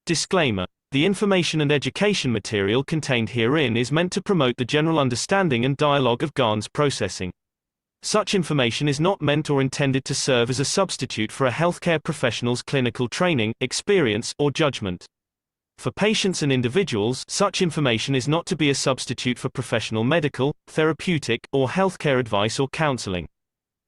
Disclaimer: the information and education material contained herein is meant to promote the general understanding and dialogue of GANs processing. Such information is not meant or intended to serve as a substitute for a healthcare professional's clinical training, experience, or judgment. For patients and individuals, such information is not to be a substitute for professional medical, therapeutic, or healthcare advice or counseling.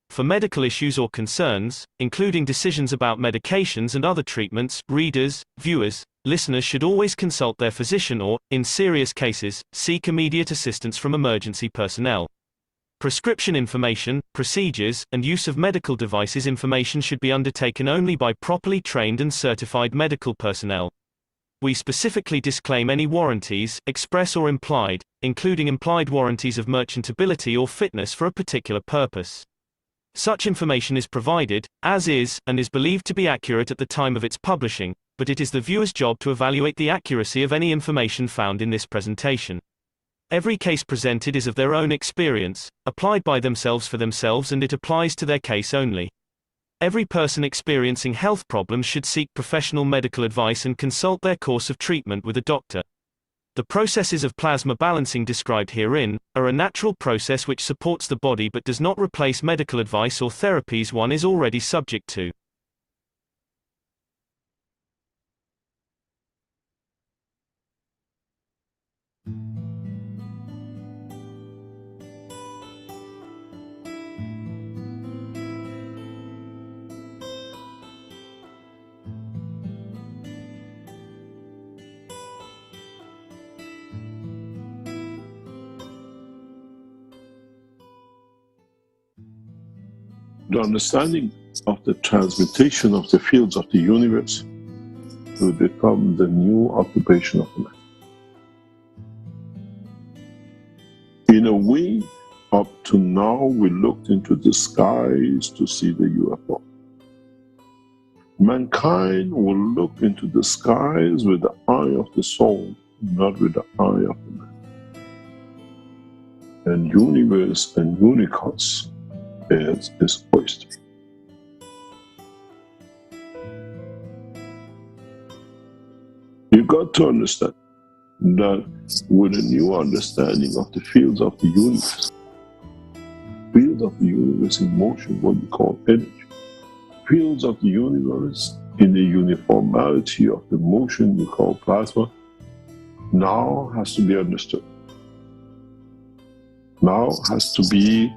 For medical issues or concerns, including decisions about medications and other treatments, readers, viewers, listeners should always consult their physician or, in serious cases, seek immediate assistance from emergency personnel. Prescription information, procedures, and use of medical devices information should be undertaken only by properly trained and certified medical personnel. We specifically disclaim any warranties, express or implied, including implied warranties of merchantability or fitness for a particular purpose. Such information is provided, as is, and is believed to be accurate at the time of its publishing, but it is the viewer's job to evaluate the accuracy of any information found in this presentation. Every case presented is of their own experience, applied by themselves for themselves, and it applies to their case only. Every person experiencing health problems should seek professional medical advice and consult their course of treatment with a doctor. The processes of plasma balancing described herein are a natural process which supports the body but does not replace medical advice or therapies one is already subject to. The understanding of the transmutation of the fields of the universe will become the new occupation of man. In a way, up to now, we looked into the skies to see the UFO. Mankind will look into the skies with the eye of the soul, not with the eye of the man. And universe and unicos is oyster. You've got to understand that with a new understanding of the fields of the universe in motion, what we call energy, fields of the universe in the uniformity of the motion we call plasma, now has to be understood. Now has to be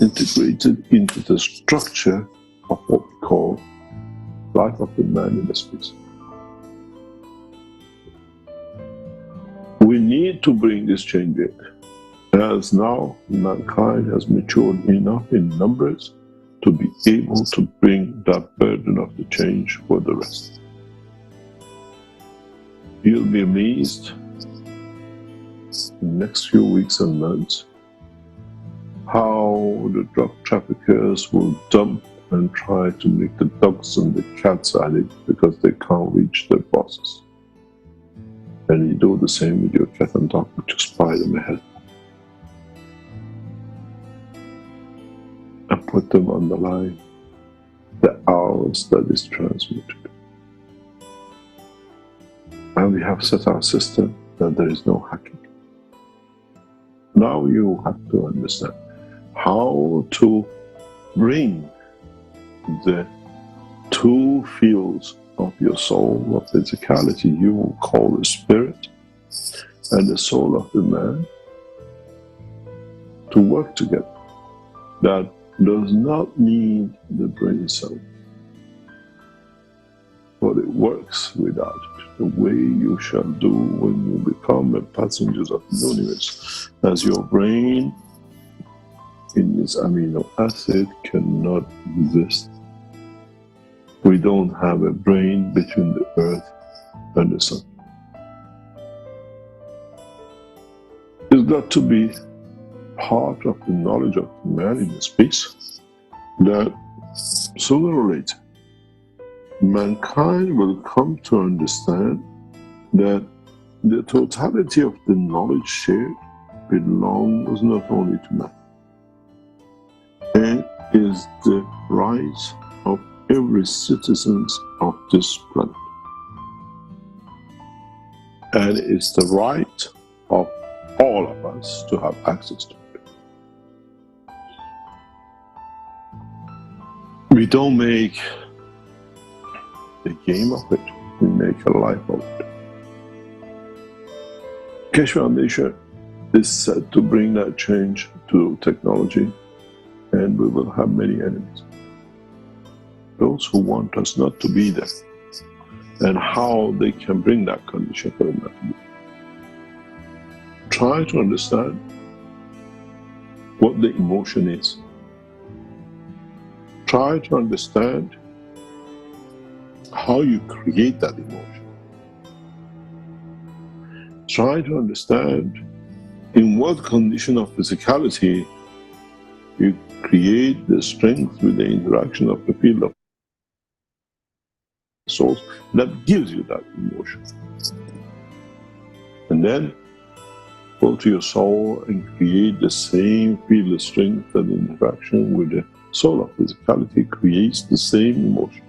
integrated into the structure of what we call life of the man in the space. We need to bring this change in, as now mankind has matured enough in numbers to be able to bring that burden of the change for the rest. You'll be amazed in the next few weeks and months how the drug traffickers will dump and try to make the dogs and the cats addict because they can't reach their bosses. And you do the same with your cat and dog, but just buy them ahead and put them on the line the hours that is transmuted. And we have set our system that there is no hacking. Now you have to understand how to bring the two fields of your soul, of physicality, you will call the spirit, and the soul of the man, to work together. That does not need the brain cell, but it works without it, the way you shall do when you become a passenger of the universe, as your brain in its amino acid cannot exist. We don't have a brain between the earth and the sun. It's got to be part of the knowledge of man in the space that sooner or later mankind will come to understand that the totality of the knowledge shared belongs not only to man. It is the right of every citizen of this planet. And it's the right of all of us to have access to it. We don't make a game of it, we make a life of it. Keshe Foundation is set to bring that change to technology, and we will have many enemies. Those who want us not to be there, and how they can bring that condition for them not to be. Try to understand what the emotion is. Try to understand how you create that emotion. Try to understand in what condition of physicality you create the strength with the interaction of the field of souls that gives you that emotion. And then go to your soul and create the same field of strength and interaction with the soul of physicality creates the same emotion.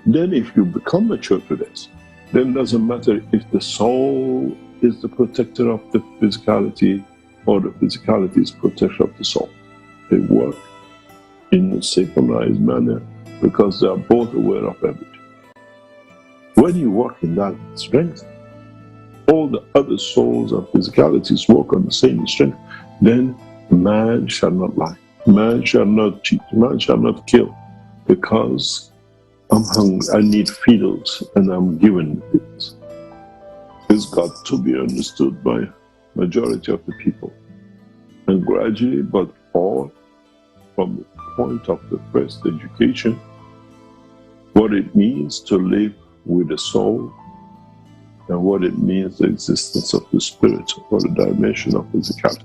Then if you become mature to this, then it doesn't matter if the soul is the protector of the physicality or the physicality is protector of the soul. They work in a synchronized manner because they are both aware of everything. When you work in that strength, all the other souls and physicalities work on the same strength, then man shall not lie, man shall not cheat, man shall not kill, because I'm hungry, I need fields, and I'm given fields. It's got to be understood by majority of the people. And gradually, but all from the point of the first education, what it means to live with the soul, and what it means the existence of the spirit or the dimension of physicality.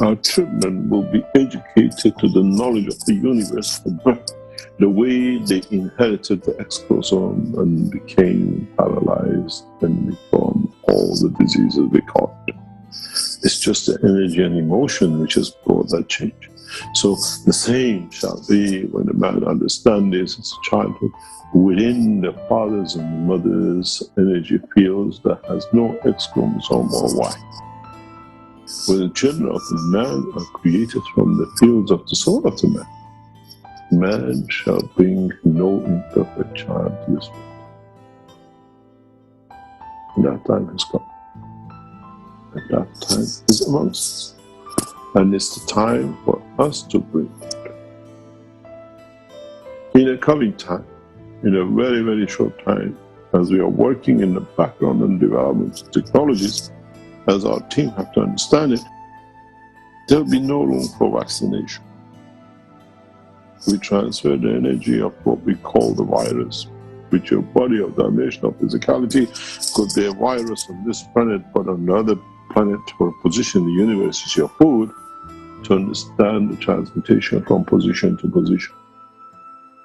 Our children will be educated to the knowledge of the universe from birth, the way they inherited the X chromosome and became paralyzed and become all the diseases they caught. It's just the energy and emotion which has brought that change. So the same shall be when the man understands this as a childhood, within the father's and mother's energy fields that has no X chromosome or Y. When the children of the man are created from the fields of the soul of the man, man shall bring no imperfect child to this world. That time has come. And that time is amongst us. And it's the time for us to bring it. In a coming time, in a very, very short time, as we are working in the background and development of technologies, as our team have to understand it, there will be no room for vaccination. We transfer the energy of what we call the virus, which your body of dimension of physicality could be a virus on this planet, but on another planet or position in the universe is your food, to understand the transmutation from position to position.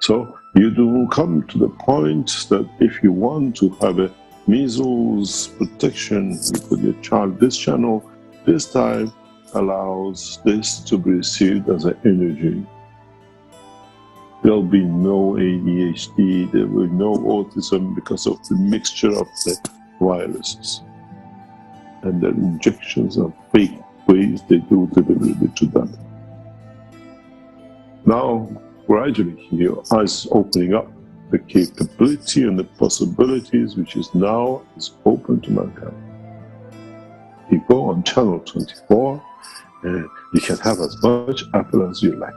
So you do come to the point that if you want to have a measles protection, you put your child this channel, this time allows this to be received as an energy. There'll be no ADHD, there will be no autism because of the mixture of the viruses and the injections of fake ways they do deliberately to them. Now, gradually, your eyes opening up, the capability and the possibilities which is now is open to mankind. You go on channel 24 and you can have as much apple as you like,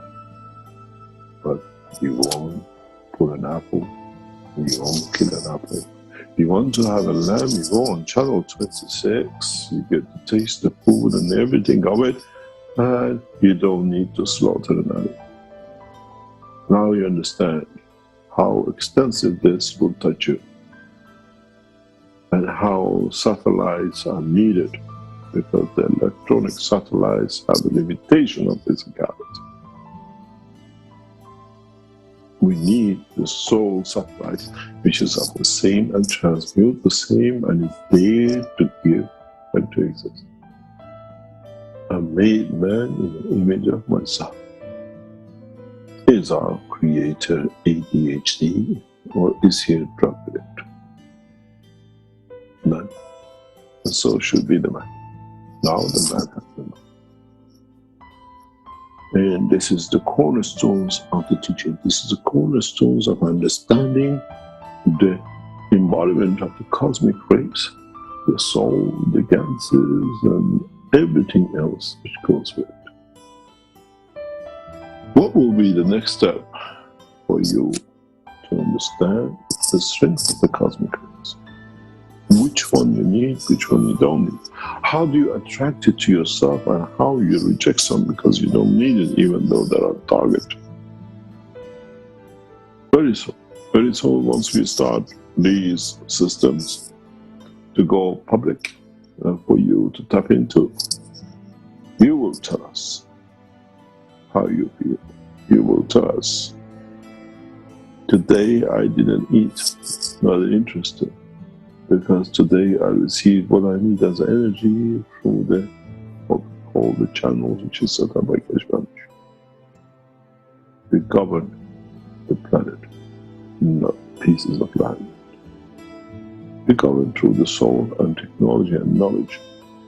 but you won't pull an apple, you won't kill an apple. You want to have a lamb, you go on channel 26, you get to taste the food and everything of it, and you don't need to slaughter an animal. Now you understand how extensive this will touch you and how satellites are needed, because the electronic satellites have a limitation of physicality. We need the soul satellite, which is of the same and transmute the same and is there to give and to exist. I made man in the image of myself. Is our creator ADHD, or is he a drug addict? and so should be the man. Now the man has the mind. And this is the cornerstones of the teaching. This is the cornerstones of understanding the embodiment of the cosmic rays, the soul, the ganses, and everything else which goes with it. What will be the next step for you to understand the strength of the cosmic rays? Which one you need, which one you don't need. How do you attract it to yourself, and how you reject some because you don't need it, even though they're on target. Very soon, once we start these systems to go public for you to tap into, you will tell us how you feel. You will tell us, today I didn't eat, not interested. Because today I receive what I need as energy through the what we call the channels which is set up by Keshe Foundation. We govern the planet, not pieces of land. We govern through the soul and technology and knowledge,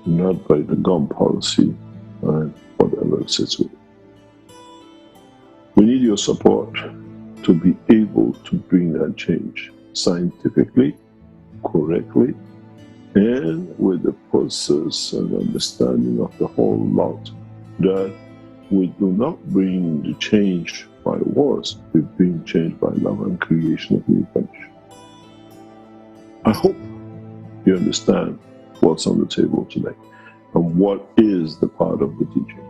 not by the gun policy and whatever sits with it. We need your support to be able to bring that change scientifically, correctly, and with the process and understanding of the whole lot, that we do not bring the change by wars, we bring change by love and creation of new country. I hope you understand what's on the table today and what is the part of the teaching.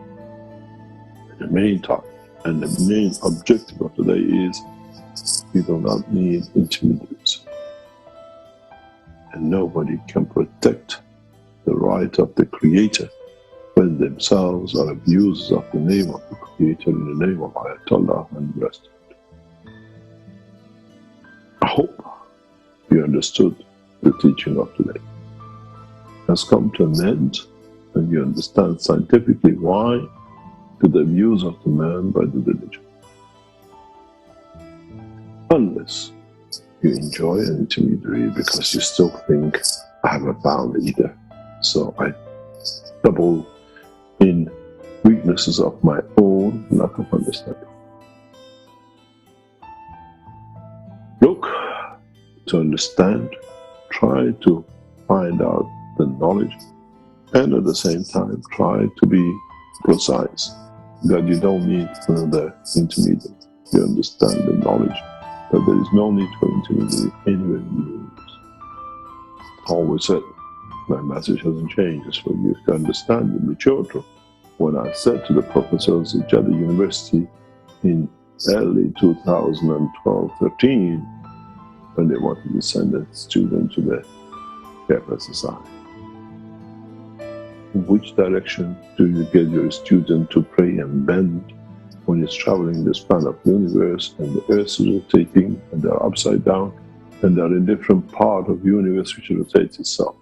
The main topic and the main objective of today is you do not need intermediaries. And nobody can protect the right of the Creator when themselves are abusers of the name of the Creator in the name of Ayatollah and the rest of it. I hope you understood the teaching of today. It has come to an end, and you understand scientifically why to the abuse of the man by the religion. Unless you enjoy an intermediary because you still think, I haven't found either, so I double in weaknesses of my own lack of understanding. Look to understand, try to find out the knowledge, and at the same time try to be precise, that you don't need another intermediary. You understand the knowledge that there is no need for intermediary anywhere in the universe. Always said, my message hasn't changed. It's for you to understand and mature to. When I said to the professors at Jeddah University in early 2012-13, when they wanted to send a student to the KF SSI, in which direction do you get your student to pray and bend when it's traveling the span of the universe and the earth is rotating and they're upside down and they're in different part of the universe which rotates itself?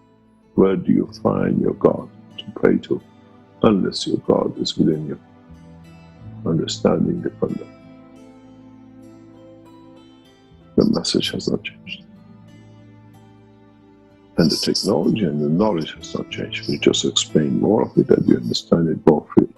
Where do you find your God to pray to, unless your God is within you? Understanding the conduct. The message has not changed. And the technology and the knowledge has not changed. We just explain more of it that you understand it more freely.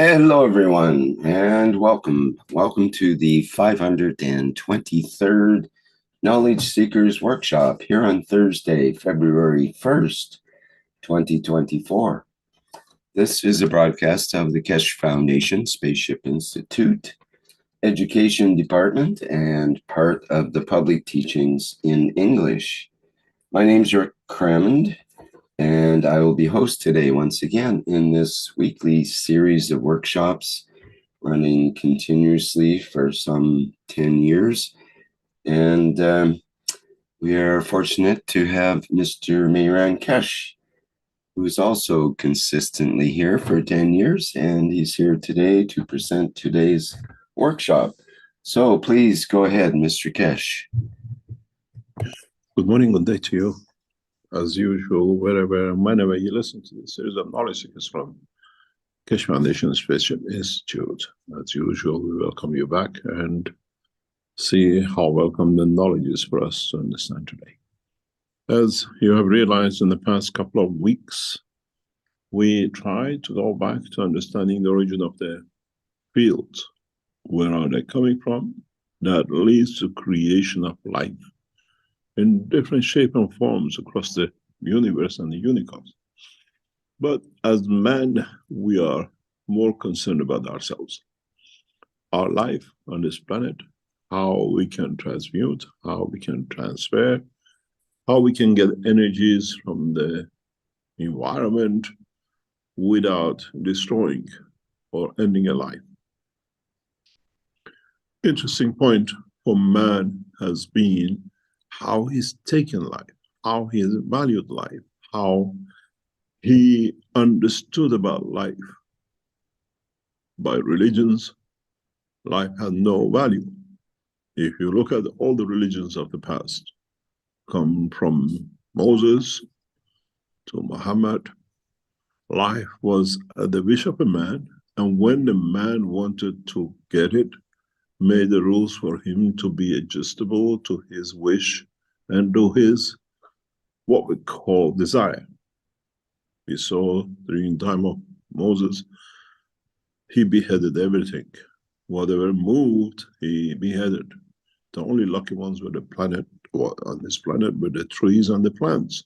Hello, everyone, and welcome. Welcome to the 523rd Knowledge Seekers Workshop here on Thursday, February 1st, 2024. This is a broadcast of the Keshe Foundation, Spaceship Institute, Education Department, and part of the public teachings in English. My name's Rick Crammond, and I will be host today once again in this weekly series of workshops running continuously for some 10 years. And we are fortunate to have Mr. Mehran Keshe, who is also consistently here for 10 years, and he's here today to present today's workshop. So please go ahead, Mr. Keshe. Good morning, good day to you. As usual, wherever and whenever you listen to this series of knowledge seekers from Keshe Foundation Spaceship Institute. As usual, we welcome you back and see how welcome the knowledge is for us to understand today. As you have realized in the past couple of weeks, we try to go back to understanding the origin of the fields. Where are they coming from? That leads to creation of life in different shapes and forms across the universe and the universe. But as man, we are more concerned about ourselves, our life on this planet, how we can transmute, how we can transfer, how we can get energies from the environment without destroying or ending a life. Interesting point for man has been how he's taken life, how he has valued life, how he understood about life. By religions, life had no value. If you look at all the religions of the past, come from Moses to Muhammad, life was at the wish of a man, and when the man wanted to get it, made the rules for him to be adjustable to his wish and to his, what we call, desire. We saw during the time of Moses, he beheaded everything. Whatever moved, he beheaded. The only lucky ones were the planet, or on this planet, were the trees and the plants,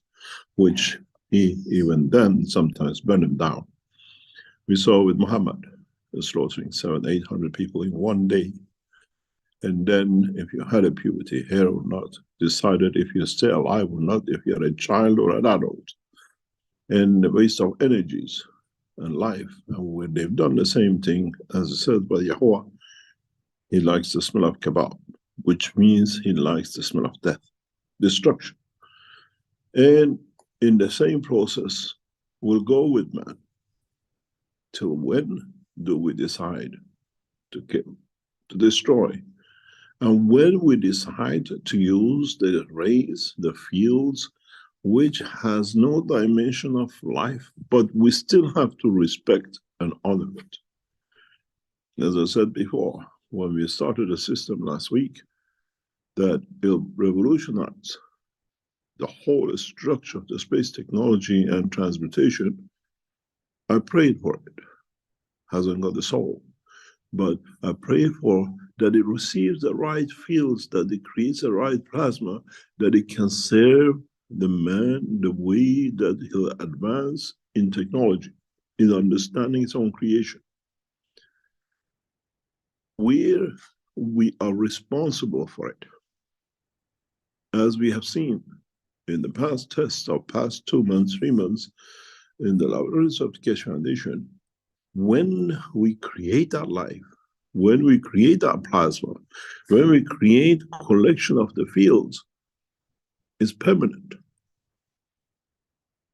which he even then sometimes burned them down. We saw with Muhammad, slaughtering 700-800 people in one day. And then if you had a puberty hair or not, decided if you stay alive or not, if you're a child or an adult. And the waste of energies and life. And when they've done the same thing, as said by Yahweh, he likes the smell of kebab, which means he likes the smell of death, destruction. And in the same process, we'll go with man. Till when do we decide to kill, to destroy? And when we decide to use the rays, the fields, which has no dimension of life, but we still have to respect and honor it. As I said before, when we started a system last week that will revolutionize the whole structure of the space technology and transmutation, I prayed for it. Hasn't got the soul, but I pray for that it receives the right fields, that it creates the right plasma, that it can serve the man the way that he'll advance in technology, in understanding its own creation. We are responsible for it. As we have seen in the past tests of past 2 months, 3 months, in the laboratories of the Keshe Foundation, when we create our life, when we create our plasma, when we create collection of the fields, it's permanent.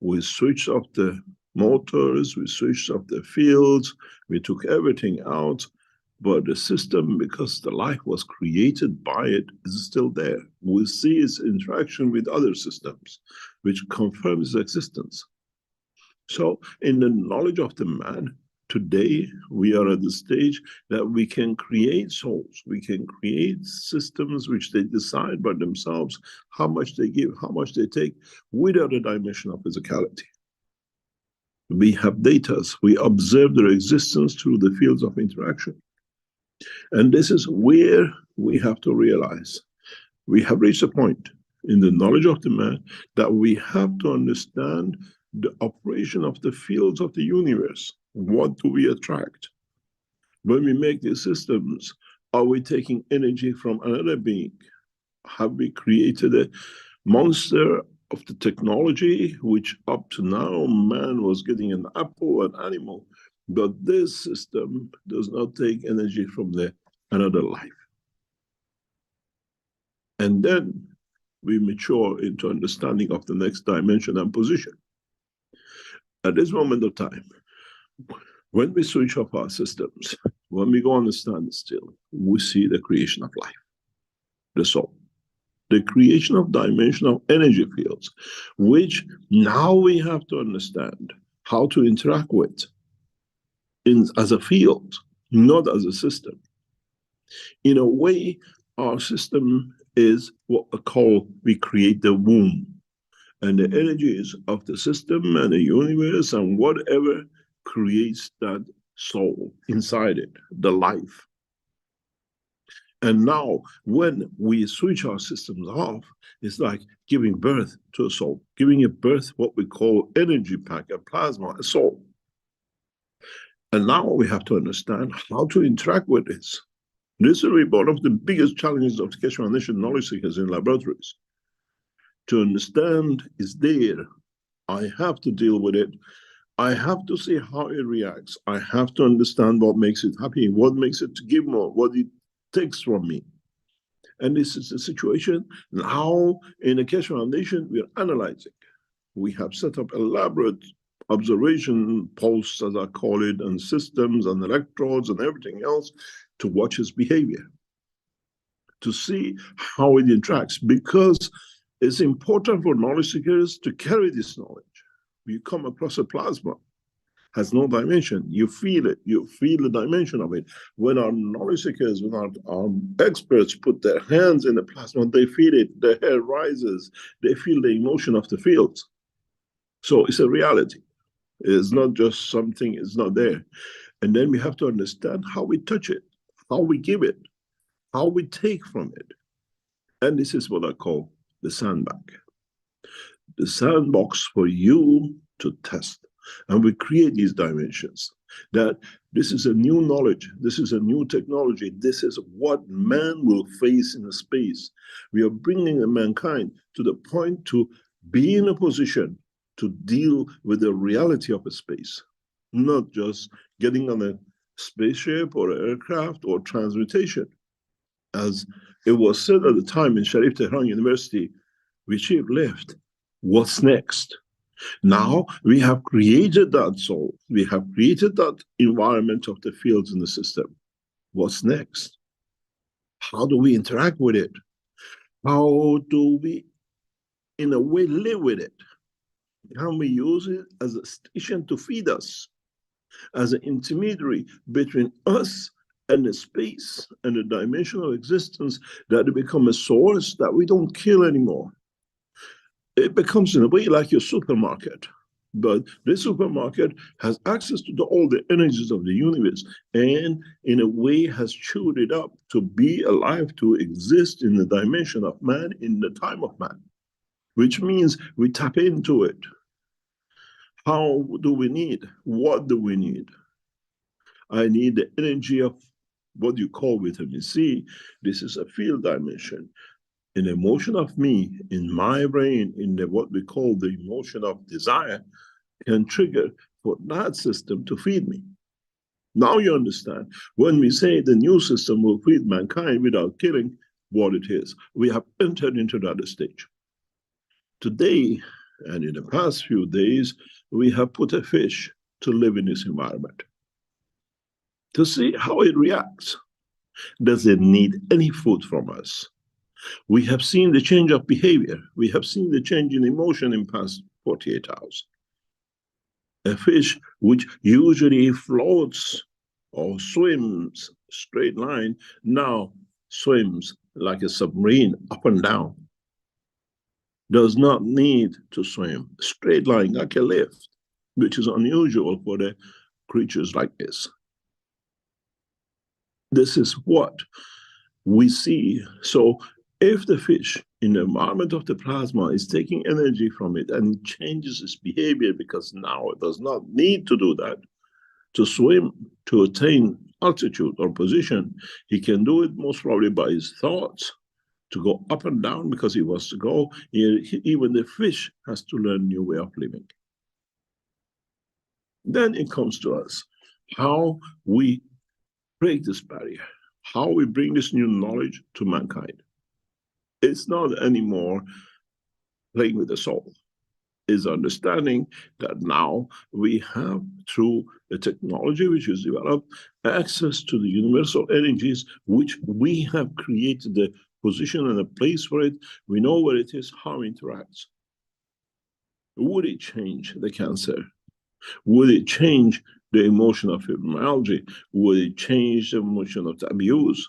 We switched off the motors, we switched off the fields, we took everything out, but the system, because the life was created by it, is still there. We see its interaction with other systems, which confirms its existence. So in the knowledge of the man, today, we are at the stage that we can create souls. We can create systems which they decide by themselves how much they give, how much they take, without a dimension of physicality. We have data. We observe their existence through the fields of interaction. And this is where we have to realize we have reached a point in the knowledge of the man that we have to understand the operation of the fields of the universe. What do we attract? When we make these systems, are we taking energy from another being? Have we created a monster of the technology, which up to now man was getting an apple, an animal, but this system does not take energy from another life. And then we mature into understanding of the next dimension and position. At this moment of time, when we switch off our systems, when we go on a standstill, we see the creation of life, the soul, the creation of dimensional energy fields, which now we have to understand how to interact with as a field, not as a system. In a way, our system is what we create the womb, and the energies of the system and the universe and whatever creates that soul inside it, the life. And now, when we switch our systems off, it's like giving birth to a soul, giving a birth what we call energy pack, a plasma, a soul. And now we have to understand how to interact with this. This is one of the biggest challenges of the Keshe Foundation knowledge seekers in laboratories. To understand is there. I have to deal with it. I have to see how it reacts. I have to understand what makes it happy, what makes it give more, what it takes from me. And this is the situation now in the Keshe Foundation we're analyzing. We have set up elaborate observation posts, as I call it, and systems and electrodes and everything else to watch his behavior, to see how it interacts, because it's important for knowledge seekers to carry this knowledge. You come across a plasma, has no dimension. You feel it. You feel the dimension of it. When our knowledge seekers, when our experts put their hands in the plasma, they feel it. Their hair rises. They feel the emotion of the fields. So it's a reality. It's not just something, it's not there. And then we have to understand how we touch it, how we give it, how we take from it. And this is what I call the sandbag. The sandbox for you to test. And we create these dimensions, that this is a new knowledge, this is a new technology, this is what man will face in space. We are bringing mankind to the point to be in a position to deal with the reality of a space, not just getting on a spaceship or an aircraft or transmutation. As it was said at the time in Sharif Tehran University, we achieved left. What's next? Now we have created that soul. We have created that environment of the fields in the system. What's next? How do we interact with it? How do we, in a way, live with it? Can we use it as a station to feed us, as an intermediary between us and the space and the dimensional existence, that it become a source that we don't kill anymore? It becomes in a way like your supermarket, but this supermarket has access to all the energies of the universe, and in a way has chewed it up to be alive, to exist in the dimension of man, in the time of man, which means we tap into it. How do we need? What do we need? I need the energy of what you call vitamin C. This is a field dimension. An emotion of me in my brain, in what we call the emotion of desire, can trigger for that system to feed me. Now you understand. When we say the new system will feed mankind without killing, what it is. We have entered into that stage. Today, and in the past few days, we have put a fish to live in this environment, to see how it reacts. Does it need any food from us? We have seen the change of behavior. We have seen the change in emotion in past 48 hours. A fish which usually floats or swims straight line, now swims like a submarine up and down. Does not need to swim straight line like a lift. which is unusual for the creatures like this. This is what we see. So if the fish in the environment of the plasma is taking energy from it and changes its behavior because now it does not need to do that to swim to attain altitude or position, he can do it most probably by his thoughts to go up and down because he wants to go. Even the fish has to learn a new way of living. Then it comes to us, how we break this barrier, how we bring this new knowledge to mankind. It's not anymore playing with the soul. It's understanding that now we have, through the technology which is developed, access to the universal energies which we have created the position and a place for it. We know where it is, how it interacts. Would it change the cancer? Would it change the emotion of fibromyalgia? Would it change the emotion of the abuse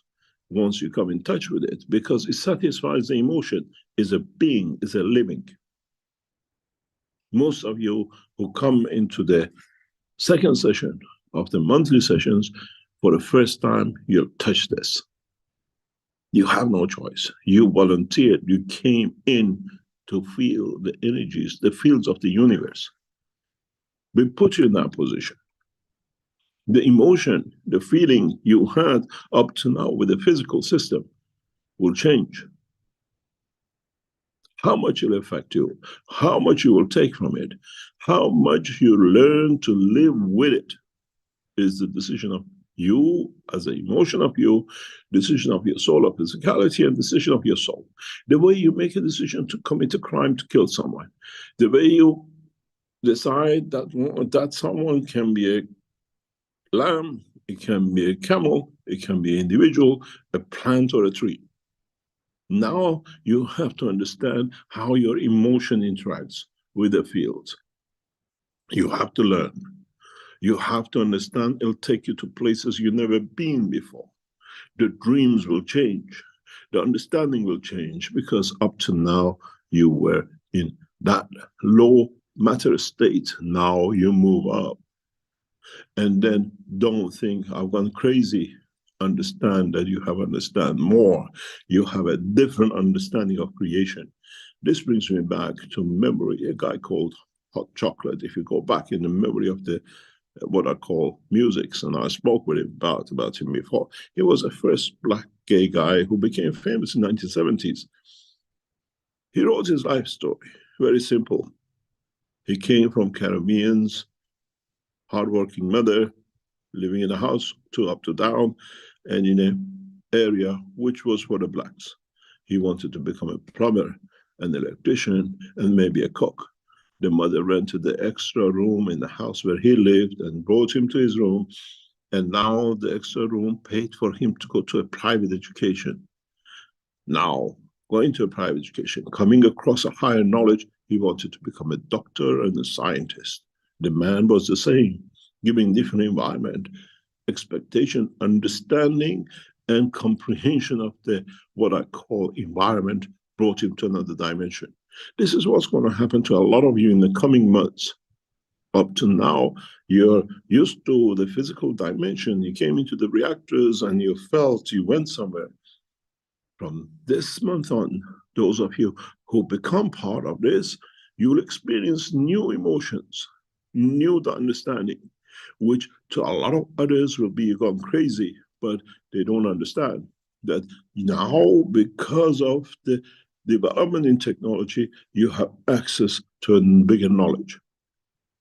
once you come in touch with it? Because it satisfies the emotion, is a being, is a living. Most of you who come into the second session of the monthly sessions, for the first time, you'll touch this. You have no choice. You volunteered, you came in to feel the energies, the fields of the universe. We put you in that position. The emotion, the feeling you had up to now with the physical system will change. How much it will affect you, how much you will take from it, how much you learn to live with it is the decision of you as an emotion of you, decision of your soul, of physicality, and decision of your soul. The way you make a decision to commit a crime to kill someone, the way you decide that someone can be a lamb, it can be a camel, it can be an individual, a plant, or a tree. Now you have to understand how your emotion interacts with the field. You have to learn. You have to understand. It'll take you to places you've never been before. The dreams will change. The understanding will change, because up to now you were in that low matter state. Now you move up. And then don't think I've gone crazy. Understand that you have understand more. You have a different understanding of creation. This brings me back to memory, a guy called Hot Chocolate. If you go back in the memory of the what I call musics, and I spoke with him about him before. He was the first black gay guy who became famous in the 1970s. He wrote his life story, very simple. He came from Caribbean's hardworking mother, living in a house, two up to down, and in an area which was for the blacks. He wanted to become a plumber, an electrician, and maybe a cook. The mother rented the extra room in the house where he lived and brought him to his room. And now the extra room paid for him to go to a private education. Now, going to a private education, coming across a higher knowledge, he wanted to become a doctor and a scientist. The man was the same, giving different environment, expectation, understanding, and comprehension of the what I call environment brought him to another dimension. This is what's going to happen to a lot of you in the coming months. Up to now, you're used to the physical dimension. You came into the reactors and you felt you went somewhere. From this month on, those of you who become part of this, you will experience new emotions, new understanding, which to a lot of others will be gone crazy, but they don't understand that now, because of the development in technology, you have access to a bigger knowledge.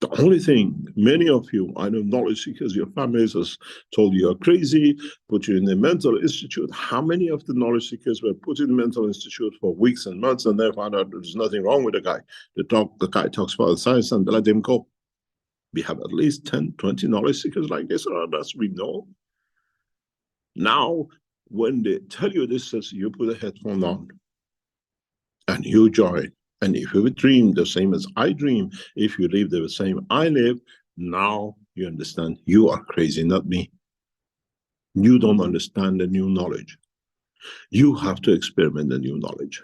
The only thing, many of you, I know knowledge seekers, your families has told you you're crazy, put you in a mental institute. How many of the knowledge seekers were put in the mental institute for weeks and months and they found out there's nothing wrong with the guy? The guy talks about science and they let him go. We have at least 10, 20 knowledge seekers like this around us, we know. Now, when they tell you this, says you put a headphone on and you join. And if you dream the same as I dream, if you live the same I live, now you understand you are crazy, not me. You don't understand the new knowledge. You have to experiment the new knowledge.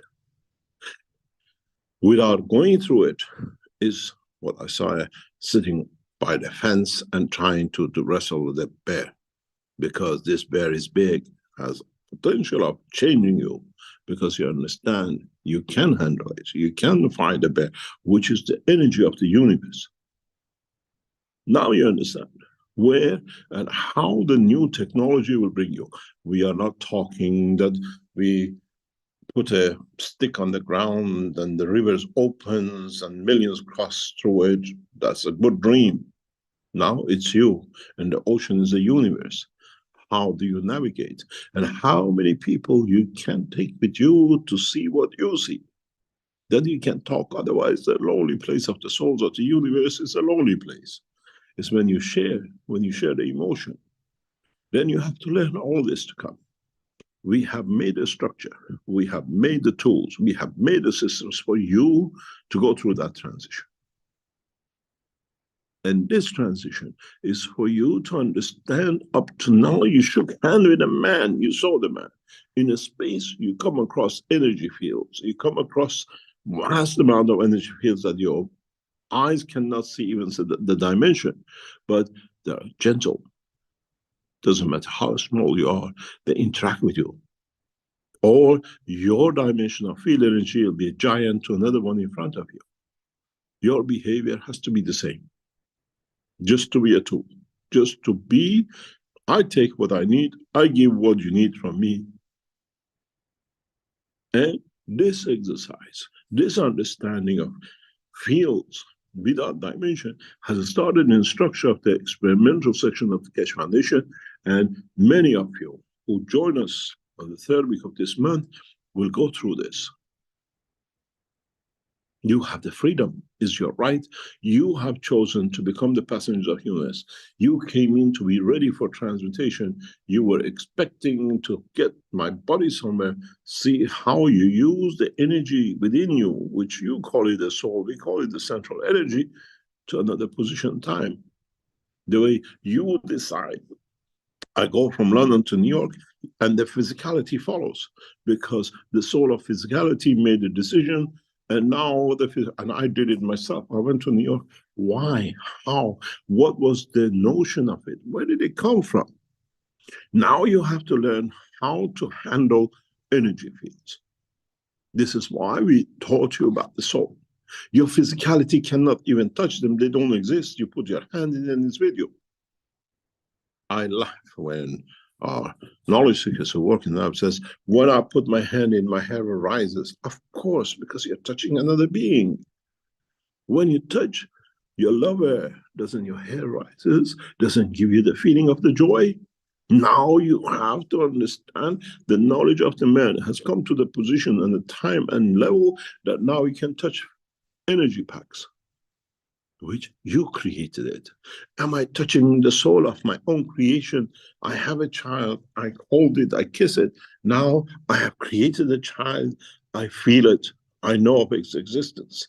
Without going through it is what I saw sitting by the fence and trying to wrestle with the bear, because this bear is big, has potential of changing you, because you understand you can handle it. You can fight the bear, which is the energy of the universe. Now you understand where and how the new technology will bring you. We are not talking that we put a stick on the ground and the rivers opens and millions cross through it. That's a good dream. Now it's you, and the ocean is the universe. How do you navigate? And how many people you can take with you to see what you see? Then you can talk. Otherwise, the lonely place of the souls of the universe is a lonely place. It's when you share the emotion. Then you have to learn all this to come. We have made a structure. We have made the tools. We have made the systems for you to go through that transition. And this transition is for you to understand. Up to now, you shook hand with a man, you saw the man. In a space, you come across energy fields. You come across vast amount of energy fields that your eyes cannot see even the dimension, but they're gentle. Doesn't matter how small you are, they interact with you. Or your dimension of field energy will be a giant to another one in front of you. Your behavior has to be the same. Just to be a tool, just to be, I take what I need, I give what you need from me. And this exercise, this understanding of fields without dimension has started in the structure of the experimental section of the Keshe Foundation, and many of you who join us on the third week of this month will go through this. You have the freedom, is your right. You have chosen to become the passengers of universe. You came in to be ready for transmutation. You were expecting to get my body somewhere, see how you use the energy within you, which you call it the soul, we call it the central energy, to another position in time. The way you decide, I go from London to New York, and the physicality follows, because the soul of physicality made a decision. And now, and I did it myself. I went to New York. Why? How? What was the notion of it? Where did it come from? Now you have to learn how to handle energy fields. This is why we taught you about the soul. Your physicality cannot even touch them. They don't exist. You put your hand in and it's with you. I laugh when our knowledge seekers who work in the lab says, when I put my hand in, my hair rises. Of course, because you're touching another being. When you touch your lover, doesn't your hair rises? Doesn't give you the feeling of the joy? Now you have to understand the knowledge of the man has come to the position and the time and level that now he can touch energy packs, which you created it. Am I touching the soul of my own creation? I have a child, I hold it, I kiss it. Now I have created a child, I feel it, I know of its existence.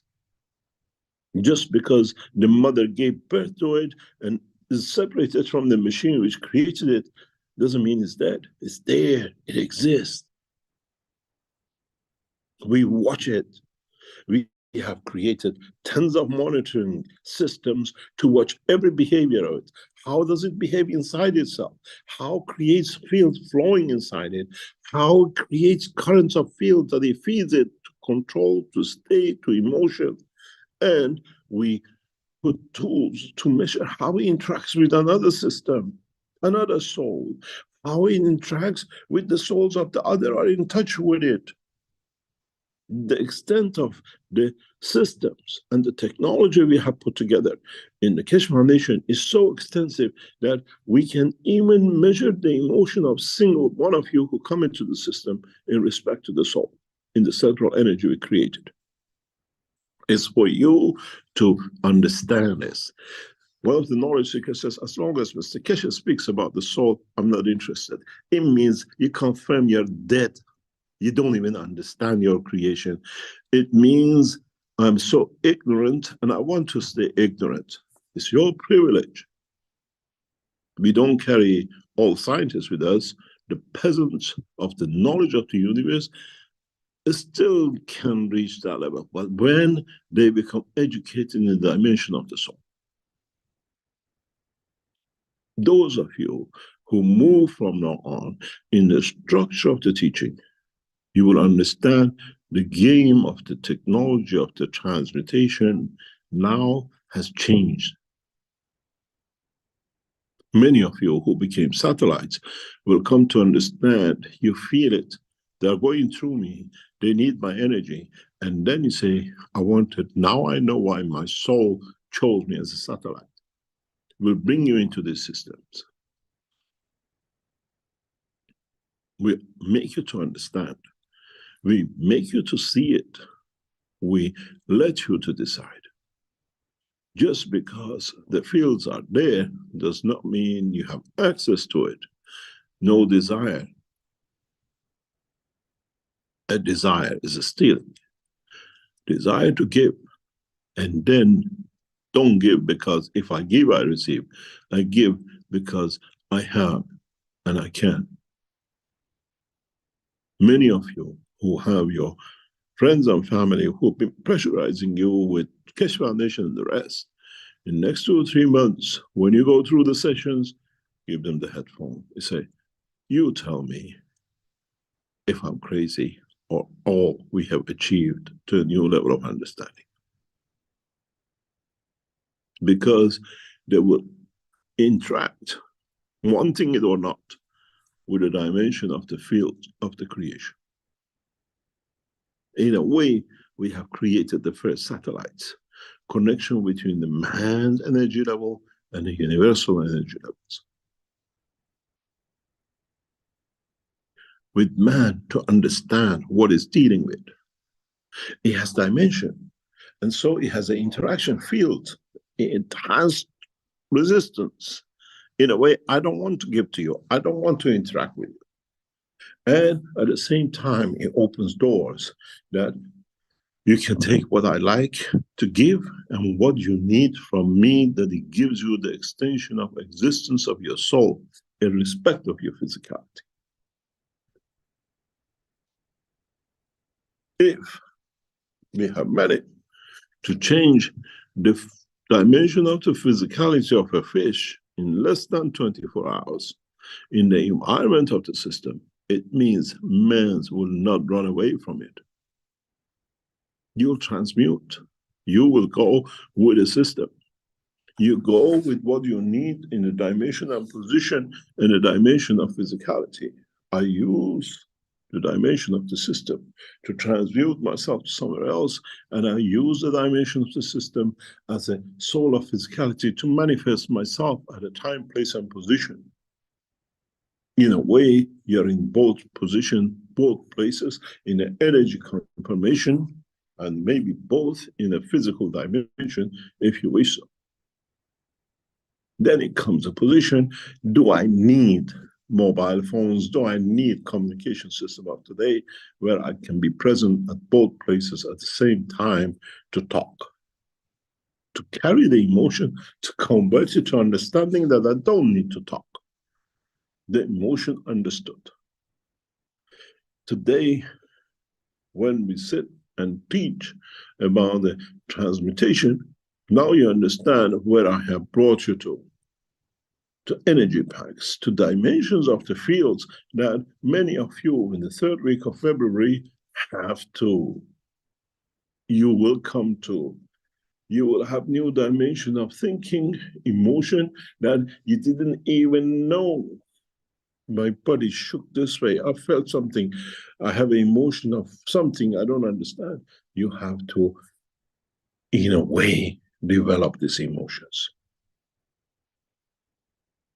Just because the mother gave birth to it and is separated from the machine which created it, doesn't mean it's dead. It's there, it exists. We watch it. We have created tons of monitoring systems to watch every behavior of it. How does it behave inside itself? How creates fields flowing inside it? How it creates currents of fields that it feeds it to control, to state, to emotion. And we put tools to measure how it interacts with another system, another soul, how it interacts with the souls of the other are in touch with it. The extent of the systems and the technology we have put together in the Keshe Foundation is so extensive that we can even measure the emotion of single one of you who come into the system in respect to the soul, in the central energy we created. It's for you to understand this. One of the knowledge seekers says, as long as Mr. Keshe speaks about the soul, I'm not interested. It means you confirm you're dead. You don't even understand your creation. It means I'm so ignorant and I want to stay ignorant. It's your privilege. We don't carry all scientists with us. The peasants of the knowledge of the universe still can reach that level, but when they become educated in the dimension of the soul. Those of you who move from now on in the structure of the teaching, you will understand the game of the technology of the transmutation now has changed. Many of you who became satellites will come to understand, you feel it, they're going through me, they need my energy. And then you say, I want it. Now I know why my soul chose me as a satellite. We'll bring you into these systems. We make you to understand. We make you to see it. We let you to decide. Just because the fields are there does not mean you have access to it. No desire. A desire is a stealing. Desire to give, and then don't give because if I give, I receive. I give because I have and I can. Many of you who have your friends and family who've been pressurizing you with Keshe Foundation and the rest, in the next 2 or 3 months, when you go through the sessions, give them the headphone. You say, you tell me if I'm crazy or all we have achieved to a new level of understanding. Because they will interact, wanting it or not, with the dimension of the field of the creation. In a way, we have created the first satellites, connection between the man's energy level and the universal energy levels. With man to understand what it's dealing with. It has dimension, and so it has an interaction field. It has resistance. In a way, I don't want to give to you. I don't want to interact with you. And at the same time, it opens doors that you can take what I like to give and what you need from me, that it gives you the extension of existence of your soul, irrespective of your physicality. If we have managed to change the dimension of the physicality of a fish in less than 24 hours in the environment of the system, it means man will not run away from it. You'll transmute. You will go with the system. You go with what you need in the dimension and position in the dimension of physicality. I use the dimension of the system to transmute myself to somewhere else, and I use the dimension of the system as a soul of physicality to manifest myself at a time, place, and position. In a way, you're in both positions, both places, in an energy confirmation, and maybe both in a physical dimension, if you wish so. Then it comes a position, do I need mobile phones? Do I need communication system of today where I can be present at both places at the same time to talk? To carry the emotion, to convert it to understanding that I don't need to talk. The emotion understood. Today, when we sit and teach about the transmutation, now you understand where I have brought you to energy packs, to dimensions of the fields that many of you in the 3rd week of February have to, you will come to. You will have new dimension of thinking, emotion that you didn't even know. My body shook this way. I felt something. I have an emotion of something I don't understand. You have to, in a way, develop these emotions.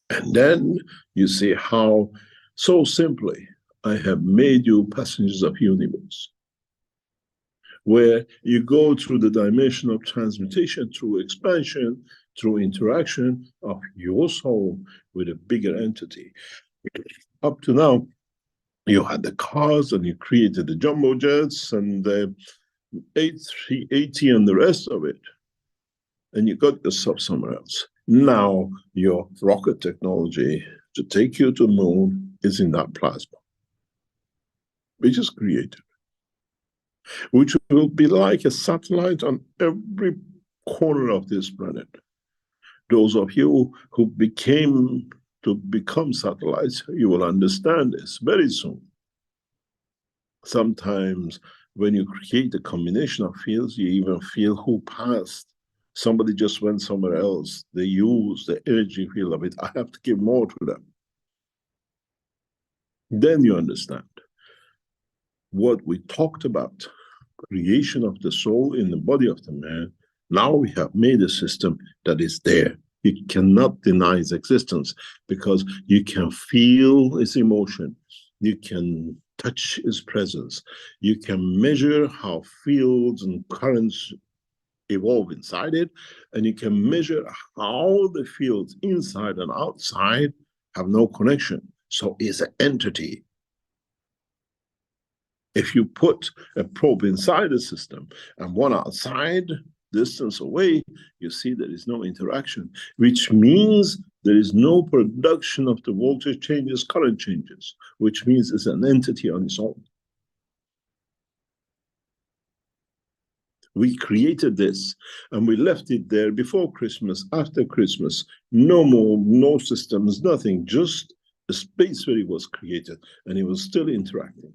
And then you see how, so simply, I have made you passengers of universe, where you go through the dimension of transmutation, through expansion, through interaction of your soul with a bigger entity. Up to now, you had the cars and you created the jumbo jets and the A380 and the rest of it, and you got yourself somewhere else. Now your rocket technology to take you to the moon is in that plasma, which is created, which will be like a satellite on every corner of this planet. Those of you who become satellites, you will understand this very soon. Sometimes when you create a combination of fields, you even feel who passed. Somebody just went somewhere else. They use the energy field of it. I have to give more to them. Then you understand what we talked about, creation of the soul in the body of the man. Now we have made a system that is there. You cannot deny its existence because you can feel its emotion. You can touch its presence. You can measure how fields and currents evolve inside it, and you can measure how the fields inside and outside have no connection. So it's an entity. If you put a probe inside the system and one outside, distance away, you see there is no interaction, which means there is no production of the voltage changes, current changes, which means it's an entity on its own. We created this and we left it there before Christmas, after Christmas, no more, no systems, nothing, just a space where it was created and it was still interacting.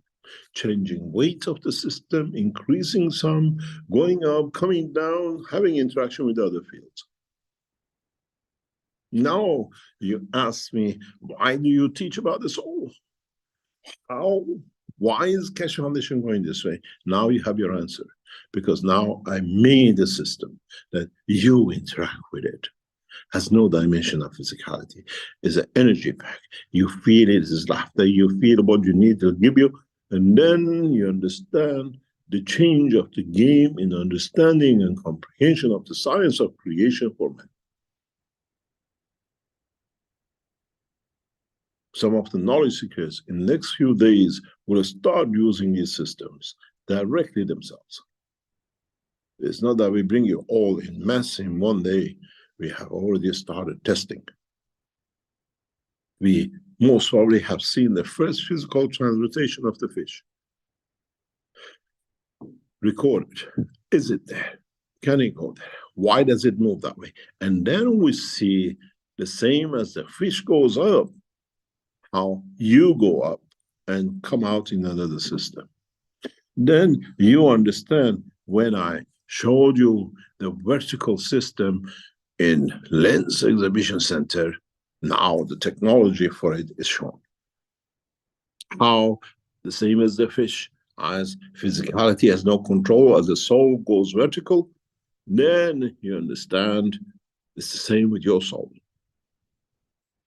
Changing weight of the system, increasing some, going up, coming down, having interaction with other fields. Now you ask me, why do you teach about the soul? Why is Keshe Foundation going this way? Now you have your answer. Because now I made a system that you interact with it. Has no dimension of physicality. It's an energy pack. You feel it is laughter. You feel what you need to give you. And then you understand the change of the game in understanding and comprehension of the science of creation for man. Some of the knowledge seekers in the next few days will start using these systems directly themselves. It's not that we bring you all in mass in one day. We have already started testing. We most probably have seen the first physical transmutation of the fish. Recorded. Is it there? Can it go there? Why does it move that way? And then we see the same as the fish goes up, how you go up and come out in another system. Then you understand when I showed you the vertical system in Lens Exhibition Center, now the technology for it is shown. How the same as the fish, as physicality has no control, as the soul goes vertical, then you understand it's the same with your soul.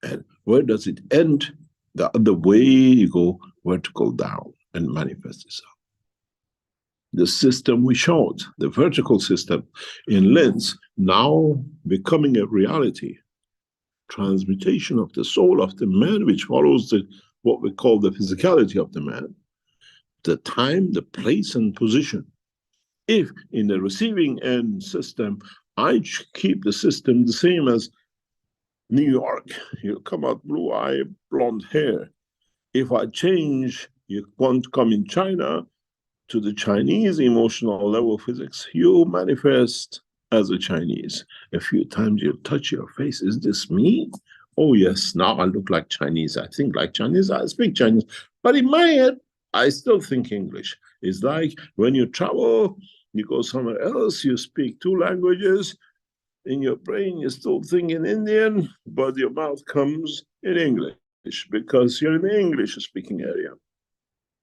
And where does it end? The other way you go vertical down and manifest itself. The system we showed, the vertical system in Lens, now becoming a reality. Transmutation of the soul of the man, which follows what we call the physicality of the man, the time, the place, and position. If in the receiving end system, I keep the system the same as New York, you come out blue eye, blonde hair. If I change, you want to come in China to the Chinese emotional level of physics, you manifest as a Chinese. A few times you touch your face. Is this me? Oh yes, now I look like Chinese. I think like Chinese. I speak Chinese. But in my head, I still think English. It's like when you travel, you go somewhere else, you speak two languages. In your brain, you still think in Indian, but your mouth comes in English because you're in the English-speaking area.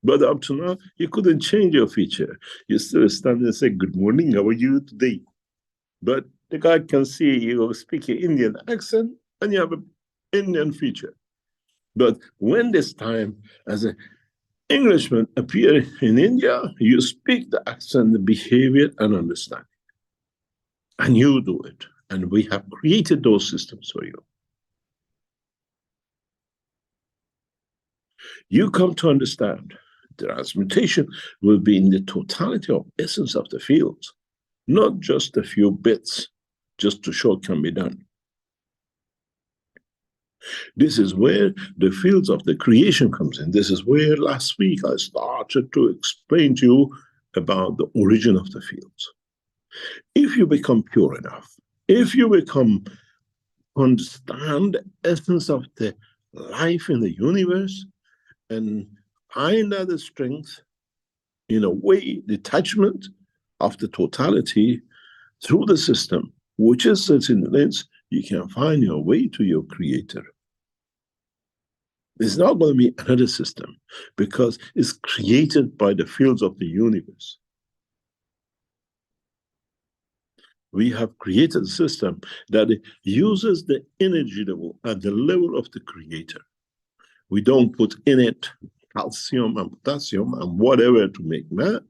But up to now, you couldn't change your feature. You still stand and say, good morning, how are you today? But the guy can see you speak an Indian accent and you have an Indian feature. But when this time, as an Englishman appear in India, you speak the accent, the behavior, and understanding. And you do it. And we have created those systems for you. You come to understand transmutation will be in the totality of essence of the fields, not just a few bits, just to show it can be done. This is where the fields of the creation comes in. This is where last week I started to explain to you about the origin of the fields. If you become pure enough, if you become understand the essence of the life in the universe and find out the strength, in a way, detachment of the totality through the system, which is its lens, you can find your way to your creator. There's not going to be another system because it's created by the fields of the universe. We have created a system that uses the energy level at the level of the creator. We don't put in it calcium and potassium and whatever to make man.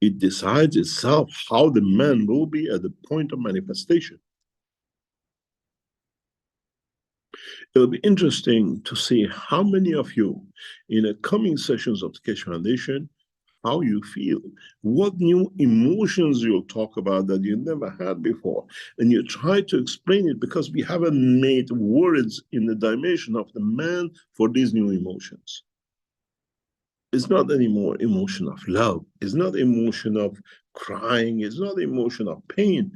It decides itself how the man will be at the point of manifestation. It'll be interesting to see how many of you in the coming sessions of the Keshe Foundation, how you feel, what new emotions you'll talk about that you never had before. And you try to explain it because we haven't made words in the dimension of the man for these new emotions. It's not anymore emotion of love. It's not emotion of crying. It's not emotion of pain.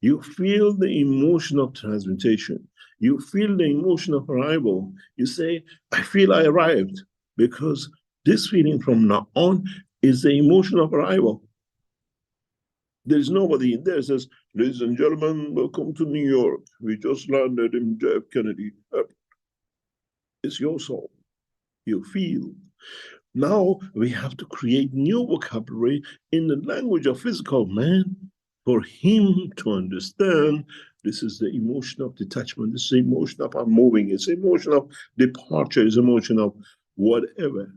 You feel the emotion of transmutation. You feel the emotion of arrival. You say, I feel I arrived, because this feeling from now on is the emotion of arrival. There's nobody in there who says, ladies and gentlemen, welcome to New York. We just landed in JF Kennedy. It's your soul. You feel. Now we have to create new vocabulary in the language of physical man for him to understand this is the emotion of detachment, this is the emotion of unmoving, it's the emotion of departure, it's the emotion of whatever.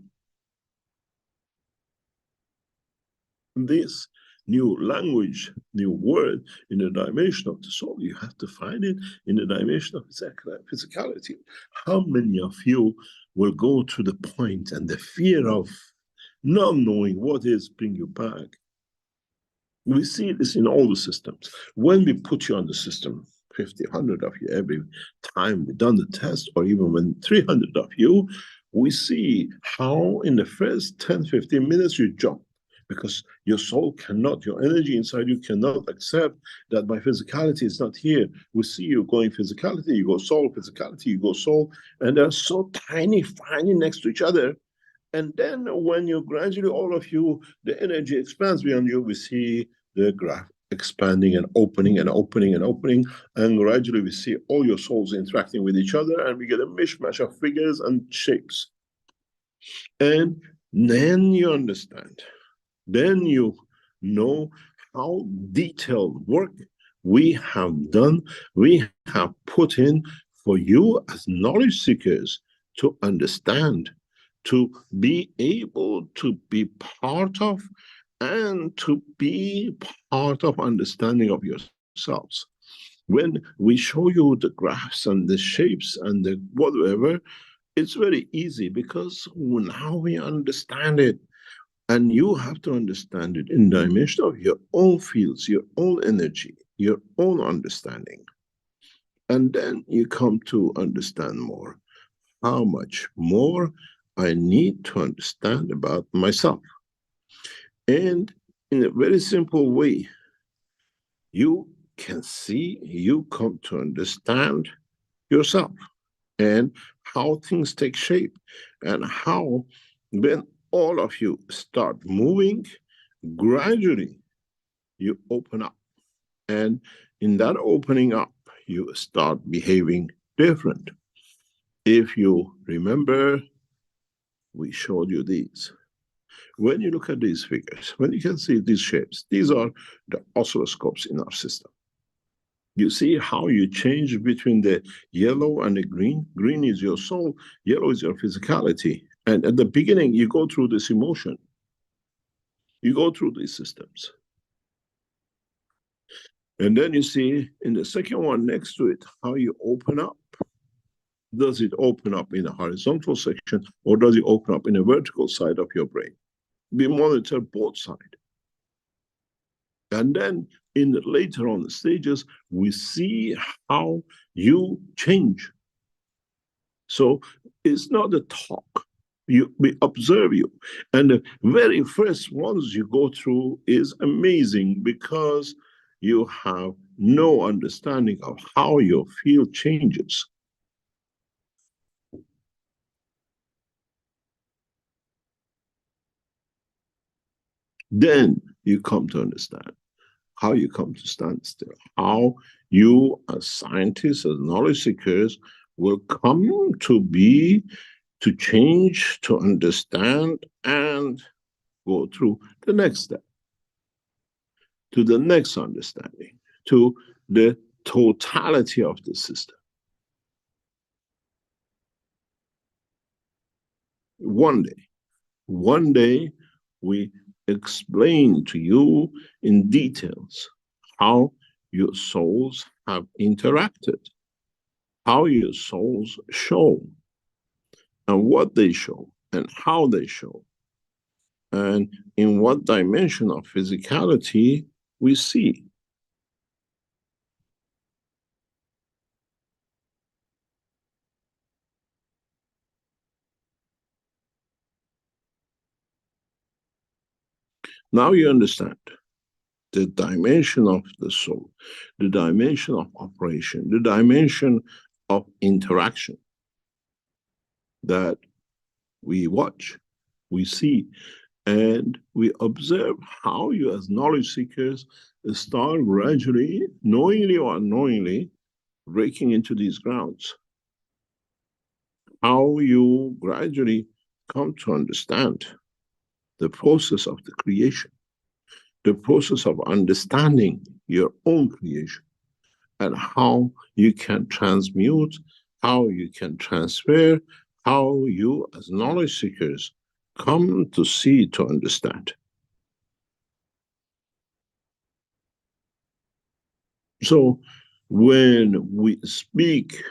This new language, new word in the dimension of the soul, you have to find it in the dimension of physicality. How many of you will go to the point and the fear of not knowing what is bring you back? We see this in all the systems. When we put you on the system, 50, 100 of you every time we done the test, or even when 300 of you, we see how in the first 10, 15 minutes you jump, because your soul cannot, your energy inside you cannot accept that my physicality is not here. We see you going physicality, you go soul, physicality, you go soul, and they're so tiny, tiny next to each other. And then when you gradually, all of you, the energy expands beyond you, we see the graph expanding and opening and opening and opening. And gradually we see all your souls interacting with each other, and we get a mishmash of figures and shapes. And then you understand. Then you know how detailed work we have done, we have put in for you as knowledge seekers to understand, to be able to be part of, and to be part of understanding of yourselves. When we show you the graphs and the shapes and the whatever, it's very easy because now we understand it. And you have to understand it in the dimension of your own fields, your own energy, your own understanding. And then you come to understand more. How much more I need to understand about myself. And in a very simple way, you can see, you come to understand yourself and how things take shape, and how when all of you start moving, gradually you open up. And in that opening up, you start behaving different. If you remember, we showed you these. When you look at these figures, when you can see these shapes, these are the oscilloscopes in our system. You see how you change between the yellow and the green. Green is your soul, yellow is your physicality. And at the beginning, you go through this emotion. You go through these systems. And then you see in the second one next to it, how you open up. Does it open up in a horizontal section, or does it open up in a vertical side of your brain? We monitor both sides. And then in the later on the stages, we see how you change. So it's not a talk. We observe you. And the very first ones you go through is amazing, because you have no understanding of how your field changes, then you come to understand how you come to stand still, how you as scientists, as knowledge seekers, will come to be, to change, to understand, and go through the next step, to the next understanding, to the totality of the system. One day, we explain to you in details how your souls have interacted, how your souls show, and what they show, and how they show, and in what dimension of physicality we see. Now you understand the dimension of the soul, the dimension of operation, the dimension of interaction that we watch, we see, and we observe how you as knowledge seekers start gradually, knowingly or unknowingly, breaking into these grounds. How you gradually come to understand the process of the creation, the process of understanding your own creation, and how you can transmute, how you can transfer, how you as knowledge seekers come to see, to understand. So when we speak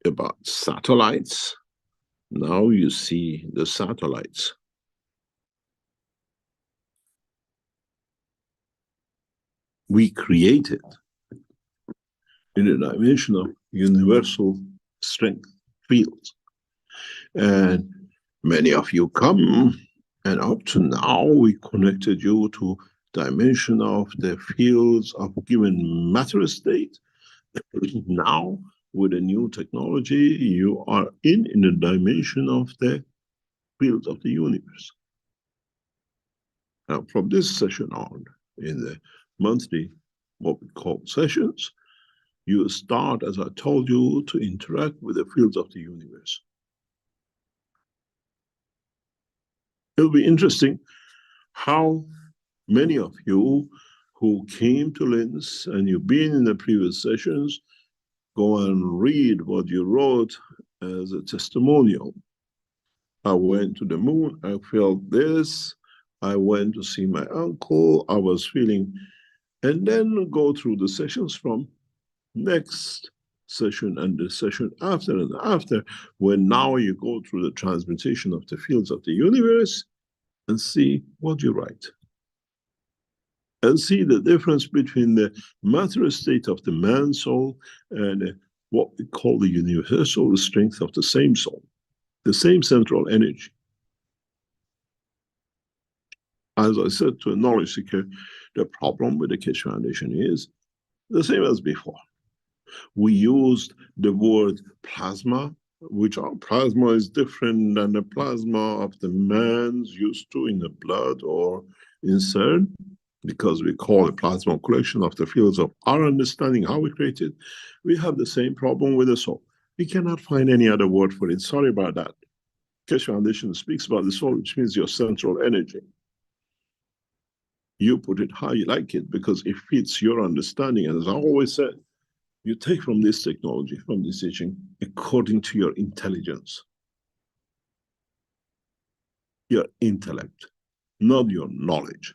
about satellites, now you see the satellites. We created in a dimension of universal strength fields. And many of you come, and up to now we connected you to dimension of the fields of given matter state. Now with a new technology, you are in a dimension of the fields of the universe. Now from this session on, in the monthly, what we call sessions, you start, as I told you, to interact with the fields of the universe. It'll be interesting how many of you who came to LINS and you've been in the previous sessions, go and read what you wrote as a testimonial. I went to the moon, I felt this, I went to see my uncle, I was feeling, and then go through the sessions from next session and the session after and after, when now you go through the transmutation of the fields of the universe and see what you write. And see the difference between the matter state of the man soul and what we call the universal strength of the same soul, the same central energy. As I said to a knowledge seeker, the problem with the Keshe Foundation is the same as before. We used the word plasma, which our plasma is different than the plasma of the man's used to in the blood or in CERN, because we call it plasma collection of the fields of our understanding, how we create it. We have the same problem with the soul. We cannot find any other word for it. Sorry about that. Keshe Foundation speaks about the soul, which means your central energy. You put it how you like it, because it fits your understanding. And as I always said, you take from this technology, from this teaching, according to your intelligence. Your intellect, not your knowledge.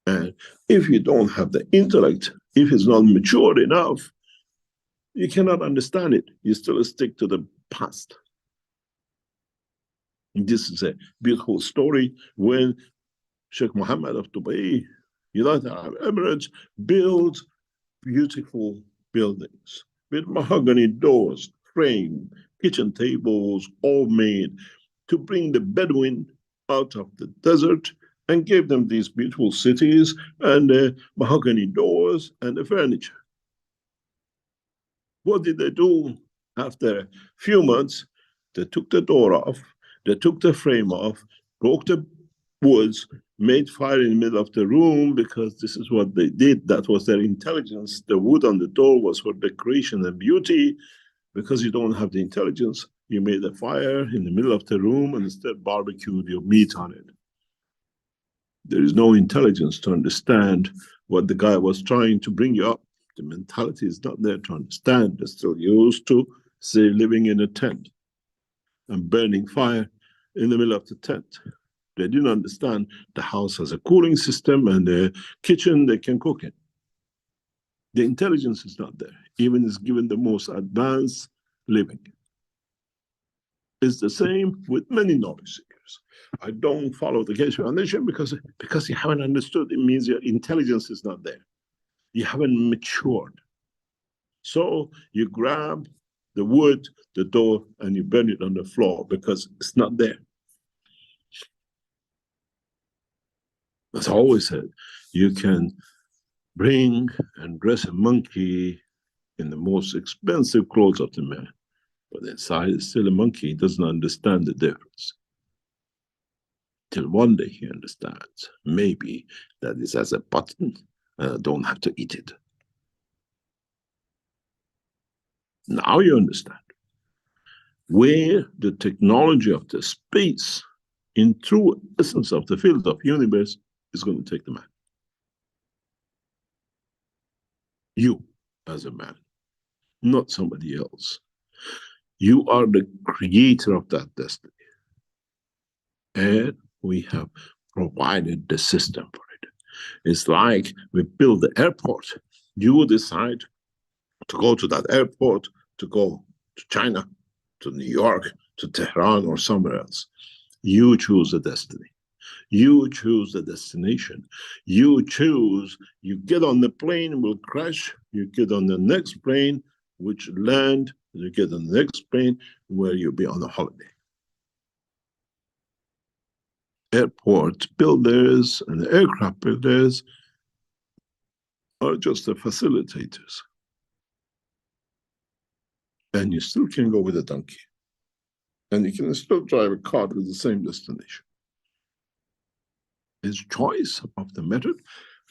And if you don't have the intellect, if it's not matured enough, you cannot understand it. You still stick to the past. And this is a beautiful story when Sheikh Mohammed of Dubai, United Arab Emirates, built beautiful buildings with mahogany doors, frame, kitchen tables, all made to bring the Bedouin out of the desert and gave them these beautiful cities and mahogany doors and the furniture. What did they do after a few months? They took the door off, they took the frame off, broke the woods, made fire in the middle of the room because this is what they did. That was their intelligence. The wood on the door was for decoration and beauty. Because you don't have the intelligence, you made a fire in the middle of the room and instead barbecued your meat on it. There is no intelligence to understand what the guy was trying to bring you up. The mentality is not there to understand. They're still used to, say, living in a tent and burning fire in the middle of the tent. They didn't understand the house has a cooling system and a kitchen they can cook in. The intelligence is not there, even is given the most advanced living. It's the same with many knowledge seekers. I don't follow the Keshe Foundation because you haven't understood. It means your intelligence is not there. You haven't matured. So you grab the wood, the door, and you burn it on the floor because it's not there. As I always said, you can bring and dress a monkey in the most expensive clothes of the man, but inside is still a monkey. He doesn't understand the difference. Till one day he understands, maybe that this has a button and I don't have to eat it. Now you understand where the technology of the space in true essence of the field of universe is going to take the man. You as a man, not somebody else. You are the creator of that destiny. And we have provided the system for it. It's like we build the airport. You decide to go to that airport, to go to China, to New York, to Tehran, or somewhere else. You choose the destiny. You choose the destination. You choose, you get on the plane, will crash. You get on the next plane, which land. You get on the next plane, where you'll be on a holiday. Airport builders and aircraft builders are just the facilitators. And you still can go with a donkey. And you can still drive a car to the same destination. It's choice of the method,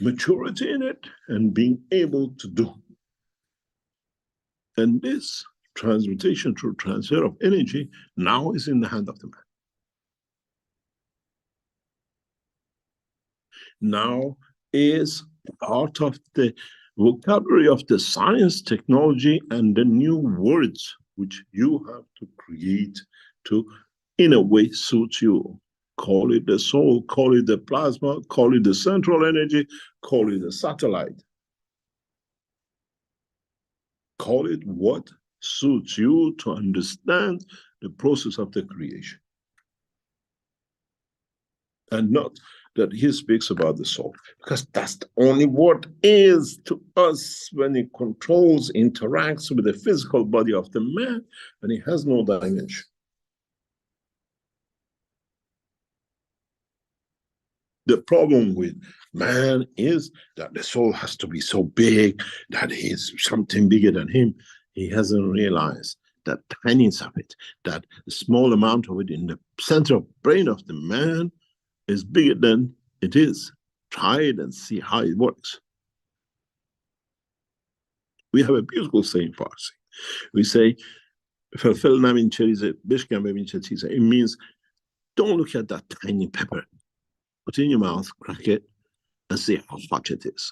maturity in it, and being able to do. And this transmutation through transfer of energy now is in the hand of the man. Now is part of the vocabulary of the science, technology, and the new words which you have to create to, in a way, suit you. Call it the soul, call it the plasma, call it the central energy, call it the satellite. Call it what suits you to understand the process of the creation. And not that he speaks about the soul, because that's the only what is to us when it controls, interacts with the physical body of the man, and it has no dimension. The problem with man is that the soul has to be so big that he's something bigger than him. He hasn't realized that tinyness of it, that small amount of it in the center of brain of the man is bigger than it is. Try it and see how it works. We have a beautiful saying for us. We say, it means don't look at that tiny pepper. Put it in your mouth, crack it, and see how hot it is.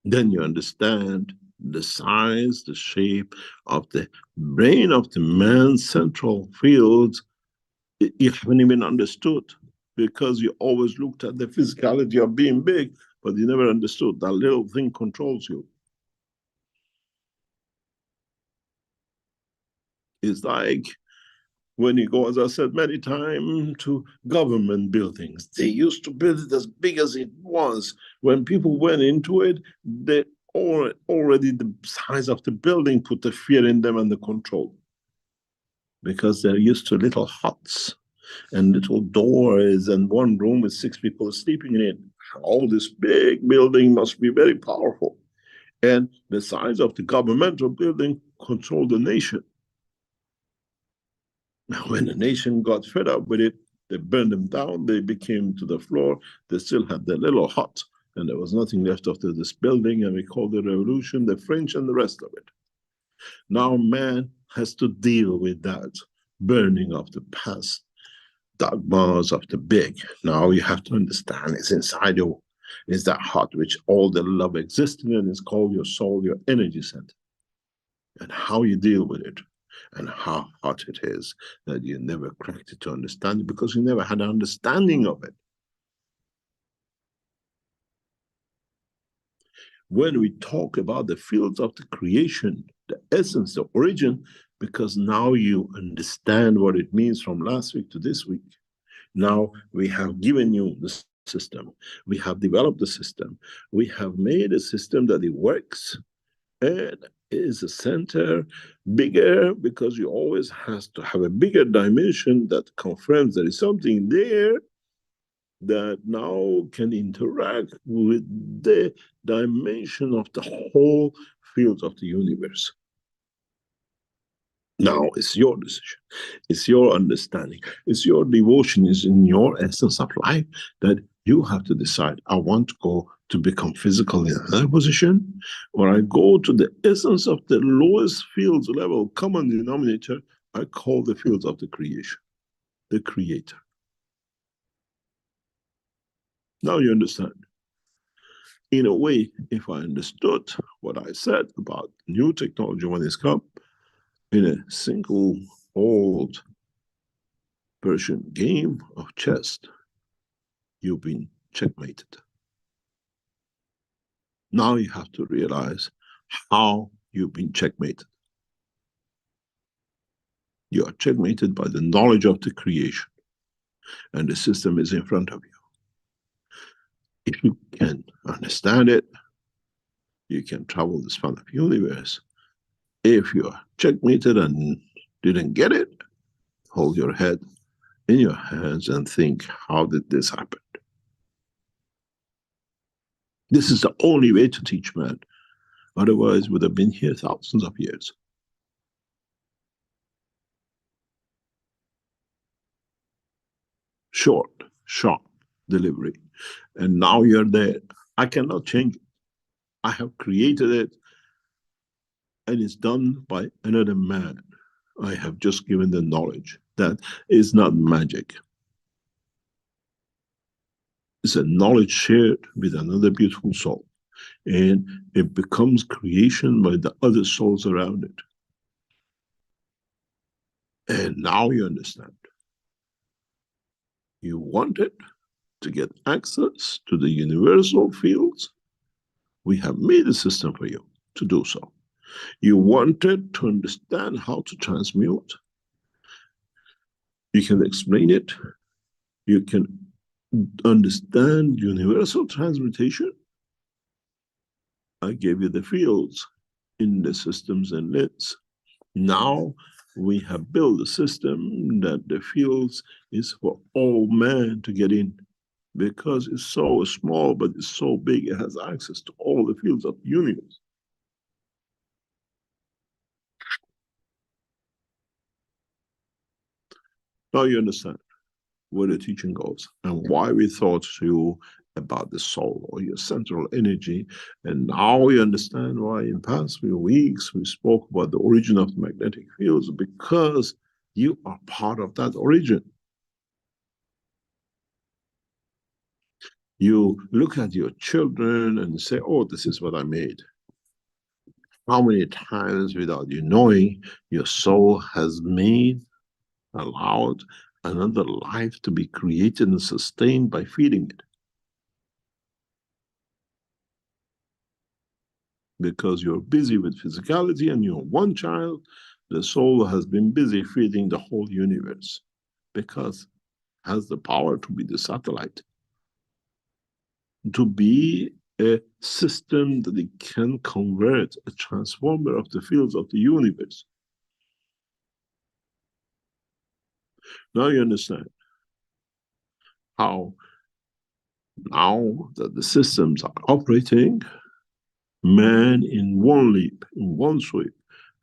Then you understand the size, the shape of the brain of the man's central field. You haven't even understood, because you always looked at the physicality of being big, but you never understood that little thing controls you. It's like when you go, as I said many times, to government buildings. They used to build it as big as it was. When people went into it, they already the size of the building put the fear in them and the control. Because they're used to little huts. and little doors, and one room with 6 people sleeping in it. All this big building must be very powerful. And the size of the governmental building controlled the nation. Now, when the nation got fed up with it, they burned them down, they became to the floor, they still had their little hut, and there was nothing left after this building, and we called it revolution, the French and the rest of it. Now man has to deal with that burning of the past dogmas of the big. Now you have to understand it's inside you, is that heart which all the love exists in, and it's called your soul, your energy center. And how you deal with it, and how hot it is that you never cracked it to understand it because you never had an understanding of it. When we talk about the fields of the creation, the essence, the origin, because now you understand what it means from last week to this week. Now we have given you the system, we have developed the system, we have made a system that it works, and is a center bigger because you always has to have a bigger dimension that confirms there is something there that now can interact with the dimension of the whole field of the universe. Now it's your decision, it's your understanding, it's your devotion, is in your essence of life that you have to decide. I want to go to become physical in another position, or I go to the essence of the lowest fields level, common denominator, I call the fields of the creation, the creator. Now you understand. In a way, if I understood what I said about new technology when it's come, in a single old Persian game of chess, you've been checkmated. Now you have to realize how you've been checkmated. You are checkmated by the knowledge of the creation, and the system is in front of you. If you can understand it, you can travel the span of the universe. If you are checkmated and didn't get it, hold your head in your hands and think, how did this happen? This is the only way to teach man. Otherwise, would have been here thousands of years. Short, sharp delivery. And now you're there. I cannot change it. I have created it, and it's done by another man. I have just given the knowledge. That is not magic. It's a knowledge shared with another beautiful soul. And it becomes creation by the other souls around it. And now you understand. You wanted to get access to the universal fields. We have made a system for you to do so. You wanted to understand how to transmute. You can explain it. You can understand universal transmutation. I gave you the fields in the systems and lids. Now we have built a system that the fields is for all man to get in, because it's so small, but it's so big, it has access to all the fields of the universe. Now you understand where the teaching goes and why we thought to you about the soul or your central energy. And now we understand why in past few weeks we spoke about the origin of the magnetic fields, because you are part of that origin. You look at your children and say, oh, this is what I made. How many times without you knowing, your soul has made, allowed another life to be created and sustained by feeding it. Because you're busy with physicality and you're one child, the soul has been busy feeding the whole universe, because it has the power to be the satellite, to be a system that it can convert, a transformer of the fields of the universe. Now you understand. how now that the systems are operating, man in one leap, in one sweep,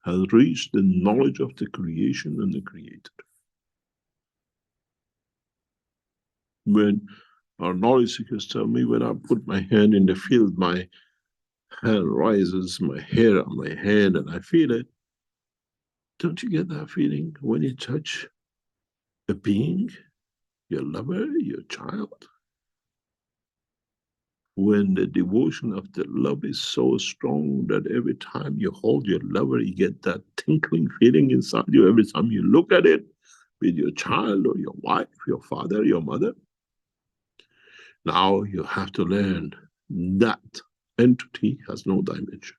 has reached the knowledge of the creation and the creator. When our knowledge seekers tell me, when I put my hand in the field, my hand rises, my hair on my hand, and I feel it. Don't you get that feeling when you touch a being, your lover, your child? When the devotion of the love is so strong that every time you hold your lover, you get that tinkling feeling inside you every time you look at it with your child or your wife, your father, your mother. Now you have to learn that entity has no dimension.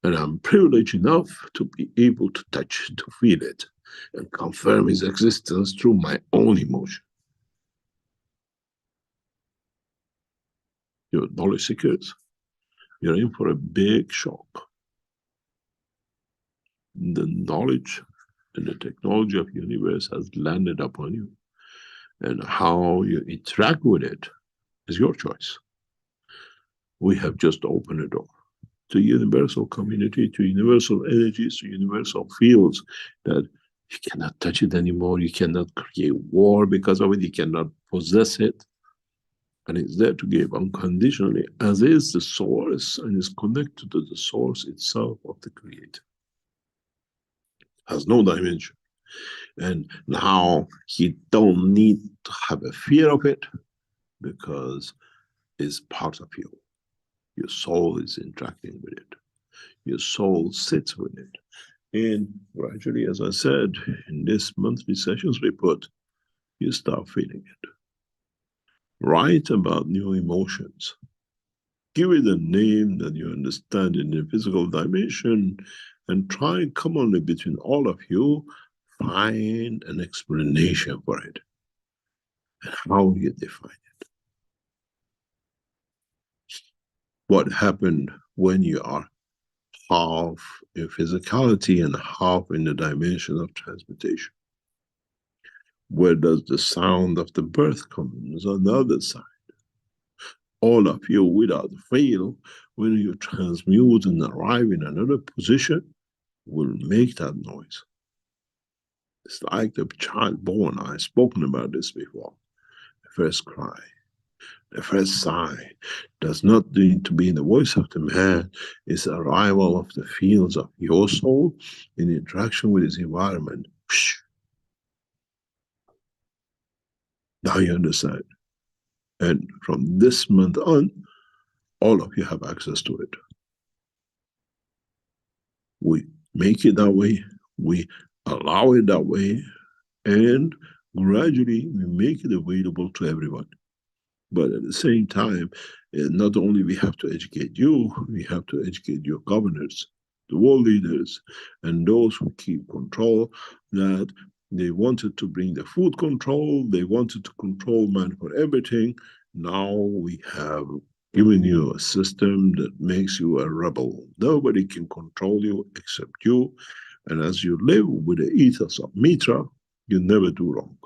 And I'm privileged enough to be able to touch, to feel it, and confirm its existence through my own emotion. Your knowledge seekers, you're in for a big shock. The knowledge and the technology of the universe has landed upon you. And how you interact with it is your choice. We have just opened a door to universal community, to universal energies, to universal fields that you cannot touch it anymore. You cannot create war because of it. You cannot possess it. And it's there to give unconditionally, as is the source, and is connected to the source itself of the creator. Has no dimension. And now you don't need to have a fear of it because it's part of you. Your soul is interacting with it. Your soul sits with it. And gradually, as I said, in this monthly sessions we put, you start feeling it. Write about new emotions. Give it a name that you understand in the physical dimension, and try commonly between all of you, find an explanation for it and how you define it. What happened when you are half in physicality and half in the dimension of transmutation? Where does the sound of the birth comes on the other side? All of you, without fail, when you transmute and arrive in another position, will make that noise. It's like the child born. I've spoken about this before. The first cry, the first sigh does not need to be in the voice of the man. It's the arrival of the fields of your soul in interaction with its environment. Now you understand. And from this month on, all of you have access to it. We make it that way, we allow it that way, and gradually we make it available to everyone. But at the same time, not only we have to educate you, we have to educate your governors, the world leaders, and those who keep control, that they wanted to bring the food control, they wanted to control man for everything. Now we have given you a system that makes you a rebel. Nobody can control you except you. And as you live with the ethos of Mitra, you never do wrong.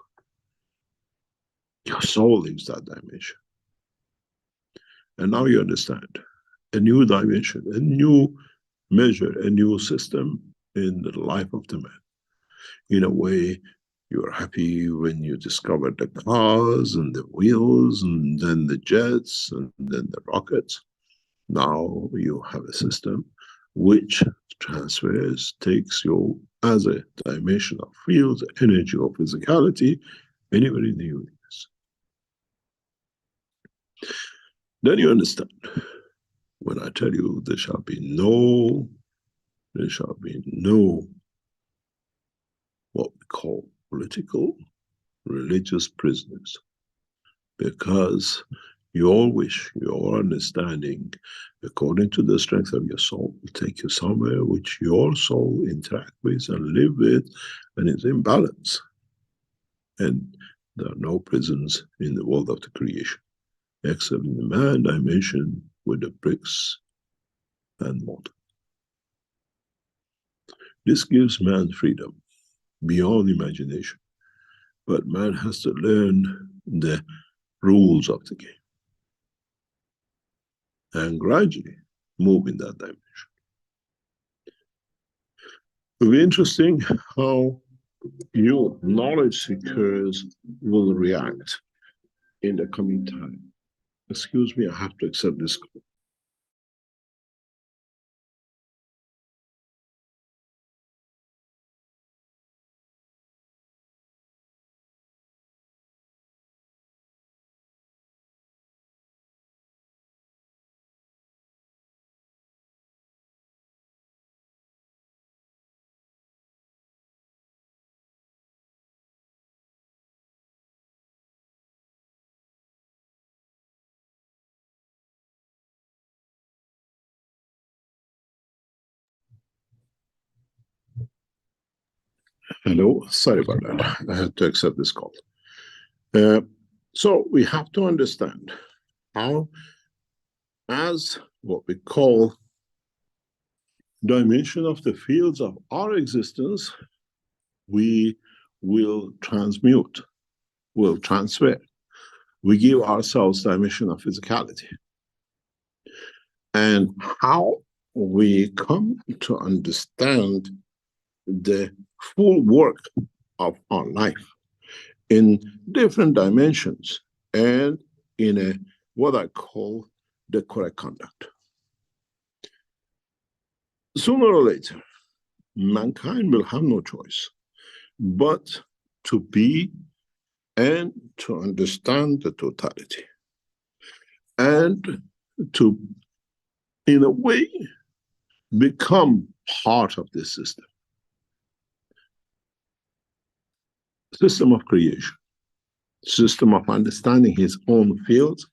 Your soul lives that dimension. And now you understand. A new dimension, a new measure, a new system in the life of the man. In a way, you're happy when you discover the cars and the wheels and then the jets and then the rockets. Now you have a system which transfers, takes you as a dimension of field, energy or physicality anywhere in the universe. Then you understand. When I tell you there shall be no what we call political, religious prisoners, because your wish, your understanding, according to the strength of your soul, will take you somewhere which your soul interact with and live with, and is in balance. And there are no prisons in the world of the creation, except in the man dimension with the bricks and mortar. This gives man freedom beyond imagination. But man has to learn the rules of the game and gradually move in that dimension. It'll be interesting how you knowledge seekers will react in the coming time. Excuse me, I have to accept this call. Hello, sorry about that. I had to accept this call. So we have to understand how, as what we call dimension of the fields of our existence, we will transmute, will transfer. We give ourselves dimension of physicality. And how we come to understand the full work of our life in different dimensions and in a what I call the correct conduct. Sooner or later, mankind will have no choice but to be and to understand the totality and to, in a way, become part of this system. System of creation, system of understanding his own fields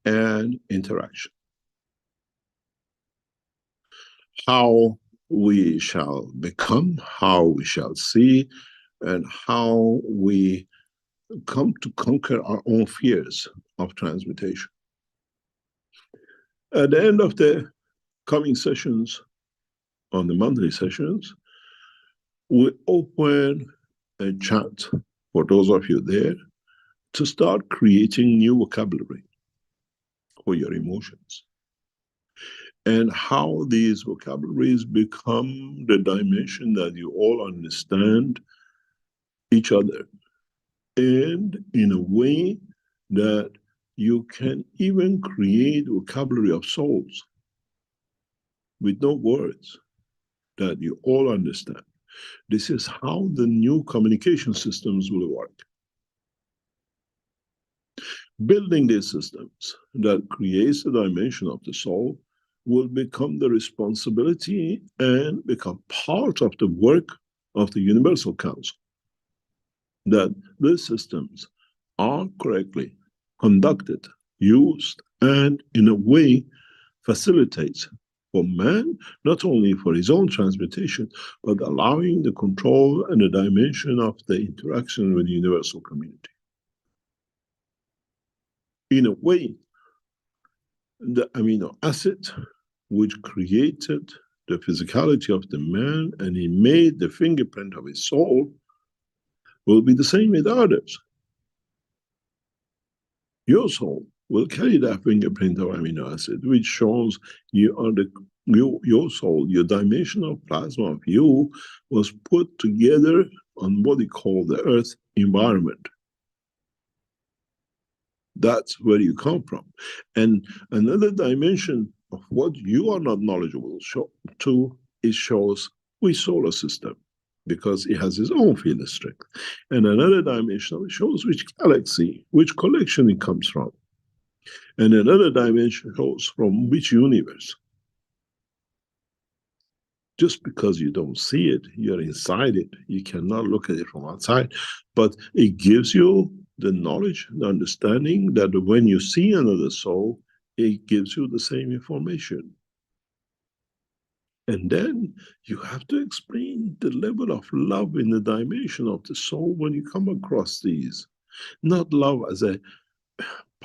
and interaction. How we shall become, how we shall see, and how we come to conquer our own fears of transmutation. At the end of the coming sessions, on the monthly sessions, we open a chat for those of you there to start creating new vocabulary for your emotions. And how these vocabularies become the dimension that you all understand each other. And in a way that you can even create vocabulary of souls with no words that you all understand. This is how the new communication systems will work. Building these systems that creates the dimension of the soul will become the responsibility and become part of the work of the Universal Council. That these systems are correctly conducted, used, and in a way facilitates for man, not only for his own transmutation, but allowing the control and the dimension of the interaction with the universal community. In a way, the amino acid which created the physicality of the man and he made the fingerprint of his soul will be the same with others. Your soul will carry that fingerprint of amino acid, which shows you are your soul, your dimensional plasma of you was put together on what we call the earth environment. That's where you come from. And another dimension of what you are not knowledgeable to, it shows which solar system, because it has its own field strength. And another dimension shows which galaxy, which collection it comes from. And another dimension shows from which universe. Just because you don't see it, you're inside it, you cannot look at it from outside, but it gives you the knowledge, the understanding that when you see another soul, it gives you the same information. And then you have to explain the level of love in the dimension of the soul when you come across these. Not love as a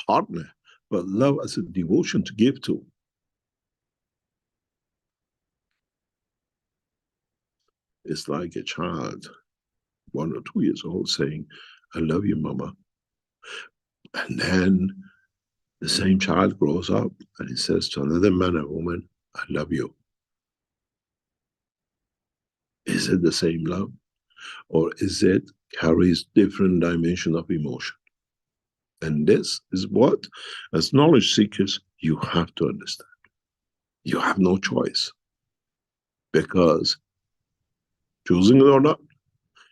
partner, but love as a devotion to give to. It's like a child, 1 or 2 years old, saying, I love you, mama. And then the same child grows up and he says to another man or woman, I love you. Is it the same love? Or is it carries different dimension of emotion? And this is what, as knowledge seekers, you have to understand. You have no choice. Because choosing it or not,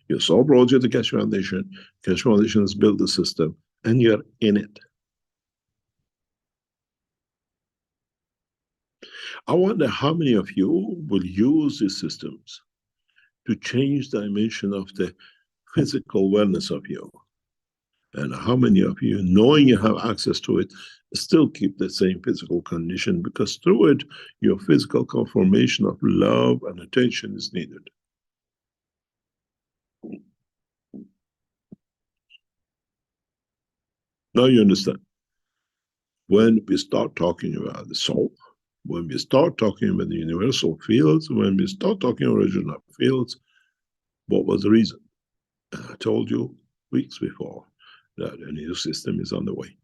your soul brought you to Keshe Foundation. Keshe Foundation has built the system, and you're in it. I wonder how many of you will use these systems to change the dimension of the physical wellness of you. And how many of you, knowing you have access to it, still keep the same physical condition, because through it, your physical confirmation of love and attention is needed. Now you understand. When we start talking about the soul, when we start talking about the universal fields, when we start talking original fields, what was the reason? And I told you weeks before that a new system is on the way.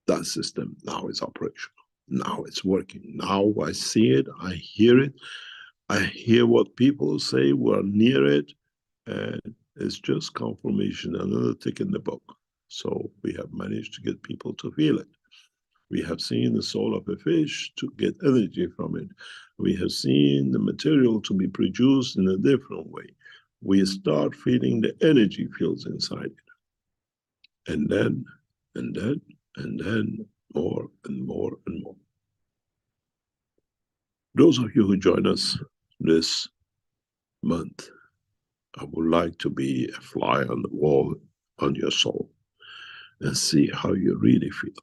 That system now is operational. Now it's working. Now I see it, I hear it, I hear what people say, we're near it, and it's just confirmation, another tick in the book. So we have managed to get people to feel it. We have seen the soul of a fish to get energy from it. We have seen the material to be produced in a different way. We start feeling the energy fields inside it. And then, more and more and more. Those of you who join us this month, I would like to be a fly on the wall on your soul and see how you really feel.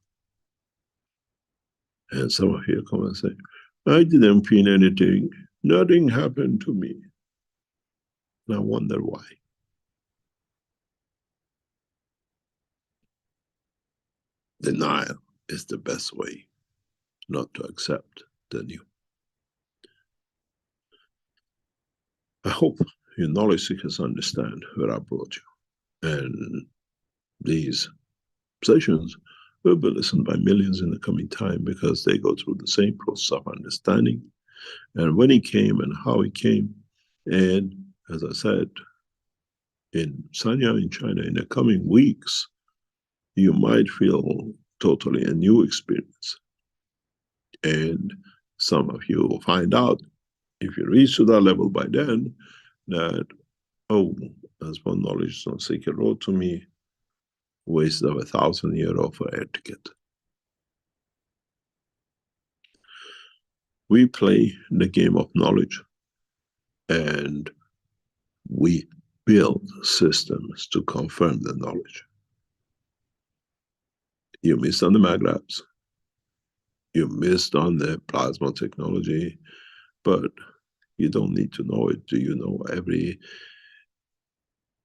And some of you come and say, I didn't feel anything. Nothing happened to me. And I wonder why. Denial is the best way not to accept the new. I hope your knowledge seekers understand where I brought you. And these sessions will be listened by millions in the coming time, because they go through the same process of understanding, and when he came and how he came. And as I said, in Sanya in China, in the coming weeks, you might feel totally a new experience. And some of you will find out, if you reach to that level by then, that, oh, as one knowledge seeker wrote to me, waste of 1,000 euro for air ticket. We play the game of knowledge, and we build systems to confirm the knowledge. You missed on the maglabs, you missed on the plasma technology, but you don't need to know it. Do you know every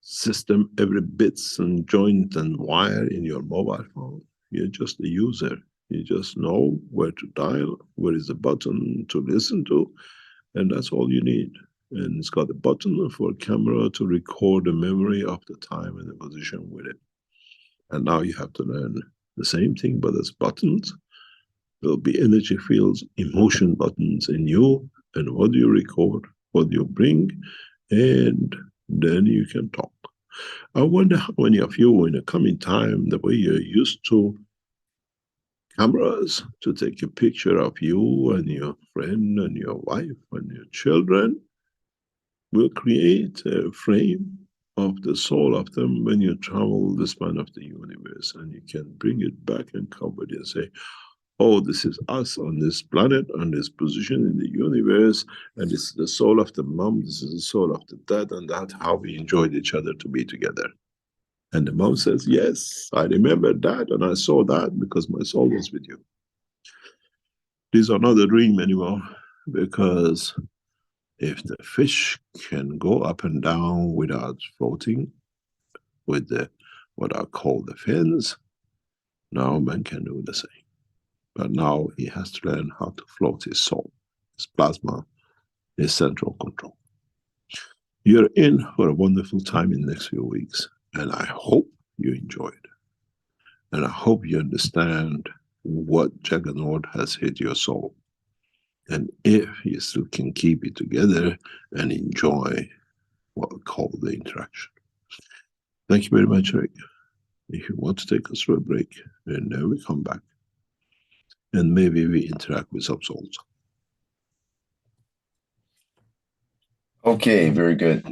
system, every bits and joint and wire in your mobile phone? You're just a user. You just know where to dial, where is the button to listen to, and that's all you need. And it's got a button for a camera to record the memory of the time and the position with it. And now you have to learn the same thing, but as buttons. There'll be energy fields, emotion buttons in you, and what do you record, what do you bring, and then you can talk. I wonder how many of you in the coming time, the way you're used to cameras to take a picture of you and your friend and your wife and your children, will create a frame of the soul of them when you travel the span of the universe, and you can bring it back and cover it and say, oh, this is us on this planet, on this position in the universe, and this is the soul of the mom, this is the soul of the dad, and that's how we enjoyed each other to be together. And the mom says, yes, I remember that, and I saw that because my soul was with you. These are not a dream anymore, because if the fish can go up and down without floating, with the, what I call the fins, now man can do the same. But now he has to learn how to float his soul, his plasma, his central control. You're in for a wonderful time in the next few weeks, and I hope you enjoyed. And I hope you understand what juggernaut has hit your soul. And if you still can keep it together and enjoy what we call the interaction. Thank you very much, Rick. If you want to take us through a break, and then we come back. And maybe we interact with some souls. Okay, very good.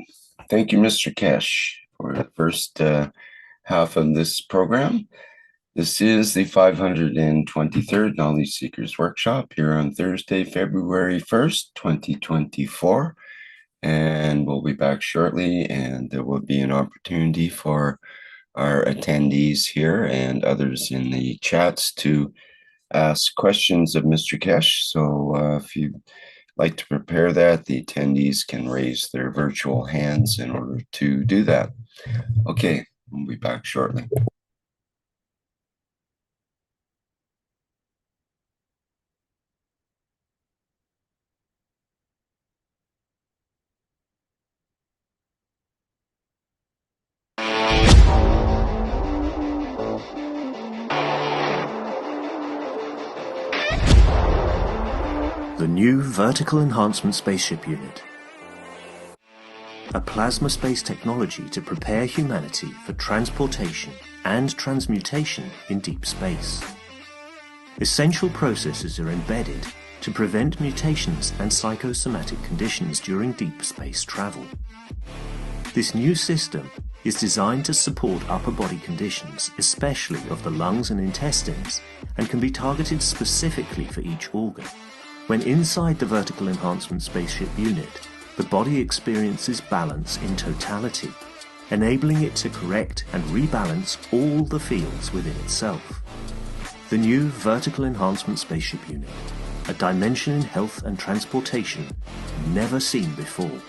Thank you, Mr. Keshe, for the first half of this program. This is the 523rd Knowledge Seekers Workshop here on Thursday, February 1st, 2024. And we'll be back shortly, and there will be an opportunity for our attendees here and others in the chats to ask questions of Mr. Keshe. So if you'd like to prepare that, the attendees can raise their virtual hands in order to do that. Okay, we'll be back shortly. The new Vertical Enhancement Spaceship Unit. A plasma space technology to prepare humanity for transportation and transmutation in deep space. Essential processes are embedded to prevent mutations and psychosomatic conditions during deep space travel. This new system is designed to support upper body conditions, especially of the lungs and intestines, and can be targeted specifically for each organ. When inside the Vertical Enhancement Spaceship Unit, the body experiences balance in totality, enabling it to correct and rebalance all the fields within itself. The new Vertical Enhancement Spaceship Unit, a dimension in health and transportation never seen before.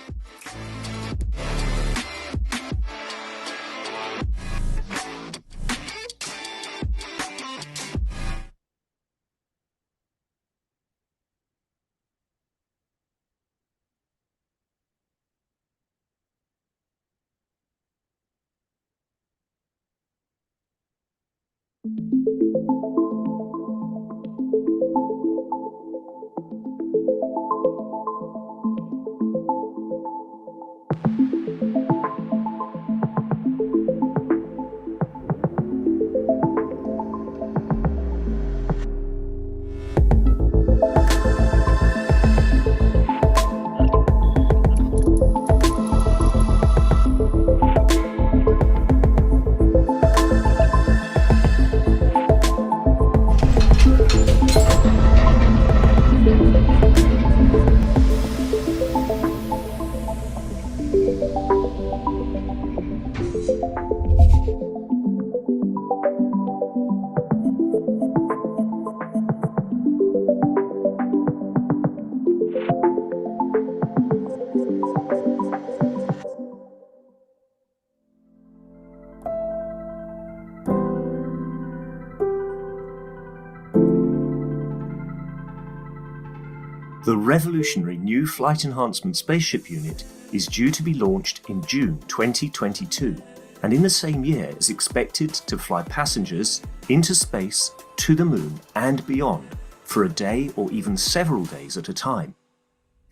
The revolutionary new Flight Enhancement Spaceship Unit is due to be launched in June 2022, and in the same year is expected to fly passengers into space, to the moon and beyond for a day or even several days at a time.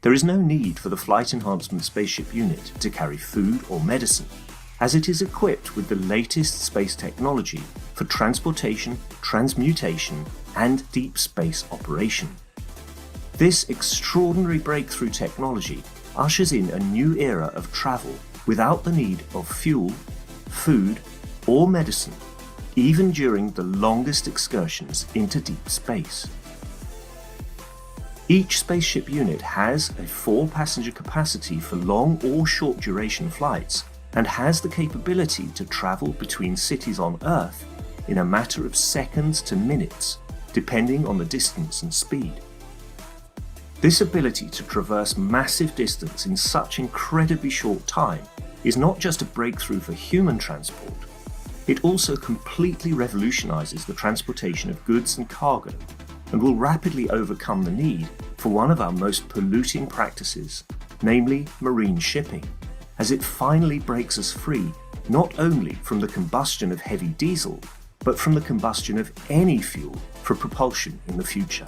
There is no need for the Flight Enhancement Spaceship Unit to carry food or medicine, as it is equipped with the latest space technology for transportation, transmutation and deep space operation. This extraordinary breakthrough technology ushers in a new era of travel without the need of fuel, food, or medicine, even during the longest excursions into deep space. Each spaceship unit has a 4-passenger capacity for long or short duration flights and has the capability to travel between cities on Earth in a matter of seconds to minutes, depending on the distance and speed. This ability to traverse massive distance in such incredibly short time is not just a breakthrough for human transport, it also completely revolutionizes the transportation of goods and cargo, and will rapidly overcome the need for one of our most polluting practices, namely marine shipping, as it finally breaks us free not only from the combustion of heavy diesel, but from the combustion of any fuel for propulsion in the future.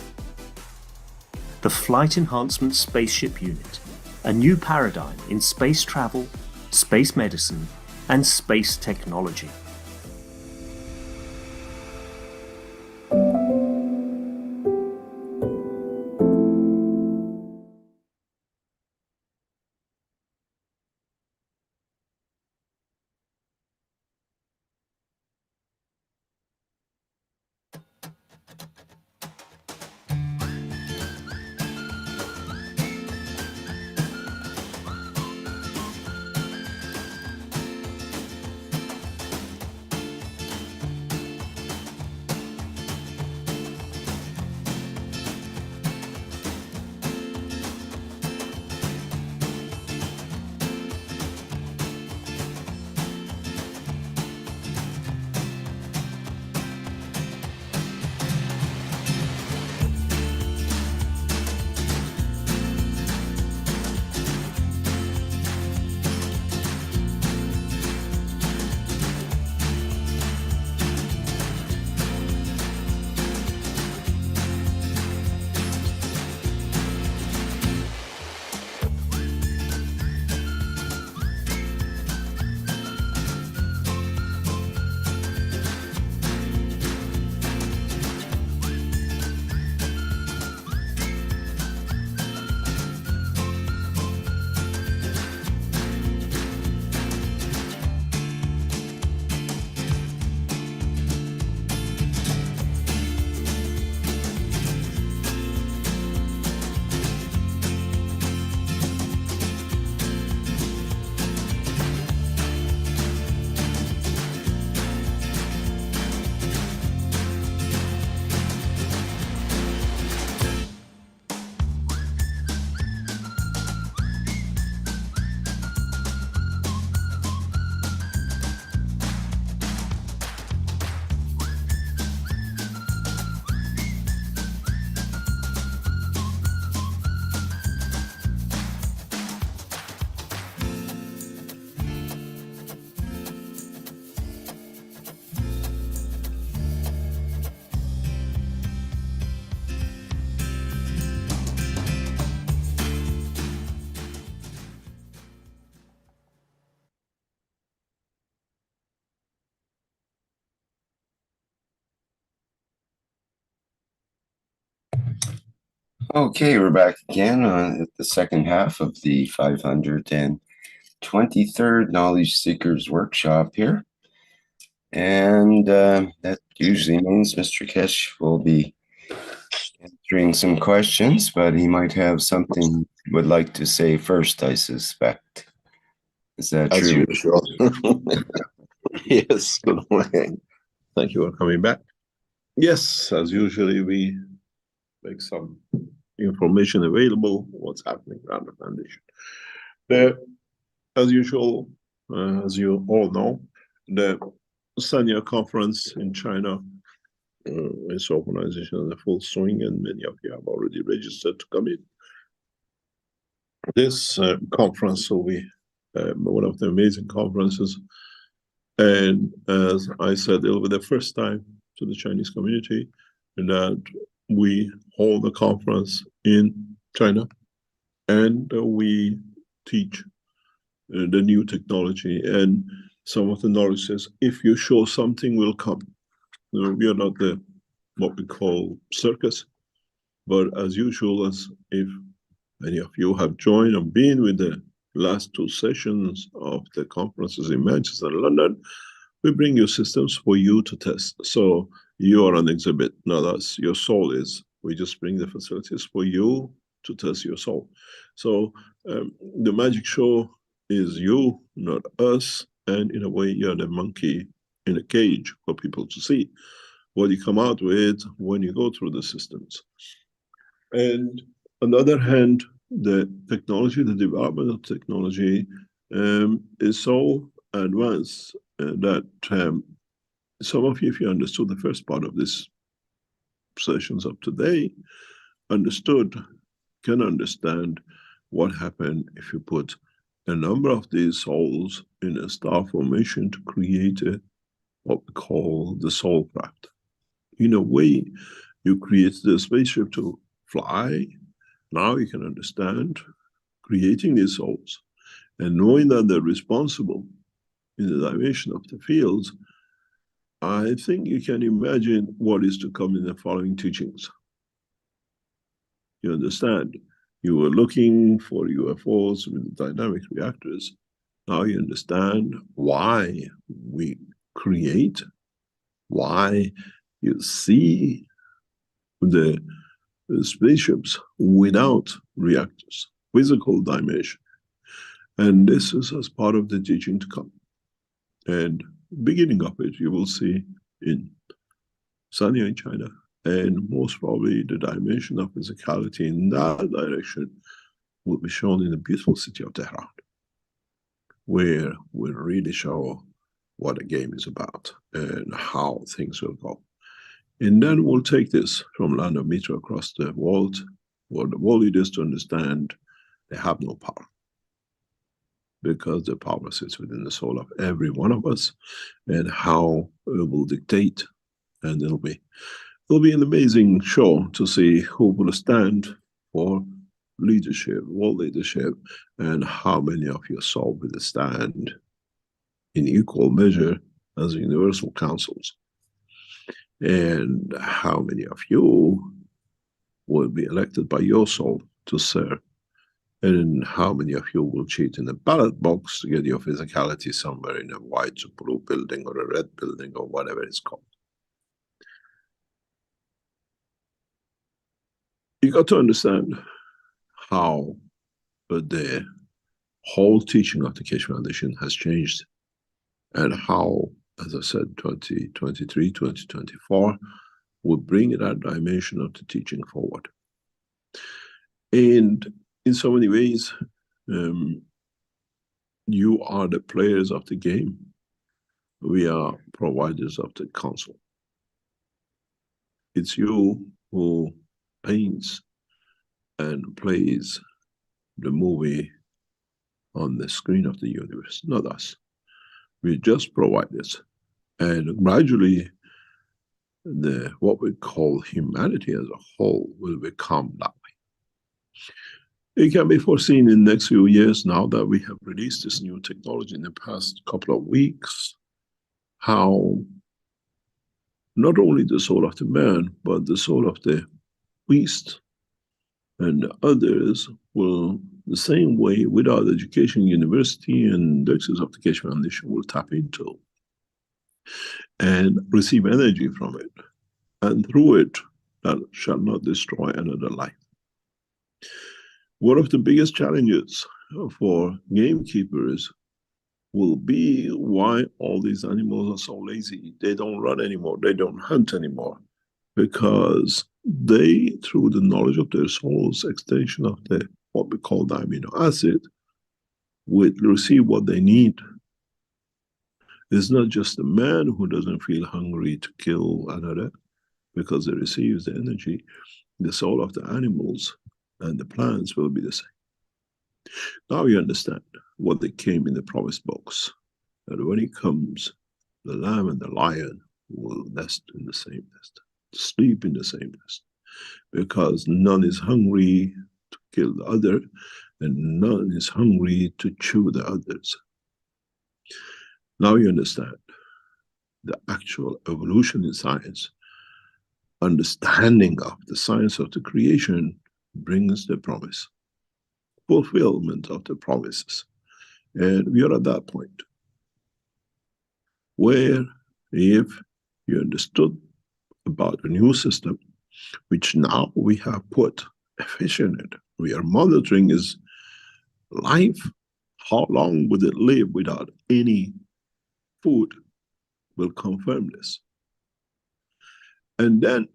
The Flight Enhancement Spaceship Unit, a new paradigm in space travel, space medicine, and space technology. Okay, we're back again at the second half of the 523rd Knowledge Seekers Workshop here. And that usually means Mr. Keshe will be answering some questions, but he might have something he would like to say first, I suspect. Is that As true? usual. Yes, good morning. Thank you for coming back. Yes, as usually, we make some information available, what's happening around the foundation. As usual, as you all know, the Sanya conference in China, this organization is in full swing, and many of you have already registered to come in. This conference will be one of the amazing conferences, and as I said, it will be the first time to the Chinese community that we hold a conference in China, and we teach the new technology. And some of the knowledge says, if you show something will come. We are not the what we call circus, but as usual, as if many of you have joined and been with the last two sessions of the conferences in Manchester and London, we bring you systems for you to test. So you are an exhibit, not us. Your soul is. We just bring the facilities for you to test your soul. So the magic show is you, not us. And in a way, you're the monkey in a cage for people to see what you come out with when you go through the systems. And on the other hand, the technology, the development of technology is so advanced that some of you, if you understood the first part of this sessions of today, can understand what happened if you put a number of these souls in a star formation to create what we call the soul craft. In a way, you create the spaceship to fly. Now you can understand creating these souls and knowing that they're responsible in the dimension of the fields. I think you can imagine what is to come in the following teachings. You understand? You were looking for UFOs with the dynamic reactors. Now you understand why we create, why you see the spaceships without reactors, physical dimension. And this is as part of the teaching to come. And beginning of it, you will see in Sanya in China, and most probably the dimension of physicality in that direction will be shown in the beautiful city of Tehran, where we'll really show what the game is about and how things will go. And then we'll take this from land of meter across the world, what the world leaders to understand they have no power, because the power sits within the soul of every one of us, and how it will dictate. And it'll be an amazing show to see who will stand for leadership, world leadership, and how many of your soul will stand in equal measure as universal councils, and how many of you will be elected by your soul to serve, and how many of you will cheat in a ballot box to get your physicality somewhere in a white or blue building or a red building or whatever it's called. You got to understand how the whole teaching of the Keshe Foundation has changed, and how, as I said, 2023, 2024 will bring that dimension of the teaching forward. And in so many ways, you are the players of the game. We are providers of the console. It's you who paints and plays the movie on the screen of the universe, not us. We just provide this. And gradually, what we call humanity as a whole will become that way. It can be foreseen in the next few years, now that we have released this new technology in the past couple of weeks, how not only the soul of the man, but the soul of the beast and the others will, the same way, without education, university, and the access of the Keshe Foundation will tap into and receive energy from it. And through it, that shall not destroy another life. One of the biggest challenges for gamekeepers will be why all these animals are so lazy. They don't run anymore, they don't hunt anymore, because they, through the knowledge of their souls, extension of the what we call the amino acid, will receive what they need. It's not just the man who doesn't feel hungry to kill another, because it receives the energy. The soul of the animals and the plants will be the same. Now you understand what they came in the promise box, that when it comes, the lamb and the lion will nest in the same nest, sleep in the same nest, because none is hungry to kill the other, and none is hungry to chew the others. Now you understand the actual evolution in science. Understanding of the science of the creation brings the promise, fulfillment of the promises. And we are at that point where, if you understood about a new system, which now we have put a fish in it, we are monitoring is life, how long would it live without any food, will confirm this. And then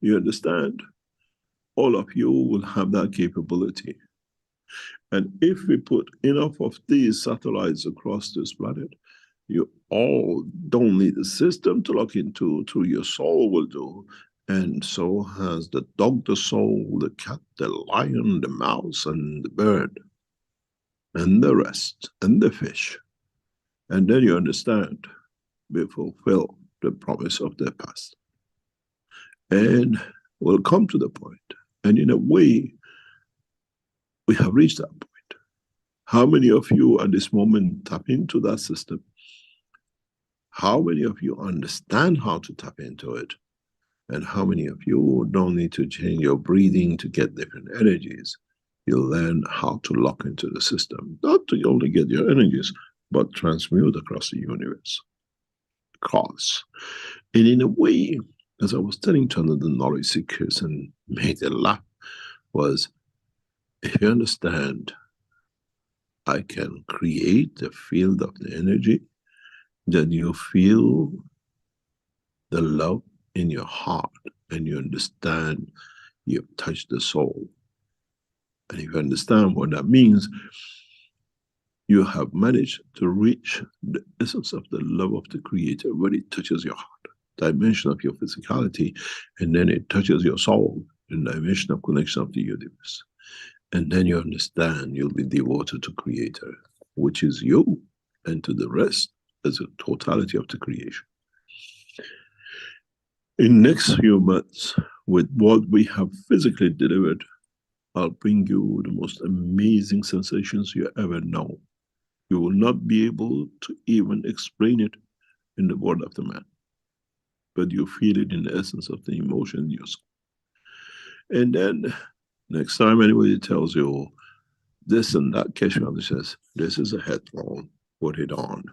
you understand, all of you will have that capability. And if we put enough of these satellites across this planet, you all don't need a system to look into, through your soul will do. And so has the dog, the soul, the cat, the lion, the mouse, and the bird. and the rest, and the fish. And then you understand, we fulfill the promise of the past. And we'll come to the point. And in a way, we have reached that point. How many of you at this moment tap into that system? How many of you understand how to tap into it? And how many of you don't need to change your breathing to get different energies? You'll learn how to lock into the system, not to only get your energies, but transmute across the universe. And in a way, as I was telling to another knowledge seekers and made them laugh, was, if you understand, I can create the field of the energy, then you feel the love in your heart and you understand you've touched the soul. And if you understand what that means, you have managed to reach the essence of the love of the Creator when it touches your heart, dimension of your physicality, and then it touches your soul in the dimension of connection of the universe. And then you understand you'll be devoted to Creator, which is you, and to the rest as a totality of the creation. In next few months, with what we have physically delivered, I'll bring you the most amazing sensations you ever know. You will not be able to even explain it in the word of the man, but you feel it in the essence of the emotion in your soul. And then next time anybody tells you this and that, Keshe Foundation says, this is a headphone, put it on.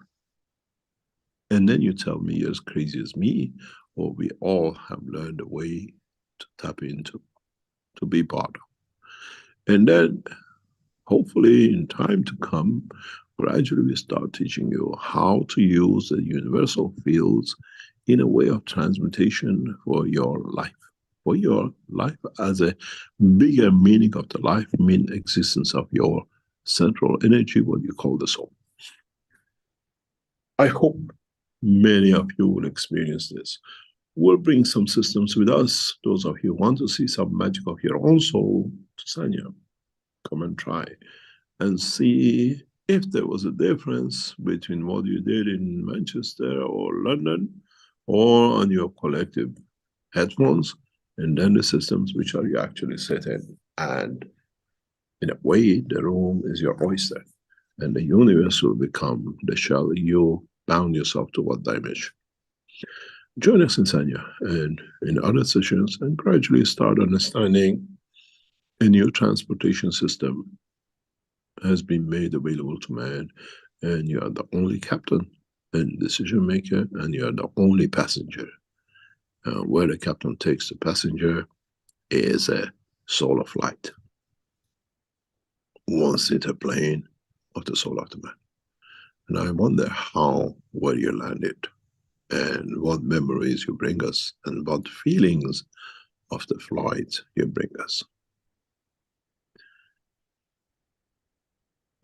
And then you tell me you're as crazy as me, or we all have learned a way to tap into, to be part of. And then hopefully in time to come, gradually we start teaching you how to use the universal fields in a way of transmutation for your life. For your life as a bigger meaning of the life, mean existence of your central energy, what you call the soul. I hope many of you will experience this. We'll bring some systems with us. Those of you who want to see some magic of your own soul, Sanya, come and try and see if there was a difference between what you did in Manchester or London or on your collective headphones, and then the systems which are you actually set in. And in a way, the room is your oyster, and the universe will become the shell you bound yourself to what dimension. Join us in Sanya and in other sessions and gradually start understanding a new transportation system has been made available to man, and you are the only captain and decision maker, and you are the only passenger. Where the captain takes the passenger is a soul of light. One seater plane of the soul of the man. And I wonder how, where you landed, and what memories you bring us, and what feelings of the flight you bring us.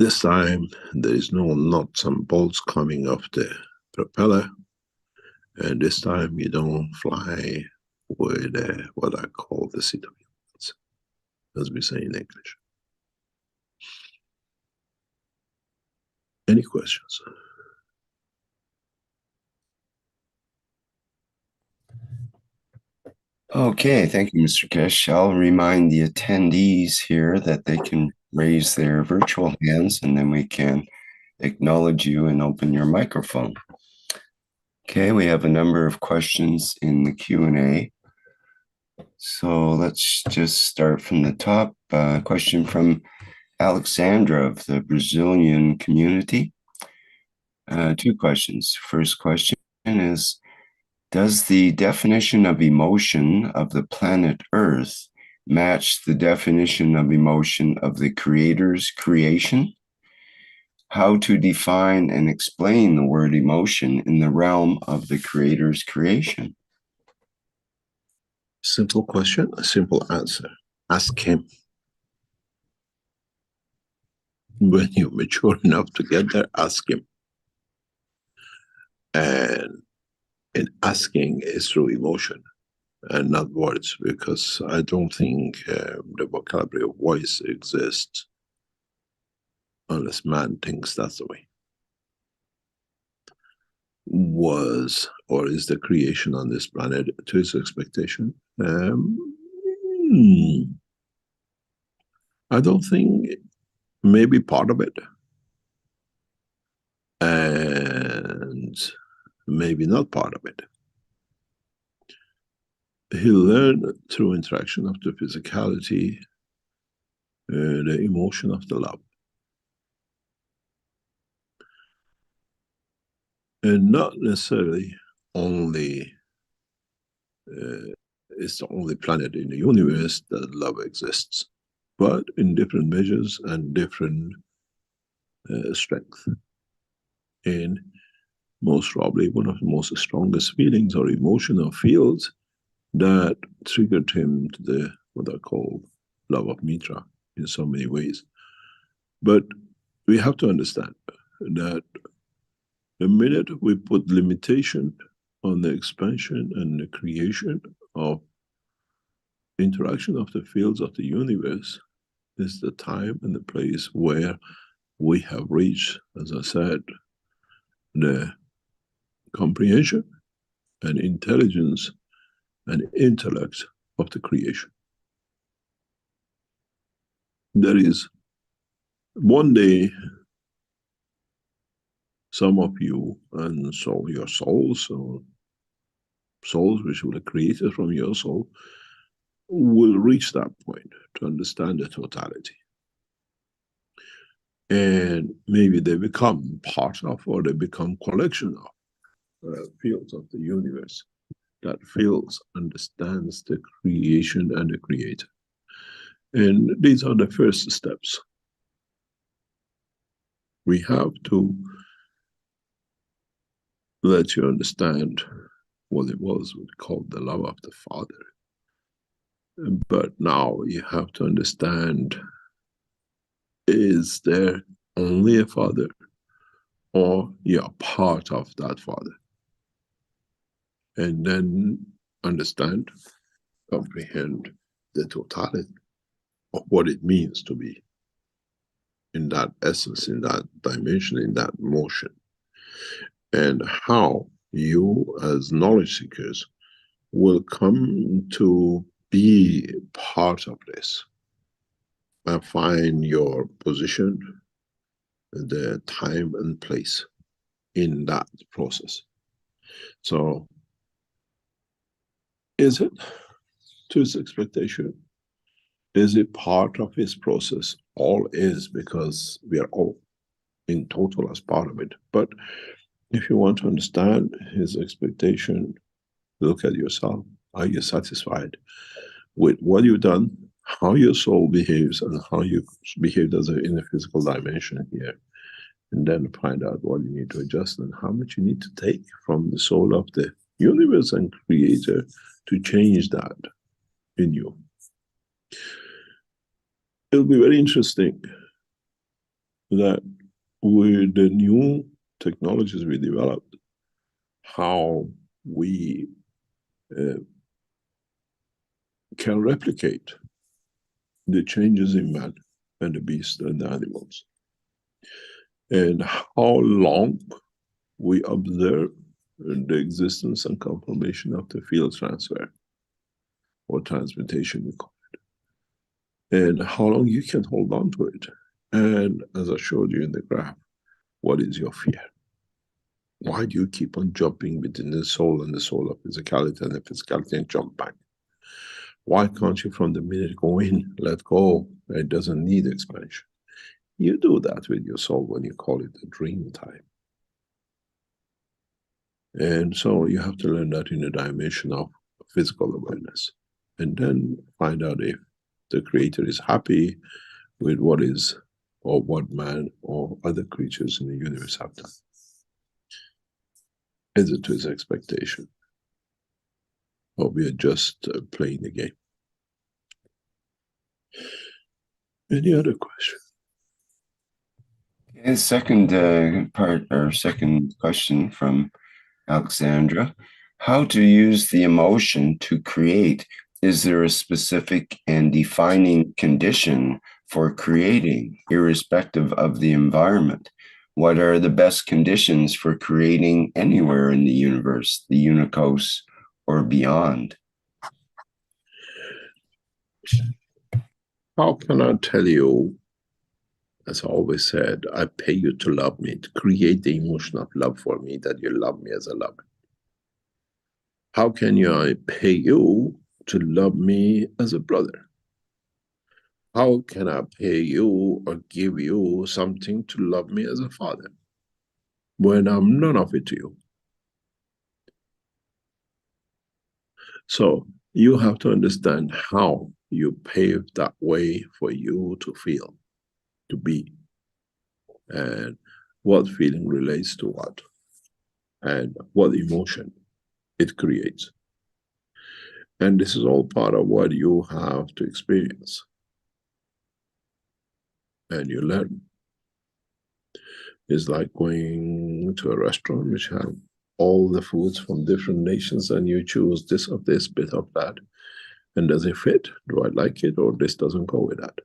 This time, there is no nuts and bolts coming off the propeller, and this time you don't fly with what I call the seat of your pants, as we say in English. Any questions? Okay, thank you, Mr. Keshe. I'll remind the attendees here that they can raise their virtual hands and then we can acknowledge you and open your microphone. Okay, we have a number of questions in the Q&A. So let's just start from the top. Question from Alexandra of the Brazilian community. Two questions. First question is, does the definition of emotion of the planet Earth match the definition of emotion of the Creator's creation? How to define and explain the word emotion in the realm of the Creator's creation? Simple question, a simple answer. Ask him. When you're mature enough to get there, ask him. And asking is through emotion and not words, because I don't think the vocabulary of voice exists unless man thinks that's the way. Was or is the creation on this planet to his expectation? I don't think, maybe part of it, and maybe not part of it. He learned through interaction of the physicality, the emotion of the love. And not necessarily only, it's the only planet in the universe that love exists, but in different measures and different strength. And most probably one of the most strongest feelings or emotional fields that triggered him to the, what I call, love of Mitra in so many ways. But we have to understand that the minute we put limitation on the expansion and the creation of interaction of the fields of the universe, is the time and the place where we have reached, as I said, the comprehension and intelligence and intellect of the creation. There is one day, some of you, and so your souls, or souls which will be created from your soul, will reach that point to understand the totality. And maybe they become part of, or they become collection of fields of the universe. That fields understands the creation and the creator. And these are the first steps. We have to let you understand what it was called the love of the Father. But now you have to understand, is there only a Father, or you are part of that Father? And then understand, comprehend the totality of what it means to be in that essence, in that dimension, in that motion. And how you as knowledge seekers will come to be part of this and find your position, the time and place in that process. So, is it to his expectation? Is it part of his process? All is, because we are all in total as part of it. But if you want to understand his expectation, look at yourself. Are you satisfied with what you've done, how your soul behaves, and how you behaved as in a physical dimension here? And then find out what you need to adjust and how much you need to take from the soul of the universe and creator to change that in you. It'll be very interesting that with the new technologies we developed, how we can replicate the changes in man and the beast and the animals. And how long we observe the existence and confirmation of the field transfer, or transmutation we call it. And how long you can hold on to it. And as I showed you in the graph, what is your fear? Why do you keep on jumping between the soul and the soul of physicality and the physicality and jump back? Why can't you from the minute go in, let go? It doesn't need expansion. You do that with your soul when you call it the dream time. And so you have to learn that in the dimension of physical awareness. And then find out if the creator is happy with what is, or what man or other creatures in the universe have done. Is it to his expectation? Or we are just playing the game? Any other question? Okay, second part, or second question from Alexandra. How to use the emotion to create Is there a specific and defining condition for creating, irrespective of the environment? What are the best conditions for creating anywhere in the universe, the unicos, or beyond? How can I tell you, as I always said, I pay you to love me, to create the emotion of love for me, that you love me as I love you. How can I pay you to love me as a brother? How can I pay you or give you something to love me as a father when I'm none of it to you? So you have to understand how you pave that way for you to feel, to be, and what feeling relates to what, and what emotion it creates. And this is all part of what you have to experience. And you learn. It's like going to a restaurant which have all the foods from different nations, and you choose this of this, bit of that. And does it fit? Do I like it, or this doesn't go with that?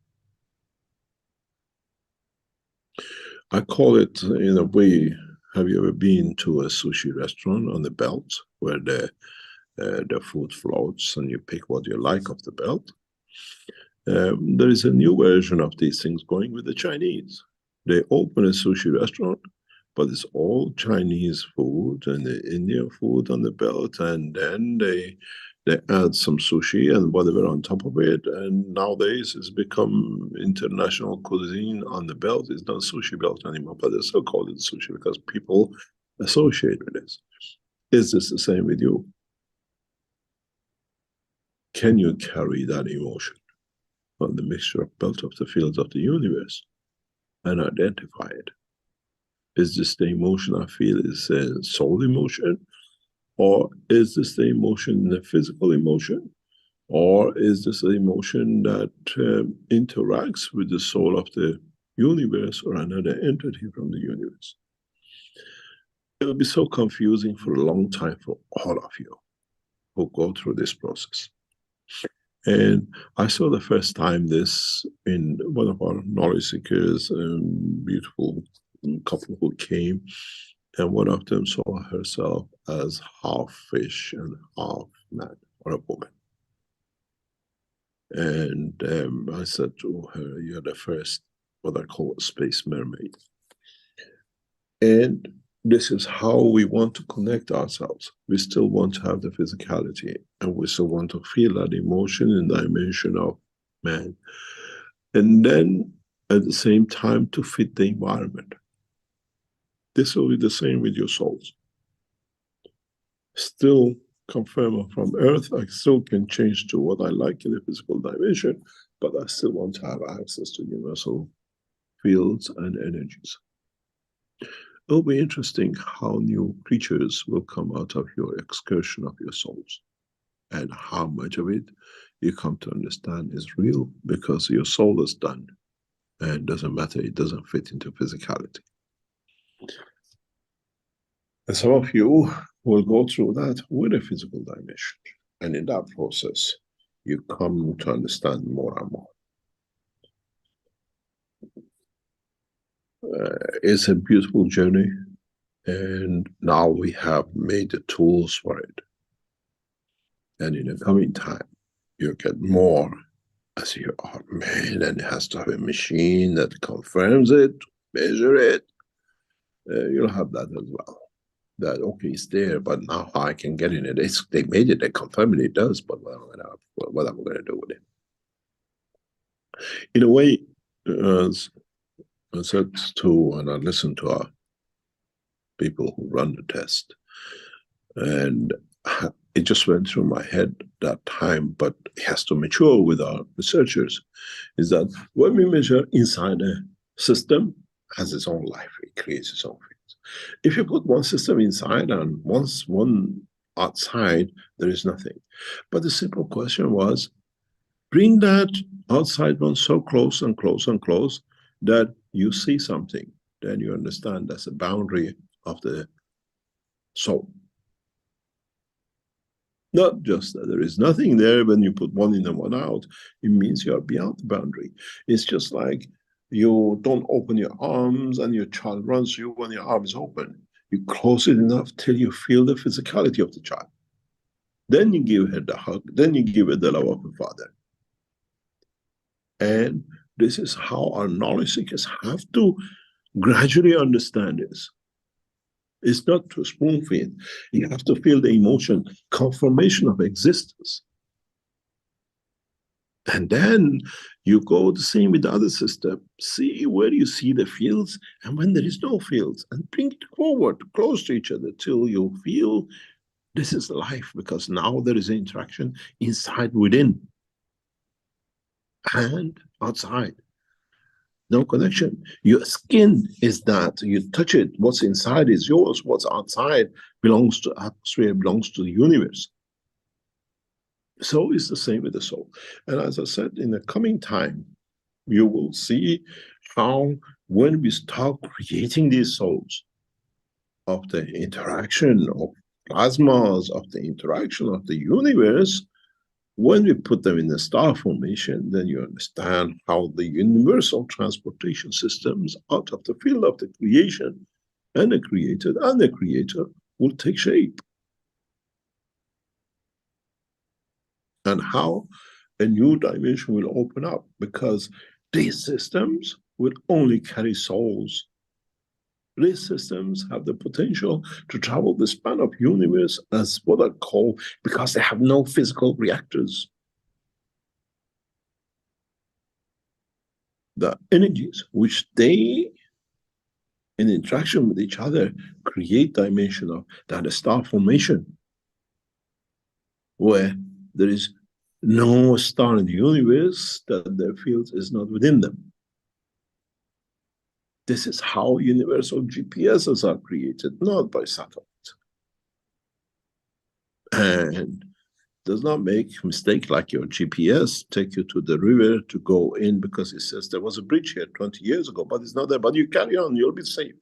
I call it, in a way, have you ever been to a sushi restaurant on the belt where the food floats and you pick what you like off the belt? There is a new version of these things going with the Chinese. They open a sushi restaurant, but it's all Chinese food and the Indian food on the belt, and then they add some sushi and whatever on top of it, and nowadays it's become international cuisine on the belt. It's not sushi belt anymore, but they still call it sushi because people associate with this. Is this the same with you? Can you carry that emotion on the mixture of belt of the fields of the universe and identify it? Is this the emotion I feel is a soul emotion? Or is this the emotion, the physical emotion? Or is this an emotion that interacts with the soul of the universe or another entity from the universe? It will be so confusing for a long time for all of you who go through this process. And I saw the first time this in one of our knowledge seekers, beautiful couple who came, and one of them saw herself as half fish and half man, or a woman. And I said to her, you're the first, what I call a space mermaid. And this is how we want to connect ourselves. We still want to have the physicality, and we still want to feel that emotion in the dimension of man. And then at the same time to fit the environment. This will be the same with your souls. Still confirm from Earth, I still can change to what I like in the physical dimension, but I still want to have access to universal fields and energies. It'll be interesting how new creatures will come out of your excursion of your souls, and how much of it you come to understand is real because your soul is done, and doesn't matter, it doesn't fit into physicality. And some of you will go through that with a physical dimension, and in that process, you come to understand more and more. It's a beautiful journey, and now we have made the tools for it. And in the coming time, you'll get more as you are made, and it has to have a machine that confirms it, measure it. You'll have that as well. That, okay, it's there, but now I can get in it. They made it, they confirmed it, it does, but what am I going to do with it? In a way, as I said to, and I listened to our people who run the test, and it just went through my head that time, but it has to mature with our researchers, is that when we measure inside a system, it has its own life, it creates its own fields. If you put one system inside and one outside, there is nothing. But the simple question was, bring that outside one so close and close and close that you see something, then you understand that's a boundary of the soul. Not just that there is nothing there when you put one in and one out. It means you are beyond the boundary. It's just like you don't open your arms and your child runs you when your arm is open. You close it enough till you feel the physicality of the child. Then you give her the hug. Then you give her the love of a father. And this is how our knowledge seekers have to gradually understand this. It's not to spoon feed. You have to feel the emotion, confirmation of existence. And then you go the same with the other system. See where you see the fields and when there is no fields, and bring it forward, close to each other till you feel this is life, because now there is an interaction inside, within, and outside. No connection. Your skin is that. You touch it. What's inside is yours. What's outside belongs to atmosphere, belongs to the universe. So it's the same with the soul. And as I said, in the coming time, you will see how when we start creating these souls of the interaction of plasmas, of the interaction of the universe, when we put them in the star formation, then you understand how the universal transportation systems out of the field of the creation and the created and the creator will take shape. And how a new dimension will open up, because these systems will only carry souls. These systems have the potential to travel the span of universe as what I call, because they have no physical reactors. The energies which they, in interaction with each other, create dimension of that star formation, where there is no star in the universe that their field is not within them. This is how universal GPSs are created, not by satellite. And does not make mistake like your GPS take you to the river to go in because it says there was a bridge here 20 years ago, but it's not there. But you carry on, you'll be safe.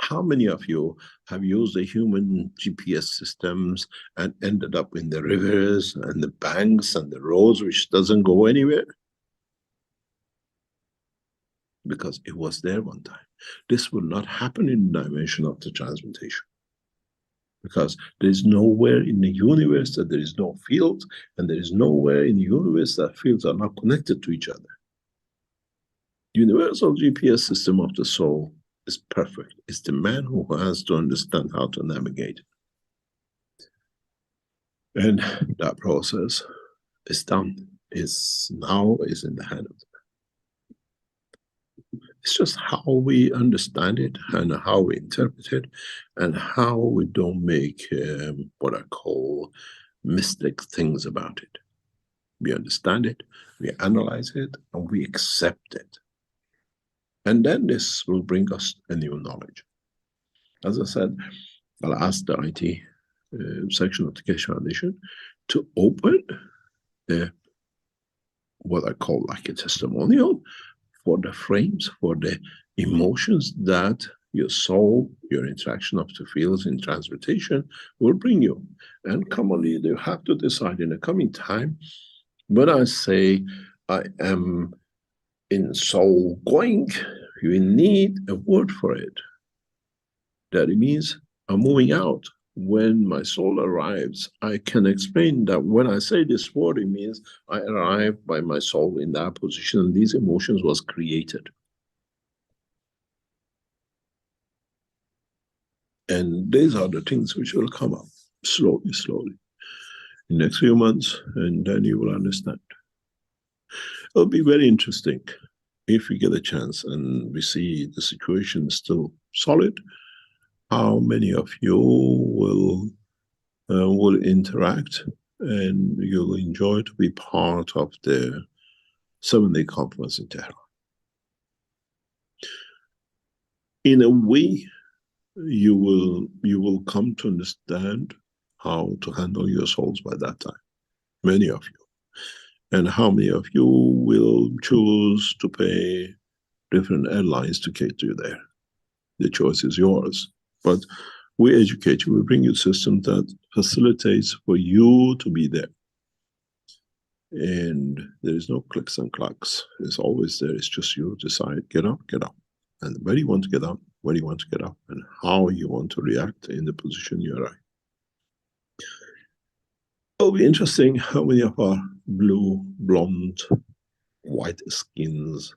How many of you have used the human GPS systems and ended up in the rivers and the banks and the roads, which doesn't go anywhere? Because it was there one time. This will not happen in the dimension of the transmutation. Because there is nowhere in the universe that there is no field, and there is nowhere in the universe that fields are not connected to each other. Universal GPS system of the soul is perfect. It's the man who has to understand how to navigate. And that process is done. Is now is in the hand of the man. It's just how we understand it and how we interpret it and how we don't make what I call mystic things about it. We understand it, we analyze it, and we accept it. And then this will bring us a new knowledge. As I said, I'll ask the IT section of the Keshe Foundation to open what I call like a testimonial for the frames, for the emotions that your soul, your interaction of the fields in transmutation will bring you. And commonly, you have to decide in the coming time, when I say I am in soul going, you need a word for it. That it means I'm moving out. When my soul arrives, I can explain that when I say this word, it means I arrived by my soul in that position and these emotions was created. And these are the things which will come up slowly, slowly in the next few months, and then you will understand. It'll be very interesting if we get a chance and we see the situation still solid, how many of you will interact and you'll enjoy to be part of the 7-day conference in Tehran. In a way, you will come to understand how to handle your souls by that time, many of you. And how many of you will choose to pay different airlines to get you there? The choice is yours. But we educate you, we bring you a system that facilitates for you to be there. And there is no clicks and clacks. It's always there. It's just you decide, get up, get up. And where do you want to get up, where do you want to get up, and how you want to react in the position you're in. It'll be interesting how many of our blue, blonde, white skins,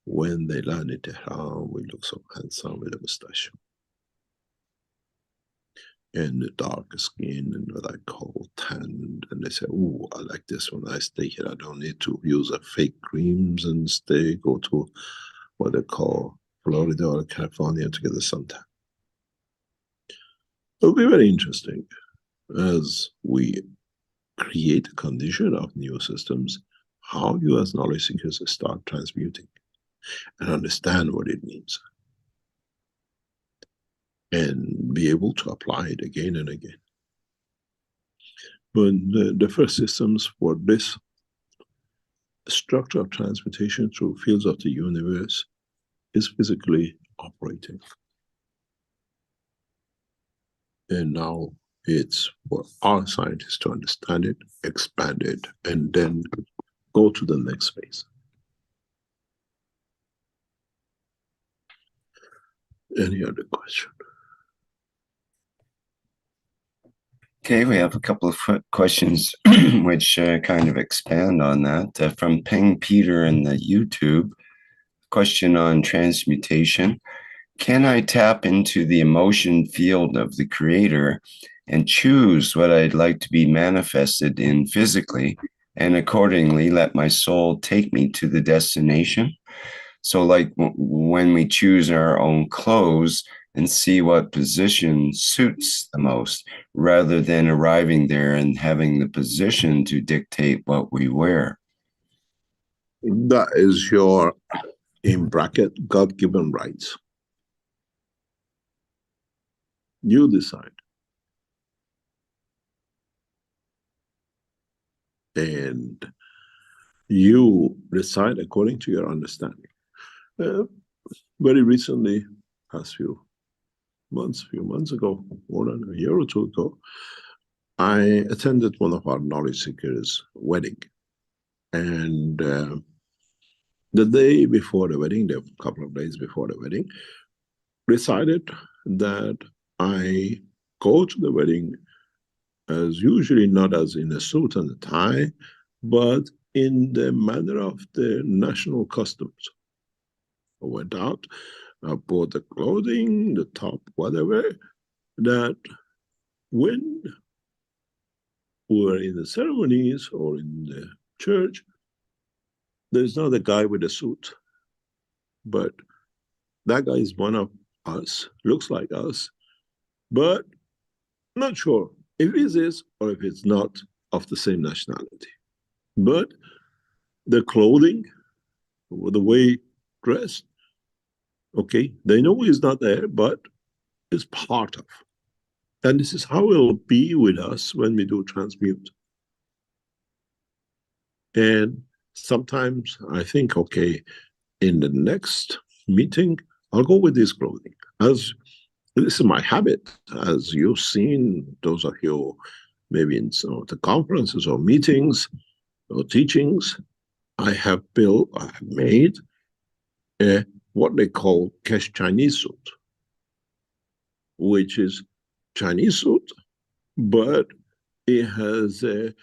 when they land in Tehran, we look so handsome with a mustache. And the dark skin and what I call tanned, and they say, oh, I like this when I stay here. I don't need to use a fake creams and go to what they call Florida or California to get the suntan. It'll be very interesting as we create a condition of new systems, how you as knowledge seekers start transmuting and understand what it means and be able to apply it again and again. But the first systems for this structure of transmutation through fields of the universe is physically operating. And now it's for our scientists to understand it, expand it, and then go to the next phase. Any other question? Okay, we have a couple of questions which kind of expand on that. From Peng Peter in the YouTube, question on transmutation. Can I tap into the emotion field of the creator and choose what I'd like to be manifested in physically, and accordingly let my soul take me to the destination? So like when we choose our own clothes and see what position suits the most, rather than arriving there and having the position to dictate what we wear. That is your, in bracket, God-given rights. You decide. And you decide according to your understanding. Very recently, past few months ago, more than a year or two ago, I attended one of our knowledge seekers' wedding. And the day before the wedding, a couple of days before the wedding, decided that I go to the wedding as usually not as in a suit and a tie, but in the manner of the national customs. I went out, I bought the clothing, the top, whatever, that when we were in the ceremonies or in the church, there's not a guy with a suit, but that guy is one of us, looks like us, but not sure if it is or if it's not of the same nationality. But the clothing, the way dressed, okay, they know he's not there, but it's part of. And this is how it'll be with us when we do transmute. And sometimes I think, okay, in the next meeting, I'll go with this clothing. As this is my habit, as you've seen, those of you maybe in some of the conferences or meetings or teachings, I have made what they call Keshe Chinese suit, which is Chinese suit, but it has a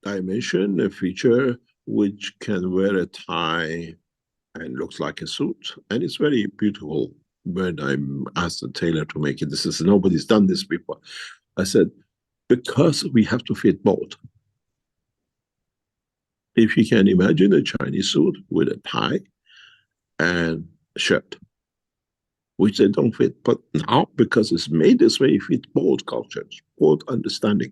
dimension, a feature which can wear a tie and looks like a suit, and it's very beautiful. When I asked the tailor to make it, nobody's done this before. I said, because we have to fit both. If you can imagine a Chinese suit with a tie and a shirt, which they don't fit, but now because it's made this way, it fits both cultures, both understanding.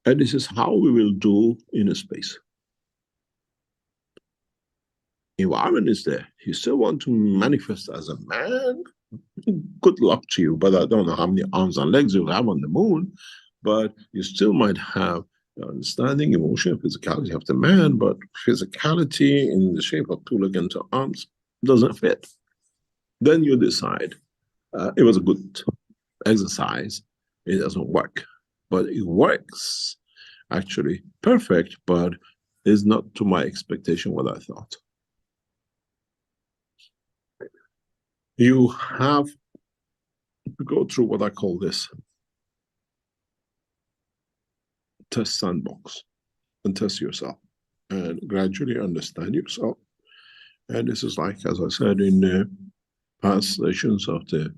And this is how we will do in a space. Environment is there. You still want to manifest as a man? Good luck to you, but I don't know how many arms and legs you'll have on the moon, but you still might have the understanding, emotion, physicality of the man, but physicality in the shape of two legs and two arms doesn't fit. Then you decide, it was a good exercise. It doesn't work, but it works actually perfect, but it's not to my expectation what I thought. You have to go through what I call this test sandbox and test yourself and gradually understand yourself. And this is like, as I said in the past sessions of the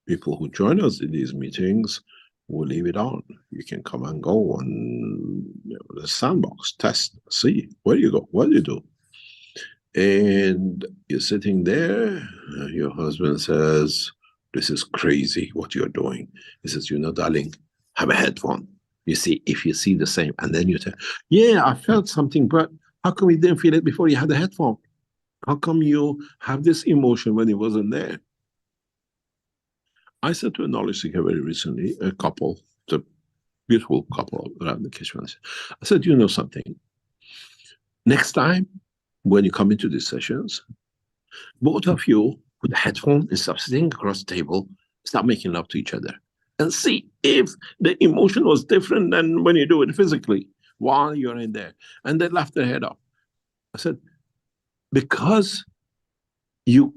people who join us in these meetings, we'll leave it on. You can come and go on the sandbox, test, see where you go, what you do. And you're sitting there, your husband says, this is crazy what you're doing. He says, you know, darling, have a headphone. You see, if you see the same, and then you say, yeah, I felt something, but how come you didn't feel it before you had the headphone? How come you have this emotion when it wasn't there? I said to a knowledge seeker very recently, a couple, a beautiful couple around the Keshe Foundation. I said, you know something? Next time, when you come into these sessions, both of you with a headphone and stop sitting across the table, start making love to each other and see if the emotion was different than when you do it physically while you're in there. And they laughed their head off. I said, because you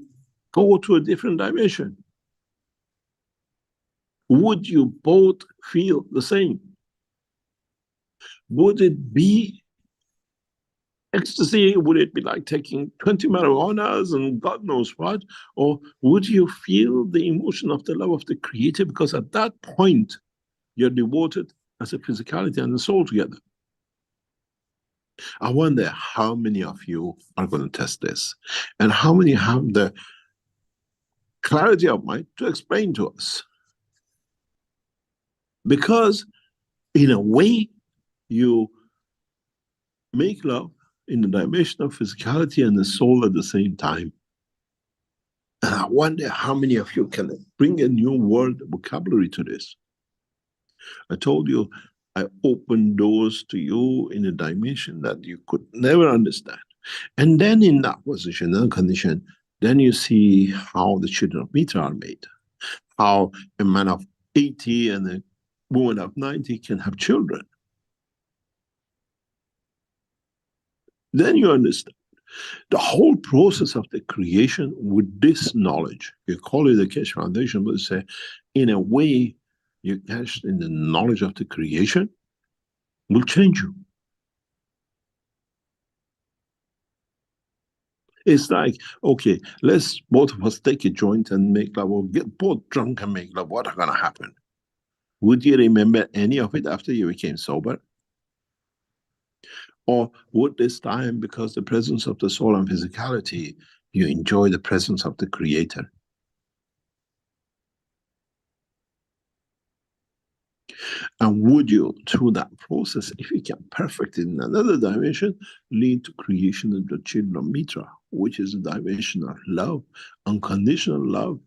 go to a different dimension. Would you both feel the same? Would it be ecstasy? Would it be like taking 20 marijuanas and God knows what? Or would you feel the emotion of the love of the Creator? Because at that point, you're devoted as a physicality and a soul together. I wonder how many of you are going to test this and how many have the clarity of mind to explain to us. Because in a way, you make love in the dimension of physicality and the soul at the same time. And I wonder how many of you can bring a new word vocabulary to this. I told you, I opened doors to you in a dimension that you could never understand. And then in that position and condition, then you see how the children of Mitra are made. How a man of 80 and a woman of 90 can have children. Then you understand the whole process of the creation with this knowledge. You call it the Keshe Foundation, but say, in a way, you catch in the knowledge of the creation will change you. It's like, okay, let's both of us take a joint and make love, or get both drunk and make love. What's going to happen? Would you remember any of it after you became sober? Or would this time, because the presence of the soul and physicality, you enjoy the presence of the Creator? And would you, through that process, if you can perfect it in another dimension, lead to creation of the children of Mitra, which is a dimension of love, unconditional love,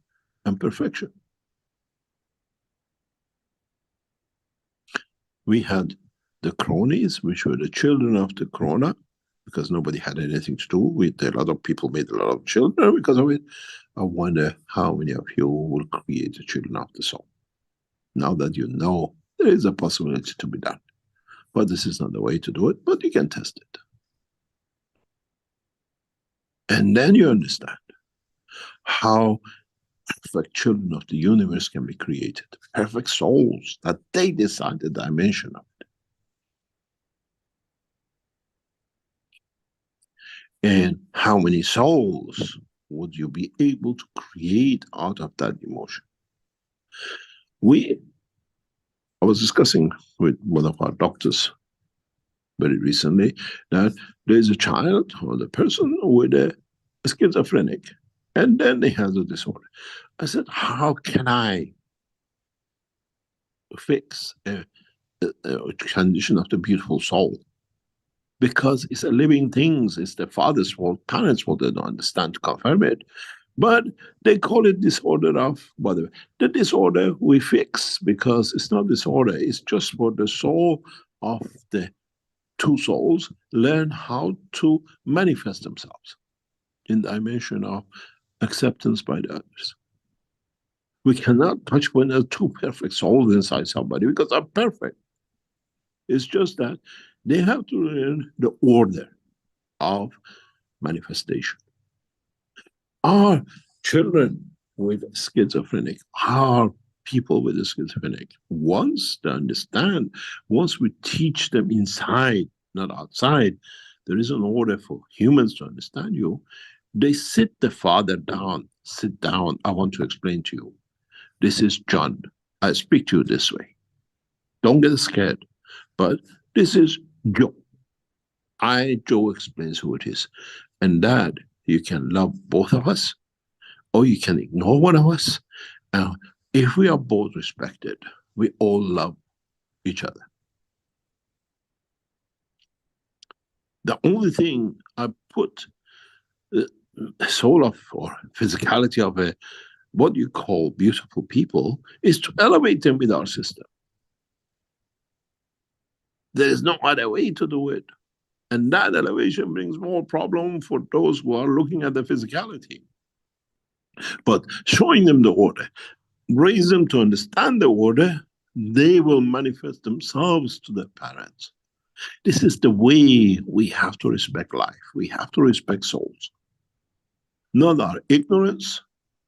and perfection? We had the cronies, which were the children of the Corona, because nobody had anything to do with it. A lot of people made a lot of children because of it. I wonder how many of you will create the children of the soul. Now that you know there is a possibility to be done. But this is not the way to do it, but you can test it. And then you understand how perfect children of the universe can be created. Perfect souls that they decide the dimension of it. And how many souls would you be able to create out of that emotion? I was discussing with one of our doctors very recently that there's a child or the person with a schizophrenic, and then they have a disorder. I said, how can I fix a condition of the beautiful soul? Because it's a living thing, it's the father's fault, parents' fault, they don't understand to confirm it. But they call it disorder of whatever. The disorder we fix because it's not disorder, it's just for the soul of the two souls learn how to manifest themselves in the dimension of acceptance by the others. We cannot touch when there's two perfect souls inside somebody because they're perfect. It's just that they have to learn the order of manifestation. Our children with schizophrenic, our people with schizophrenic, once they understand, once we teach them inside, not outside, there is an order for humans to understand you. They sit the father down, sit down, I want to explain to you. This is John. I speak to you this way. Don't get scared. But this is Joe. Joe explains who it is. And Dad, you can love both of us, or you can ignore one of us. If we are both respected, we all love each other. The only thing I put the soul of or physicality of what you call beautiful people is to elevate them with our system. There is no other way to do it. And that elevation brings more problem for those who are looking at the physicality. But showing them the order, raise them to understand the order, they will manifest themselves to their parents. This is the way we have to respect life. We have to respect souls. Not our ignorance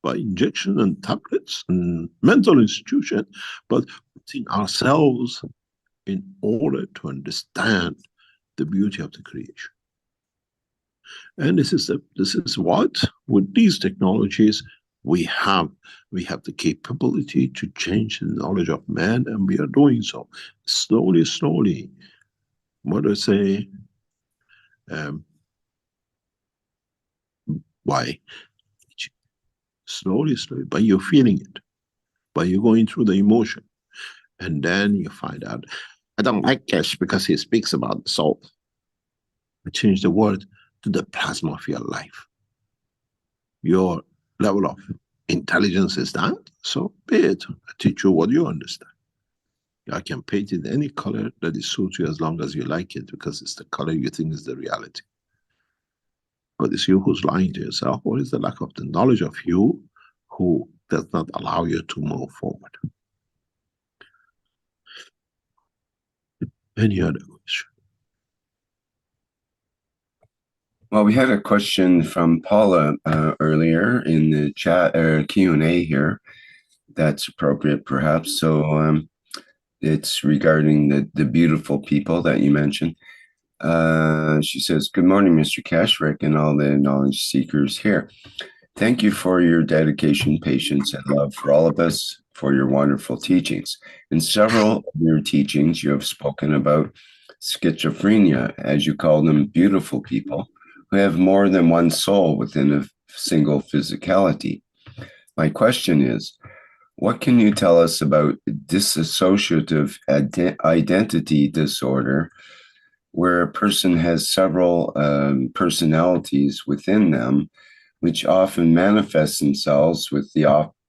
by injection and tablets and mental institution, but putting ourselves in order to understand the beauty of the creation. And this is what, with these technologies, we have the capability to change the knowledge of man, and we are doing so slowly, slowly. What I say, why? Slowly, slowly, but you're feeling it, but you're going through the emotion, and then you find out, I don't like Keshe because he speaks about the soul. I change the word to the plasma of your life. Your level of intelligence is that, so be it. I teach you what you understand. I can paint it any color that it suits you as long as you like it, because it's the color you think is the reality. But it's you who's lying to yourself, or is the lack of the knowledge of you who does not allow you to move forward. Any other question? Well, we had a question from Paula earlier in the chat or Q&A here. That's appropriate, perhaps. So it's regarding the beautiful people that you mentioned. She says, "Good morning, Mr. Keshe, Rick, and all the knowledge seekers here. Thank you for your dedication, patience, and love for all of us, for your wonderful teachings. In several of your teachings, you have spoken about schizophrenia, as you call them, beautiful people who have more than one soul within a single physicality. My question is, what can you tell us about dissociative identity disorder, where a person has several personalities within them, which often manifest themselves with the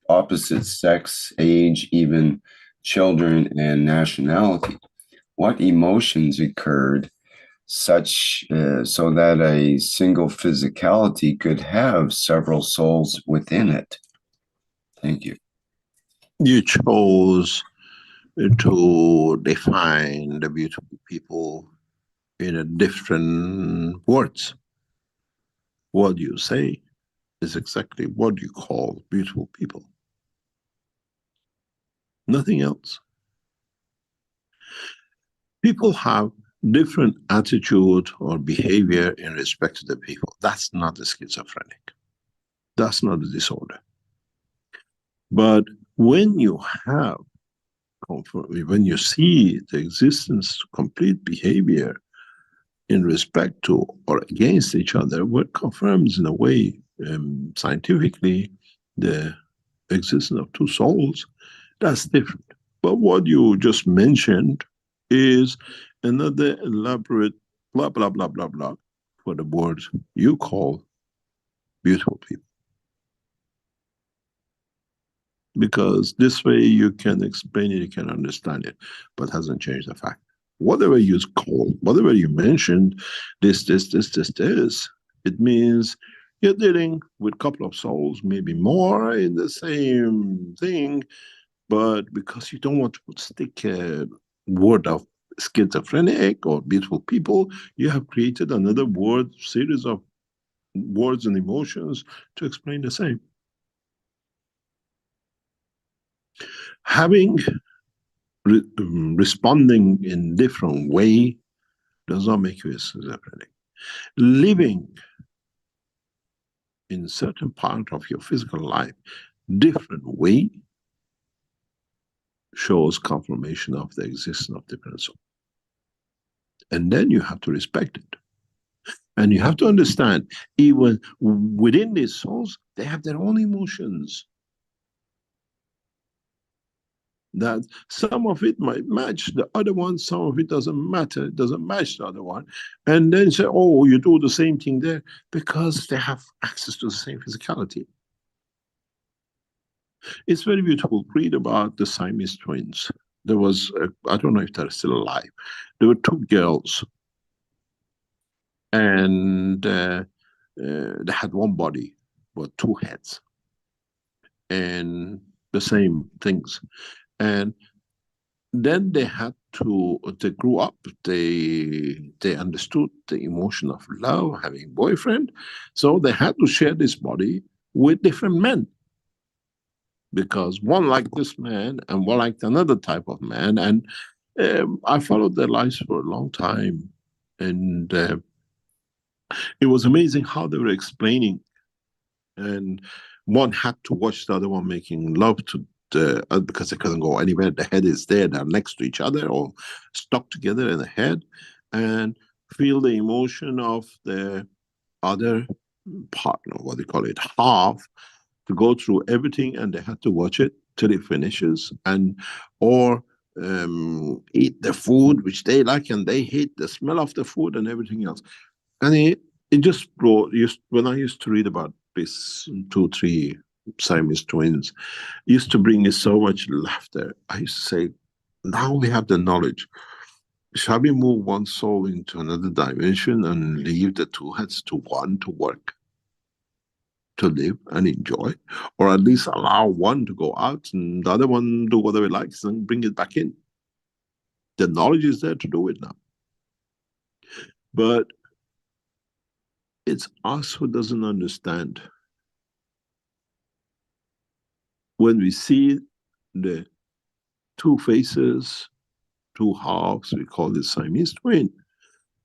opposite sex, age, even children, and nationality? What emotions occurred such so that a single physicality could have several souls within it?" Thank you. You chose to define the beautiful people in a different words. What you say is exactly what you call beautiful people. Nothing else. People have different attitude or behavior in respect to the people. That's not the schizophrenic. That's not the disorder. But when you have, when you see the existence, complete behavior in respect to or against each other, what confirms in a way scientifically the existence of two souls, that's different. But what you just mentioned is another elaborate blah, blah, blah, blah, blah for the words you call beautiful people. Because this way you can explain it, you can understand it, but hasn't changed the fact. Whatever you call, whatever you mentioned, this, it means You're dealing with a couple of souls, maybe more in the same thing, but because you don't want to stick a word of schizophrenic or beautiful people, you have created another word, series of words and emotions to explain the same. Having responding in different way does not make you a schizophrenic. Living in certain part of your physical life different way shows confirmation of the existence of different soul. And then you have to respect it. And you have to understand, even within these souls, they have their own emotions. That some of it might match the other one, some of it doesn't matter, it doesn't match the other one. And then say, oh, you do the same thing there, because they have access to the same physicality. It's very beautiful. Read about the Siamese twins. There was, I don't know if they're still alive. There were two girls, and they had one body, but two heads, and the same things. And then they grew up, they understood the emotion of love, having a boyfriend, so they had to share this body with different men, because one liked this man and one liked another type of man. And I followed their lives for a long time, and it was amazing how they were explaining. And one had to watch the other one making love to because they couldn't go anywhere. The head is there, they're next to each other or stuck together in the head, and feel the emotion of the other partner, what they call it, half, to go through everything, and they had to watch it till it finishes, and or eat the food which they like, and they hate the smell of the food and everything else. And it just brought, when I used to read about this 2-3 Siamese twins, it used to bring me so much laughter. I used to say, now we have the knowledge. Shall we move one soul into another dimension and leave the two heads to one to work, to live and enjoy? Or at least allow one to go out and the other one do whatever it likes and bring it back in? The knowledge is there to do it now. But it's us who doesn't understand. When we see the two faces, two halves, we call it Siamese twin,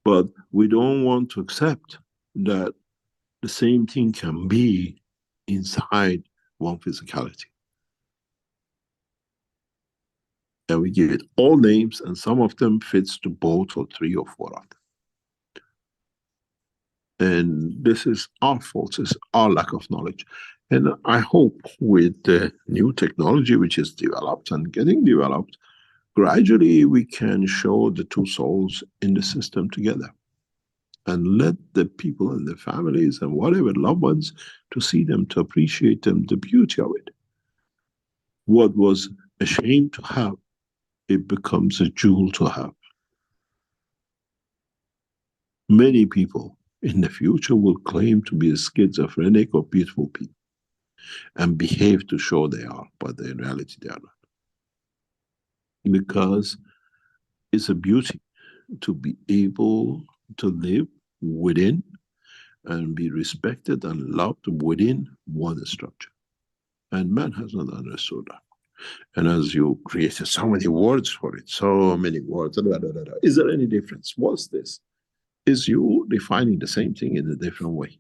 but we don't want to accept that the same thing can be inside one physicality. And we give it all names, and some of them fits to both or 3 or 4 of them. And this is our fault, it's our lack of knowledge. And I hope with the new technology which is developed and getting developed, gradually we can show the two souls in the system together, and let the people and the families and whatever loved ones to see them, to appreciate them, the beauty of it. What was a shame to have, it becomes a jewel to have. Many people in the future will claim to be schizophrenic or beautiful people and behave to show they are, but in reality they are not. Because it's a beauty to be able to live within and be respected and loved within one structure. And man has not understood that. And as you created so many words for it, so many words, is there any difference? What's this? Is you defining the same thing in a different way.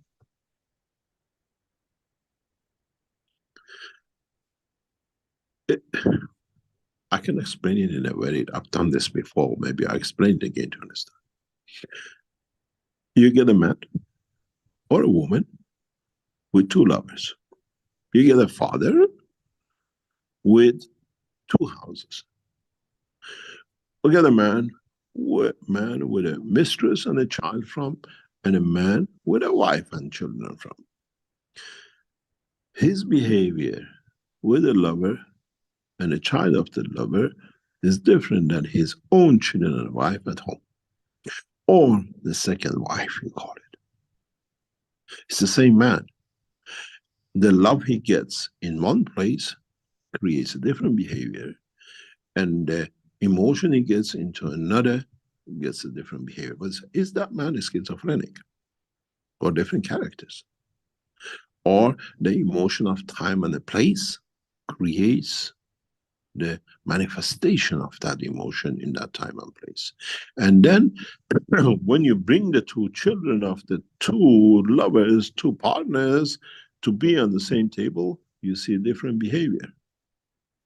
I can explain it in a very, I've done this before, maybe I explain it again to understand. You get a man or a woman with 2 lovers. You get a father with 2 houses. You get a man with a mistress and a child from, and a man with a wife and children from. His behavior with a lover and a child of the lover is different than his own children and wife at home, or the second wife, you call it. It's the same man. The love he gets in one place creates a different behavior, and the emotion he gets into another gets a different behavior. But is that man schizophrenic? Or different characters? Or the emotion of time and the place creates the manifestation of that emotion in that time and place. And then when you bring the two children of the two lovers, two partners, to be on the same table, you see a different behavior.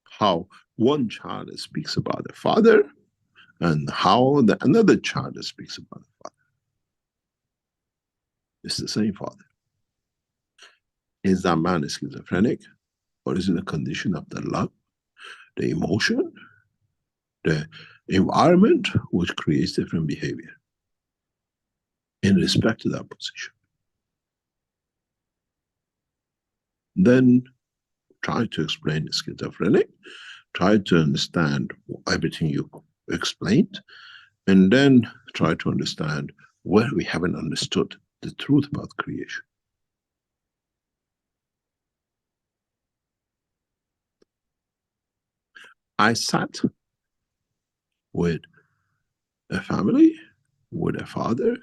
How one child speaks about the father, and how another child speaks about the father. It's the same father. Is that man schizophrenic? Or is it a condition of the love, the emotion, the environment, which creates different behavior in respect to that position? Then try to explain the schizophrenic, try to understand everything you explained, and then try to understand where we haven't understood the truth about creation. I sat with a family, with a father,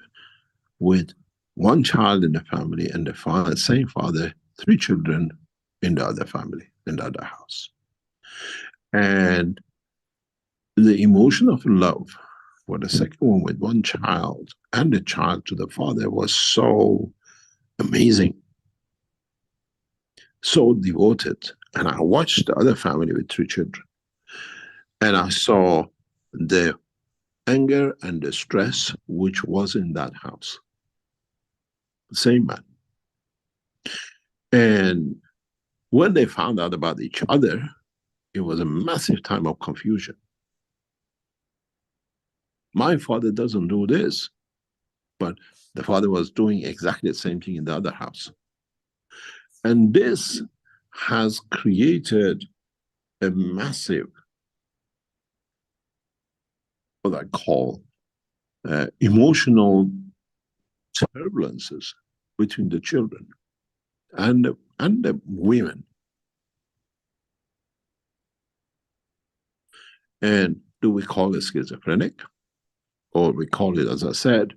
with one child in the family, and the same father, 3 children in the other family, in the other house. And the emotion of love for the second one with one child and the child to the father was so amazing, so devoted. And I watched the other family with 3 children, and I saw the anger and the stress which was in that house. Same man. And when they found out about each other, it was a massive time of confusion. My father doesn't do this, but the father was doing exactly the same thing in the other house. And this has created a massive, what I call, emotional turbulences between the children and the women. And do we call it schizophrenic? Or we call it, as I said,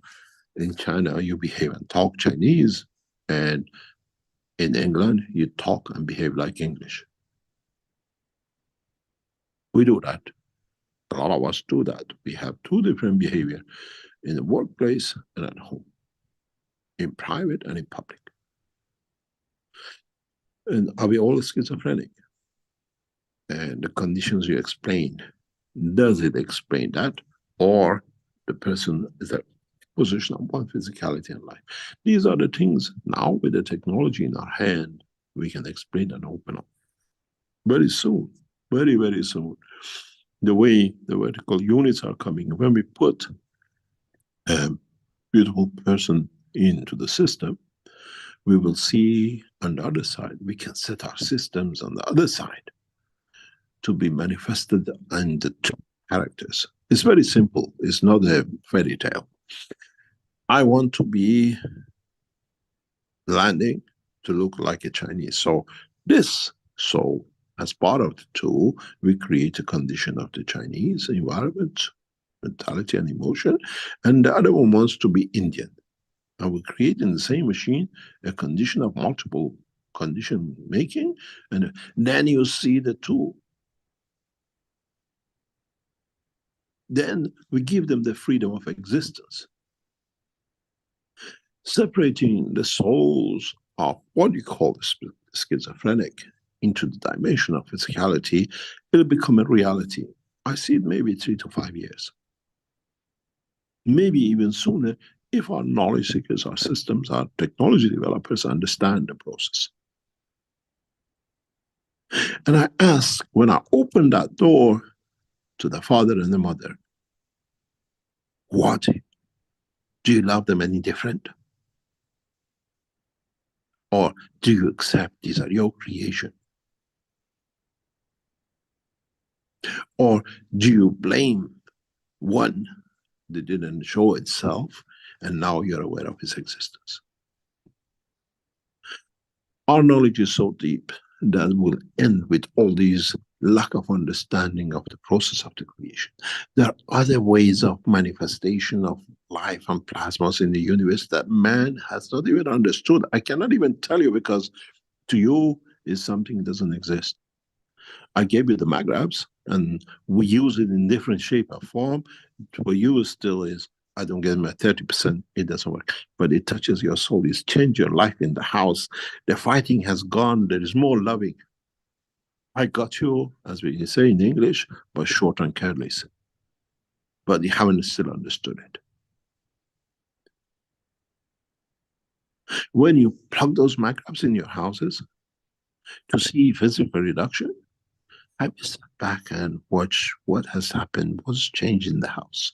in China, you behave and talk Chinese, and in England, you talk and behave like English. We do that. A lot of us do that. We have 2 different behavior in the workplace and at home, in private and in public. And are we all schizophrenic? And the conditions you explained, does it explain that? Or the person is a position of one physicality in life? These are the things now with the technology in our hand, we can explain and open up. Very soon, very, very soon, the way the vertical units are coming, when we put a beautiful person into the system, we will see on the other side, we can set our systems on the other side to be manifested in the 2 characters. It's very simple. It's not a fairy tale. I want to be landing to look like a Chinese. So as part of the 2, we create a condition of the Chinese environment, mentality and emotion, and the other one wants to be Indian. And we create in the same machine a condition of multiple condition making, and then you see the 2. Then we give them the freedom of existence. Separating the souls of what you call schizophrenic into the dimension of physicality, it'll become a reality. I see it maybe 3 to 5 years. Maybe even sooner, if our knowledge seekers, our systems, our technology developers understand the process. And I ask, when I open that door to the father and the mother, what? Do you love them any different? Or do you accept these are your creation? Or do you blame one that didn't show itself and now you're aware of its existence? Our knowledge is so deep that will end with all these lack of understanding of the process of the creation. There are other ways of manifestation of life and plasmas in the universe that man has not even understood. I cannot even tell you, because to you is something that doesn't exist. I gave you the magraphs, and we use it in different shape or form. For you, it still is, I don't get my 30%, it doesn't work. But it touches your soul, it's changed your life in the house. The fighting has gone, there is more loving. I got you, as we say in English, but short and careless. But you haven't still understood it. When you plug those magraphs in your houses to see physical reduction, I will step back and watch what has happened, what's changed in the house.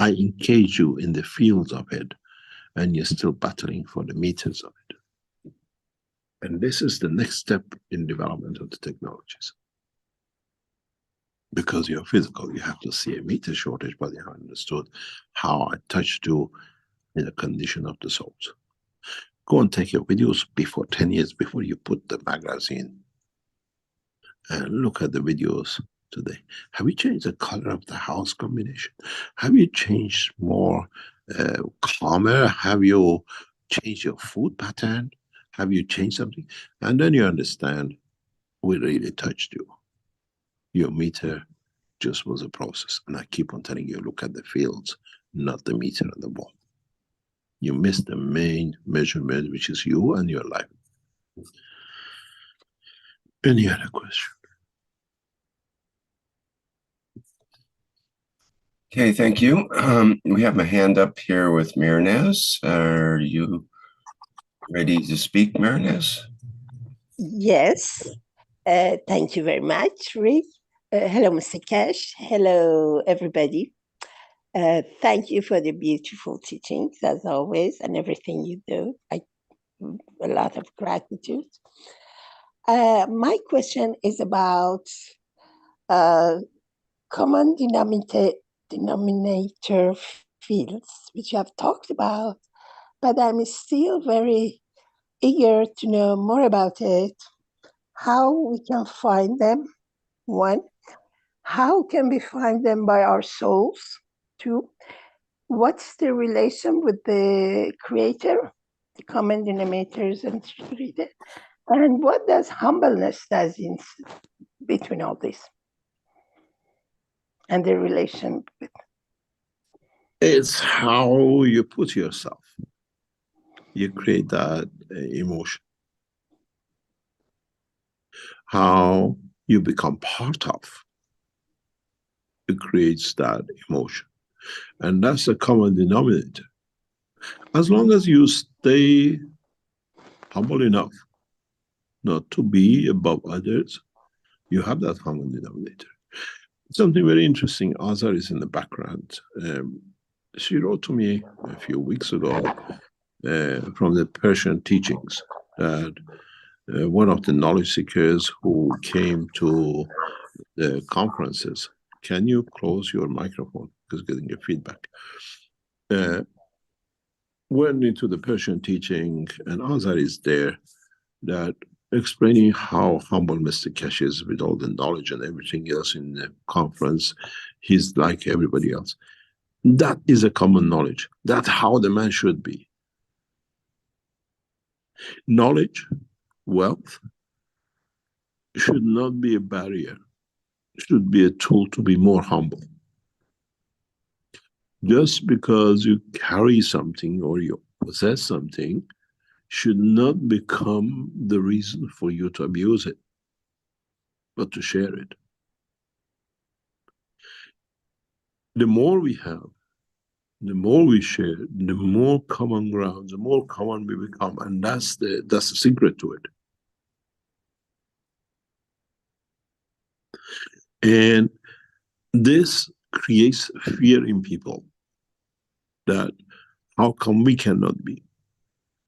I engage you in the fields of it, and you're still battling for the meters of it. And this is the next step in development of the technologies. Because you're physical, you have to see a meter shortage, but you haven't understood how I touch you in the condition of the souls. Go and take your videos before 10 years before you put the magazine, and look at the videos today. Have you changed the color of the house combination? Have you changed more calmer? Have you changed your food pattern? Have you changed something? And then you understand, we really touched you. Your meter just was a process. And I keep on telling you, look at the fields, not the meter on the wall. You missed the main measurement, which is you and your life. Any other question? Okay, thank you. We have a hand up here with Mehran. Are you ready to speak, Mehran? Yes. Thank you very much, Rick. Hello, Mr. Keshe. Hello, everybody. Thank you for the beautiful teachings, as always, and everything you do. A lot of gratitude. My question is about common denominator fields, which you have talked about, but I'm still very eager to know more about it, how we can find them, one, how can we find them by our souls, two, what's the relation with the creator, the common denominators and creator, and what does humbleness does in between all this and the relation with. It's how you put yourself. You create that emotion. How you become part of, it creates that emotion. And that's the common denominator. As long as you stay humble enough not to be above others, you have that common denominator. Something very interesting, Azar is in the background. She wrote to me a few weeks ago from the Persian teachings that one of the knowledge seekers who came to the conferences, can you close your microphone because getting your feedback, went into the Persian teaching, and Azar is there, that explaining how humble Mr. Keshe is with all the knowledge and everything else in the conference. He's like everybody else. That is a common knowledge. That's how the man should be. Knowledge, wealth, should not be a barrier. It should be a tool to be more humble. Just because you carry something or you possess something should not become the reason for you to abuse it, but to share it. The more we have, the more we share, the more common ground, the more common we become, and that's the secret to it. And this creates fear in people, that how come we cannot be?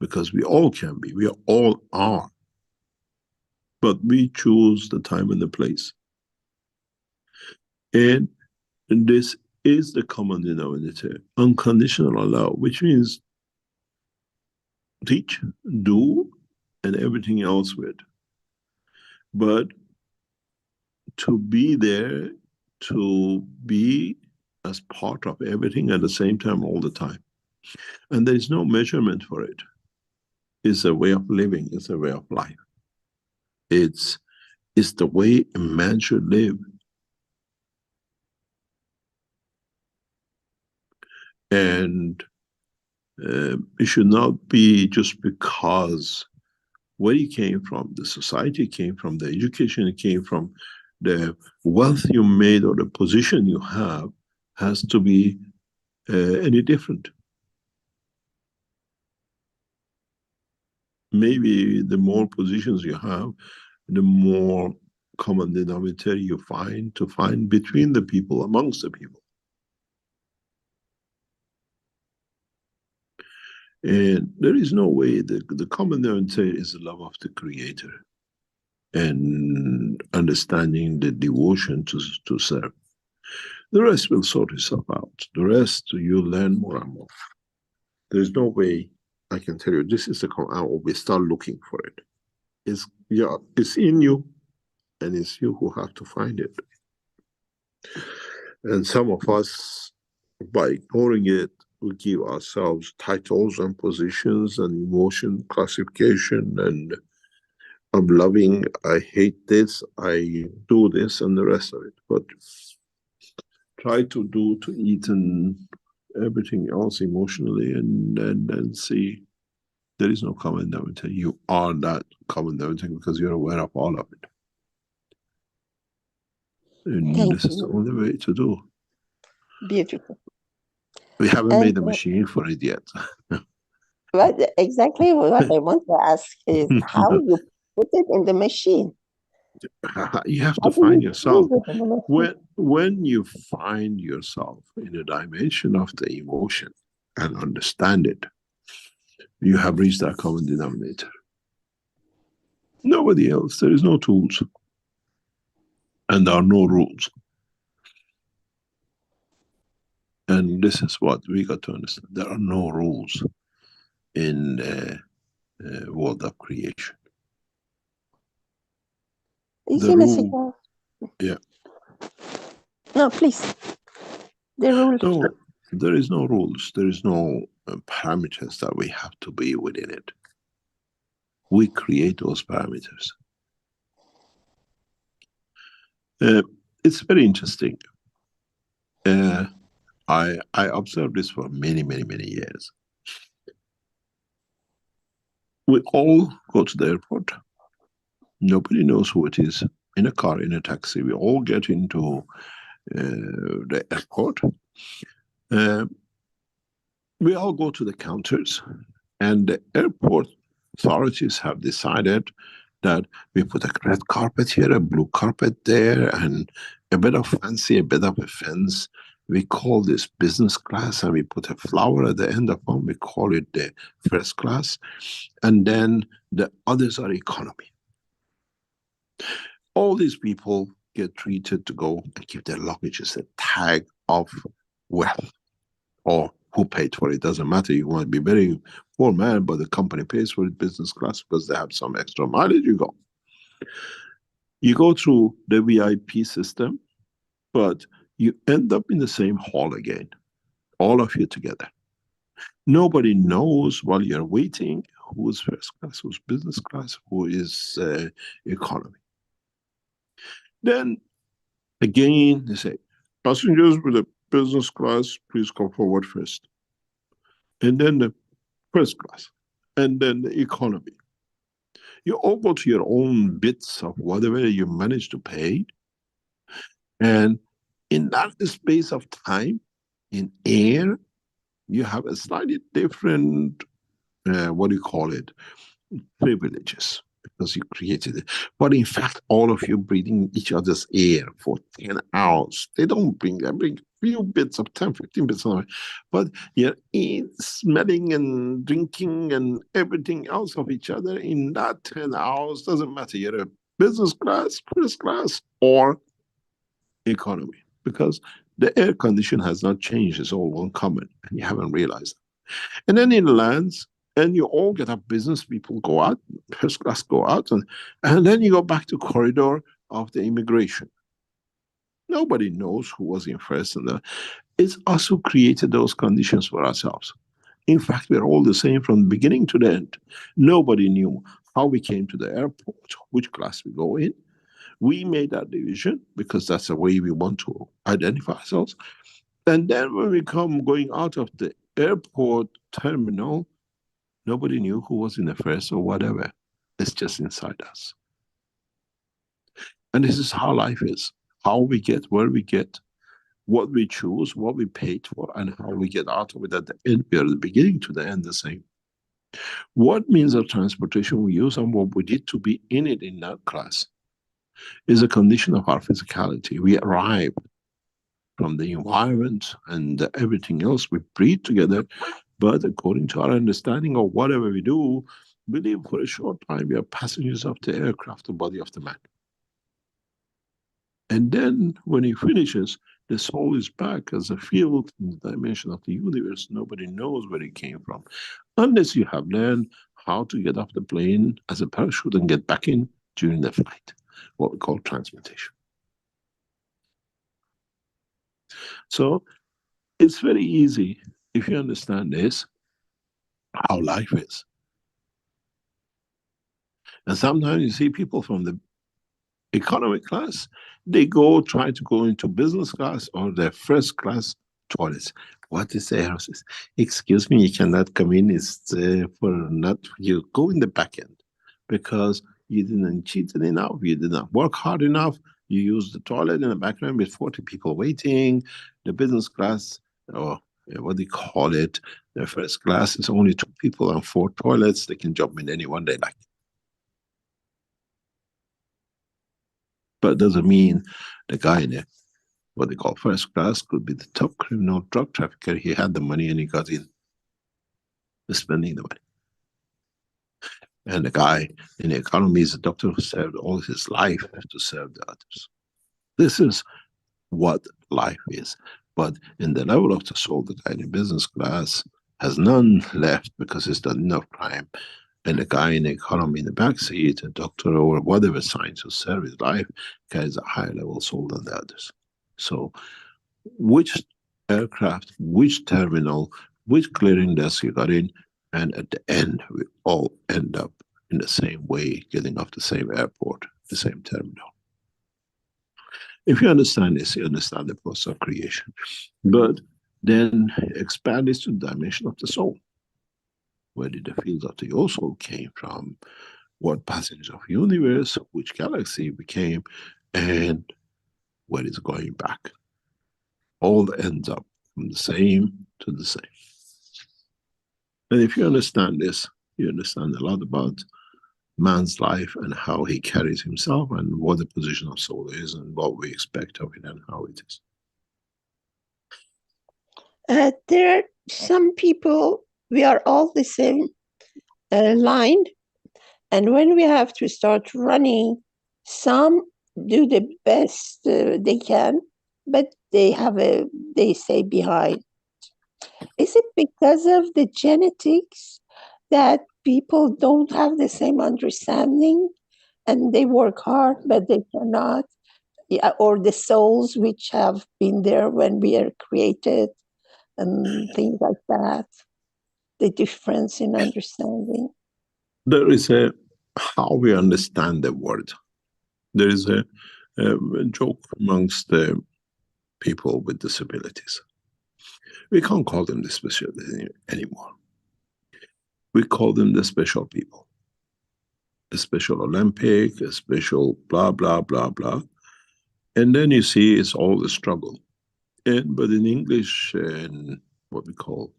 Because we all can be, we all are. But we choose the time and the place. And this is the common denominator, unconditional love, which means teach, do, and everything else with. But to be there, to be as part of everything at the same time all the time. And there is no measurement for it. It's a way of living, it's a way of life. It's the way a man should live. And it should not be just because where you came from, the society came from, the education you came from, the wealth you made or the position you have has to be any different. Maybe the more positions you have, the more common denominator you find between the people, amongst the people. And there is no way the common denominator is the love of the Creator and understanding the devotion to serve. The rest will sort itself out. The rest you learn more and more. There's no way I can tell you this is the command. We start looking for it. It's in you, and it's you who have to find it. And some of us, by ignoring it, we give ourselves titles and positions and emotion classification, and I'm loving, I hate this, I do this, and the rest of it. But try to eat and everything else emotionally, and then see there is no common denominator. You are that common denominator because you're aware of all of it. And this is the only way to do. Beautiful. We haven't made a machine for it yet. But exactly what I want to ask is how you put it in the machine. You have to find yourself. When you find yourself in a dimension of the emotion and understand it, you have reached that common denominator. Nobody else. There is no tools. And there are no rules. And this is what we got to understand. There are no rules in the world of creation. The rule, yeah. No, please. The rules. No, there is no rules. There is no parameters that we have to be within it. We create those parameters. It's very interesting. I observed this for many, many, many years. We all go to the airport. Nobody knows who it is. In a car, in a taxi, we all get into the airport. We all go to the counters, and the airport authorities have decided that we put a red carpet here, a blue carpet there, and a bit of fancy, a bit of a fence. We call this business class, and we put a flower at the end of them. We call it the first class. And then the others are economy. All these people get treated to go and give their luggage as a tag of wealth, or who paid for it. Doesn't matter. You want to be very poor man, but the company pays for it, business class, because they have some extra mileage. You go through the VIP system, but you end up in the same hall again, all of you together. Nobody knows while you're waiting who's first class, who's business class, who is economy. Then again, they say, passengers with a business class, please come forward first. And then the first class, and then the economy. You all go to your own bits of whatever you manage to pay. And in that space of time, in air, you have a slightly different, privileges, because you created it. But in fact, all of you breathing each other's air for 10 hours. They bring few bits of 10, 15 bits of it. But you're smelling and drinking and everything else of each other in that 10 hours. Doesn't matter. You're a business class, first class, or economy. Because the air condition has not changed. It's all one common. And you haven't realized it. And then it lands, And you all get up, business people go out, first class go out, and then you go back to corridor of the immigration. Nobody knows who was in first, and it's us who created those conditions for ourselves. In fact, we're all the same from the beginning to the end. Nobody knew how we came to the airport, which class we go in. We made that division because that's the way we want to identify ourselves. And then when we come going out of the airport terminal, nobody knew who was in the first or whatever. It's just inside us. And this is how life is. How we get, where we get, what we choose, what we paid for, and how we get out of it at the end. We are the beginning to the end the same. What means of transportation we use and what we did to be in it in that class is a condition of our physicality. We arrive from the environment and everything else, we breathe together, but according to our understanding of whatever we do, we live for a short time, we are passengers of the aircraft, the body of the man. And then when he finishes, the soul is back as a field in the dimension of the universe. Nobody knows where it came from, unless you have learned how to get off the plane as a parachute and get back in during the flight, what we call transmutation. So it's very easy, if you understand this, how life is. And sometimes you see people from the economy class, they try to go into business class or their first class toilets. What is the error? Excuse me, you cannot come in, it's for not, you go in the back end because you didn't cheat enough, you did not work hard enough, you use the toilet in the background with 40 people waiting. The business class, or what do you call it, the first class is only 2 people and 4 toilets, they can jump in anyone they like. But it doesn't mean the guy in it, what they call first class, could be the top criminal drug trafficker. He had the money and he got in, spending the money. And the guy in the economy is a doctor who served all his life to serve the others. This is what life is. But in the level of the soul, the guy in the business class has none left because he's done enough crime. And the guy in the economy in the backseat, a doctor or whatever science to serve his life, carries a higher level soul than the others. So which aircraft, which terminal, which clearing desk you got in, and at the end, we all end up in the same way, getting off the same airport, the same terminal. If you understand this, you understand the process of creation. But then expand this to the dimension of the soul. Where did the fields of the your soul came from? What passage of universe, which galaxy became, and where it's going back. All ends up from the same to the same. And if you understand this, you understand a lot about man's life and how he carries himself and what the position of soul is and what we expect of it and how it is. There are some people, we are all the same line, and when we have to start running, some do the best they can, but they stay behind. Is it because of the genetics that people don't have the same understanding and they work hard but they cannot? Yeah, or the souls which have been there when we are created and things like that, the difference in understanding. There is how we understand the word. There is a joke amongst the people with disabilities. We can't call them the special anymore. We call them the special people. A special Olympic, a special blah, blah, blah, blah. And then you see it's all the struggle. But in English, and what we call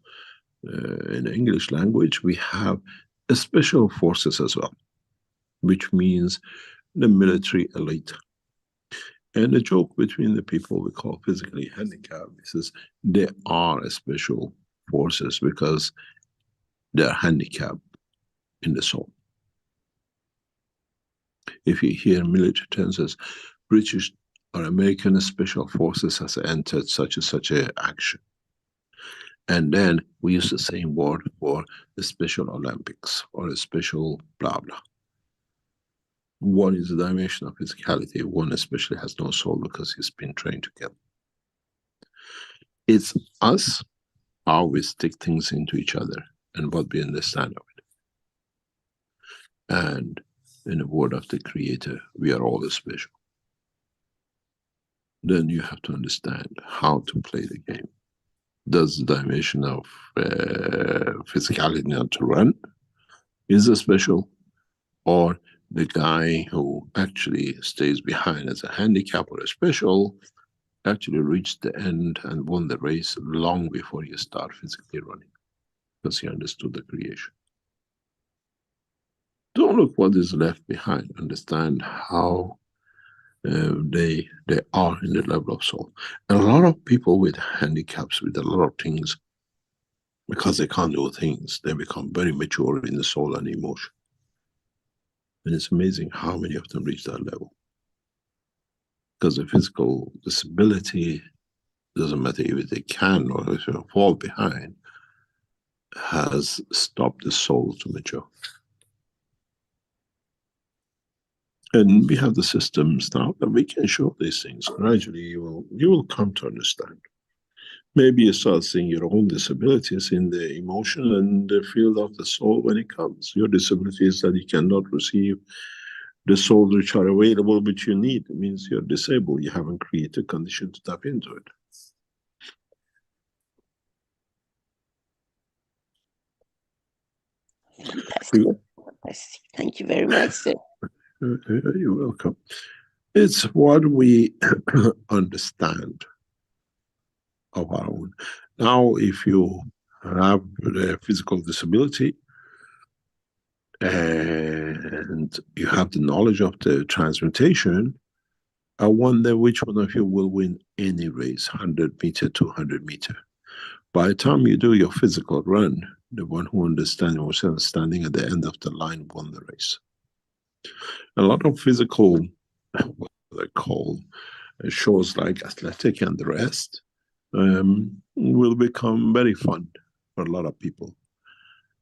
in the English language, we have a special forces as well, which means the military elite. And the joke between the people we call physically handicapped is they are a special forces because they're handicapped in the soul. If you hear military terms as British or American special forces has entered such and such an action, And then we use the same word for the Special Olympics or a special blah blah. One is the dimension of physicality, one especially has no soul because he's been trained together. It's us, how we stick things into each other and what we understand of it. And in the word of the Creator, we are all special. Then you have to understand how to play the game. Does the dimension of physicality not to run is a special, or the guy who actually stays behind as a handicap or a special actually reached the end and won the race long before you start physically running, because he understood the creation. Don't look what is left behind, understand how they are in the level of soul. And a lot of people with handicaps, with a lot of things, because they can't do things, they become very mature in the soul and emotion. And it's amazing how many of them reach that level. Because the physical disability, doesn't matter if they can or if they fall behind, has stopped the soul to mature. And we have the systems now that we can show these things. Gradually you will come to understand. Maybe you start seeing your own disabilities in the emotion and the field of the soul when it comes. Your disability is that you cannot receive the souls which are available, which you need. It means you're disabled. You haven't created a condition to tap into it. Fantastic. Fantastic. Thank you very much, sir. You're welcome. It's what we understand of our own. Now, if you have a physical disability and you have the knowledge of the transmutation, I wonder which one of you will win any race, 100 meter, 200 meter. By the time you do your physical run, the one who understands was standing at the end of the line won the race. A lot of physical, what they call shows like athletic and the rest, will become very fun for a lot of people.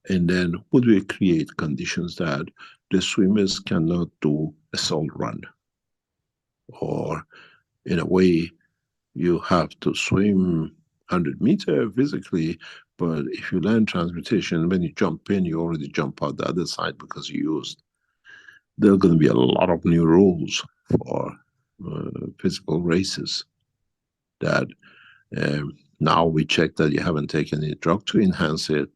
And then would we create conditions that the swimmers cannot do a soul run? Or in a way, you have to swim 100 meters physically, but if you learn transmutation, when you jump in, you already jump out the other side because you used. There are going to be a lot of new rules for physical races that now we check that you haven't taken any drug to enhance it.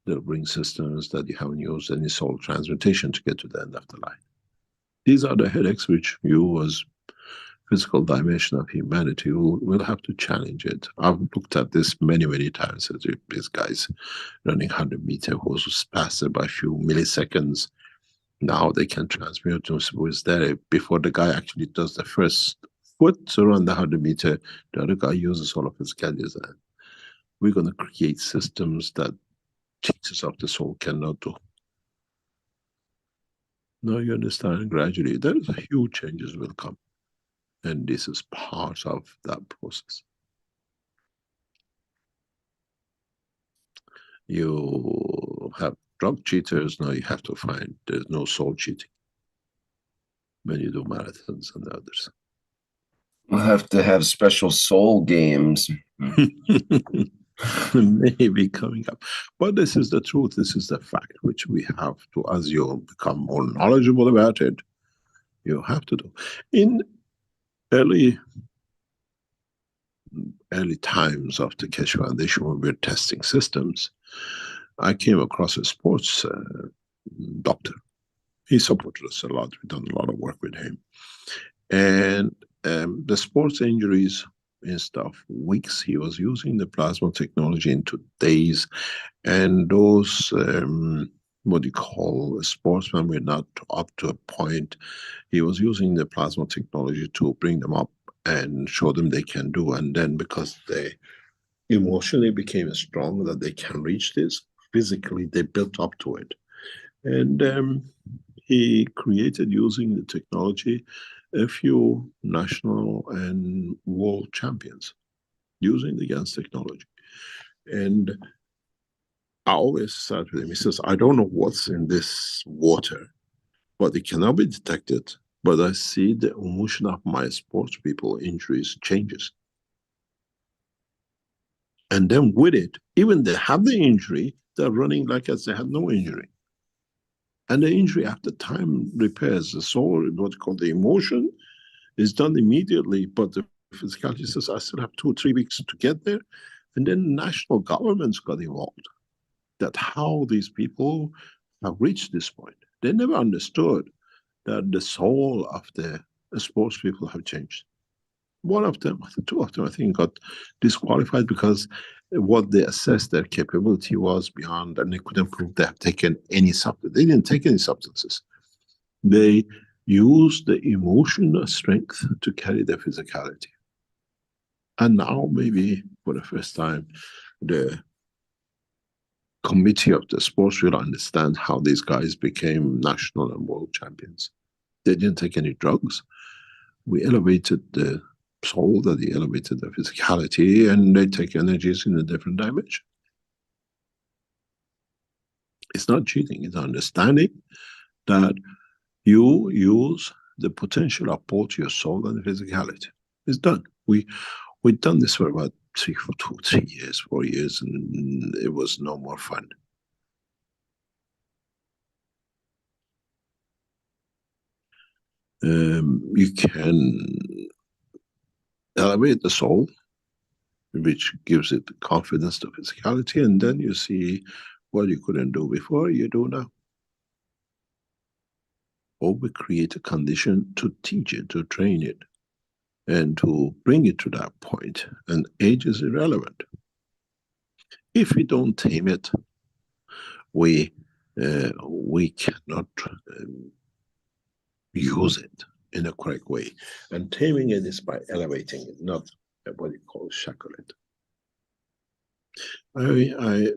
They'll bring systems that you haven't used any soul transmutation to get to the end of the line. These are the headaches which you as physical dimension of humanity will have to challenge it. I've looked at this many, many times as these guys running 100 meters who's faster by a few milliseconds. Now they can transmute who's there. Before the guy actually does the first foot to run the 100 meter, the other guy uses all of his gadgets. We're going to create systems that teachers of the soul cannot do. Now you understand gradually, there's huge changes will come. And this is part of that process. You have drug cheaters, now you have to find there's no soul cheating when you do marathons and others. We'll have to have special soul games. Maybe coming up. But this is the truth, this is the fact which we have to, as you become more knowledgeable about it, you have to do. In early times of the Keshe Foundation, when we were testing systems, I came across a sports doctor. He supported us a lot. We've done a lot of work with him. And the sports injuries and stuff, weeks, he was using the plasma technology into days. And those, what you call sportsmen were not up to a point. He was using the plasma technology to bring them up and show them they can do. And then because they emotionally became strong that they can reach this, physically they built up to it. And he created, using the technology, a few national and world champions using the GANS technology. And I always start with him. He says, I don't know what's in this water, but it cannot be detected. But I see the emotion of my sports people injuries changes. And then with it, even they have the injury, they're running like as they had no injury. And the injury after time repairs the soul, what you call the emotion, is done immediately, but the physicality says, I still have 2 or 3 weeks to get there. And then national governments got involved. That how these people have reached this point. They never understood that the soul of the sports people have changed. One of them, 2 of them, I think, got disqualified because what they assessed their capability was beyond, and they couldn't prove they have taken any substance. They didn't take any substances. They used the emotional strength to carry their physicality. And now, maybe for the first time, the committee of the sports will understand how these guys became national and world champions. They didn't take any drugs. We elevated the soul, that they elevated the physicality, and they take energies in a different dimension. It's not cheating, it's understanding that you use the potential of both your soul and physicality. It's done. We've done this for about 3 years, 4 years, and it was no more fun. You can elevate the soul, which gives it confidence to physicality, and then you see what you couldn't do before, you do now. Or we create a condition to teach it, to train it, and to bring it to that point, and age is irrelevant. If we don't tame it, we cannot use it in a correct way. And taming it is by elevating it, not what you call shackle it. I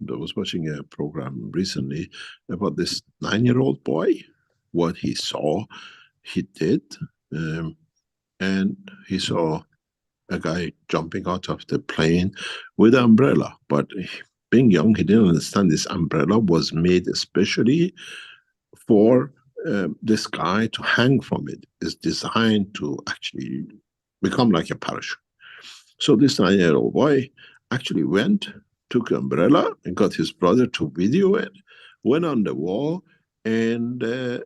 was watching a program recently about this 9-year-old boy, what he saw, he did, and he saw a guy jumping out of the plane with an umbrella. But being young, he didn't understand this umbrella was made especially for this guy to hang from it. It's designed to actually become like a parachute. So this 9-year-old boy actually went, took an umbrella and got his brother to video it, went on the wall, and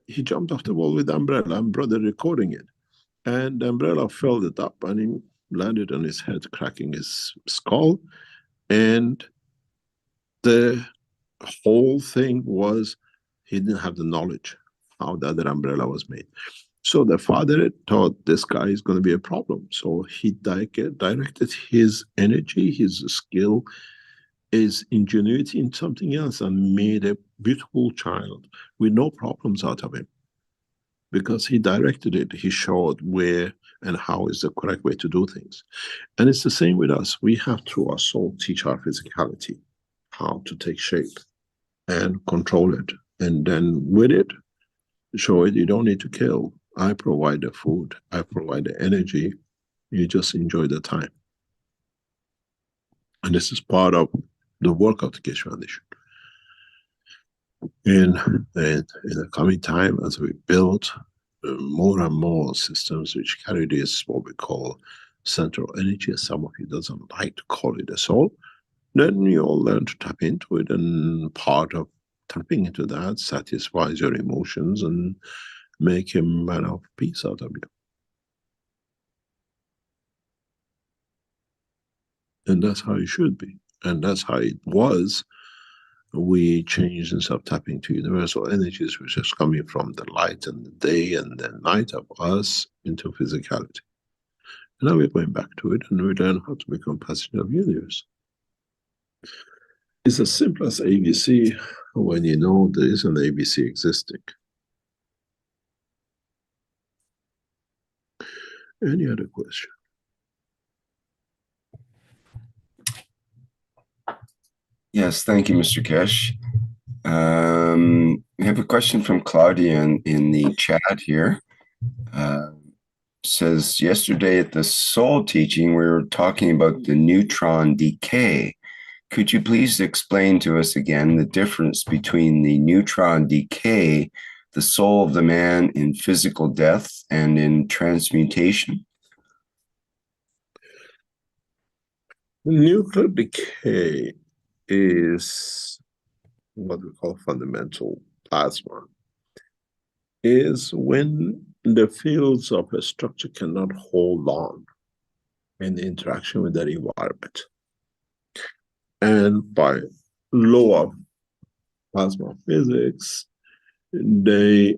he jumped off the wall with the umbrella, and brother recording it. And the umbrella filled it up and he landed on his head, cracking his skull. And the whole thing was, he didn't have the knowledge how the other umbrella was made. So the father thought this guy is going to be a problem. So he directed his energy, his skill, his ingenuity in something else, and made a beautiful child with no problems out of him. Because he directed it, he showed where and how is the correct way to do things. And it's the same with us. We have, through our soul, teach our physicality how to take shape and control it. And then with it, show it you don't need to kill. I provide the food, I provide the energy, you just enjoy the time. And this is part of the work of the Keshe Foundation. In the coming time, as we build more and more systems which carry this, what we call central energy, as some of you doesn't like to call it a soul, then you all learn to tap into it, and part of tapping into that satisfies your emotions and make a man of peace out of you. And that's how it should be. And that's how it was. We changed and stopped tapping to universal energies, which is coming from the light and the day and the night of us into physicality. And now we're going back to it, and we learn how to become passenger of the universe. It's as simple as ABC when you know there is an ABC existing. Any other question? Yes, thank you, Mr. Keshe. We have a question from Claudia in the chat here. says, yesterday at the soul teaching, we were talking about the neutron decay. Could you please explain to us again the difference between the neutron decay, the soul of the man in physical death, and in transmutation? Nuclear decay is what we call fundamental plasma, is when the fields of a structure cannot hold on in interaction with their environment. And by law of plasma physics, they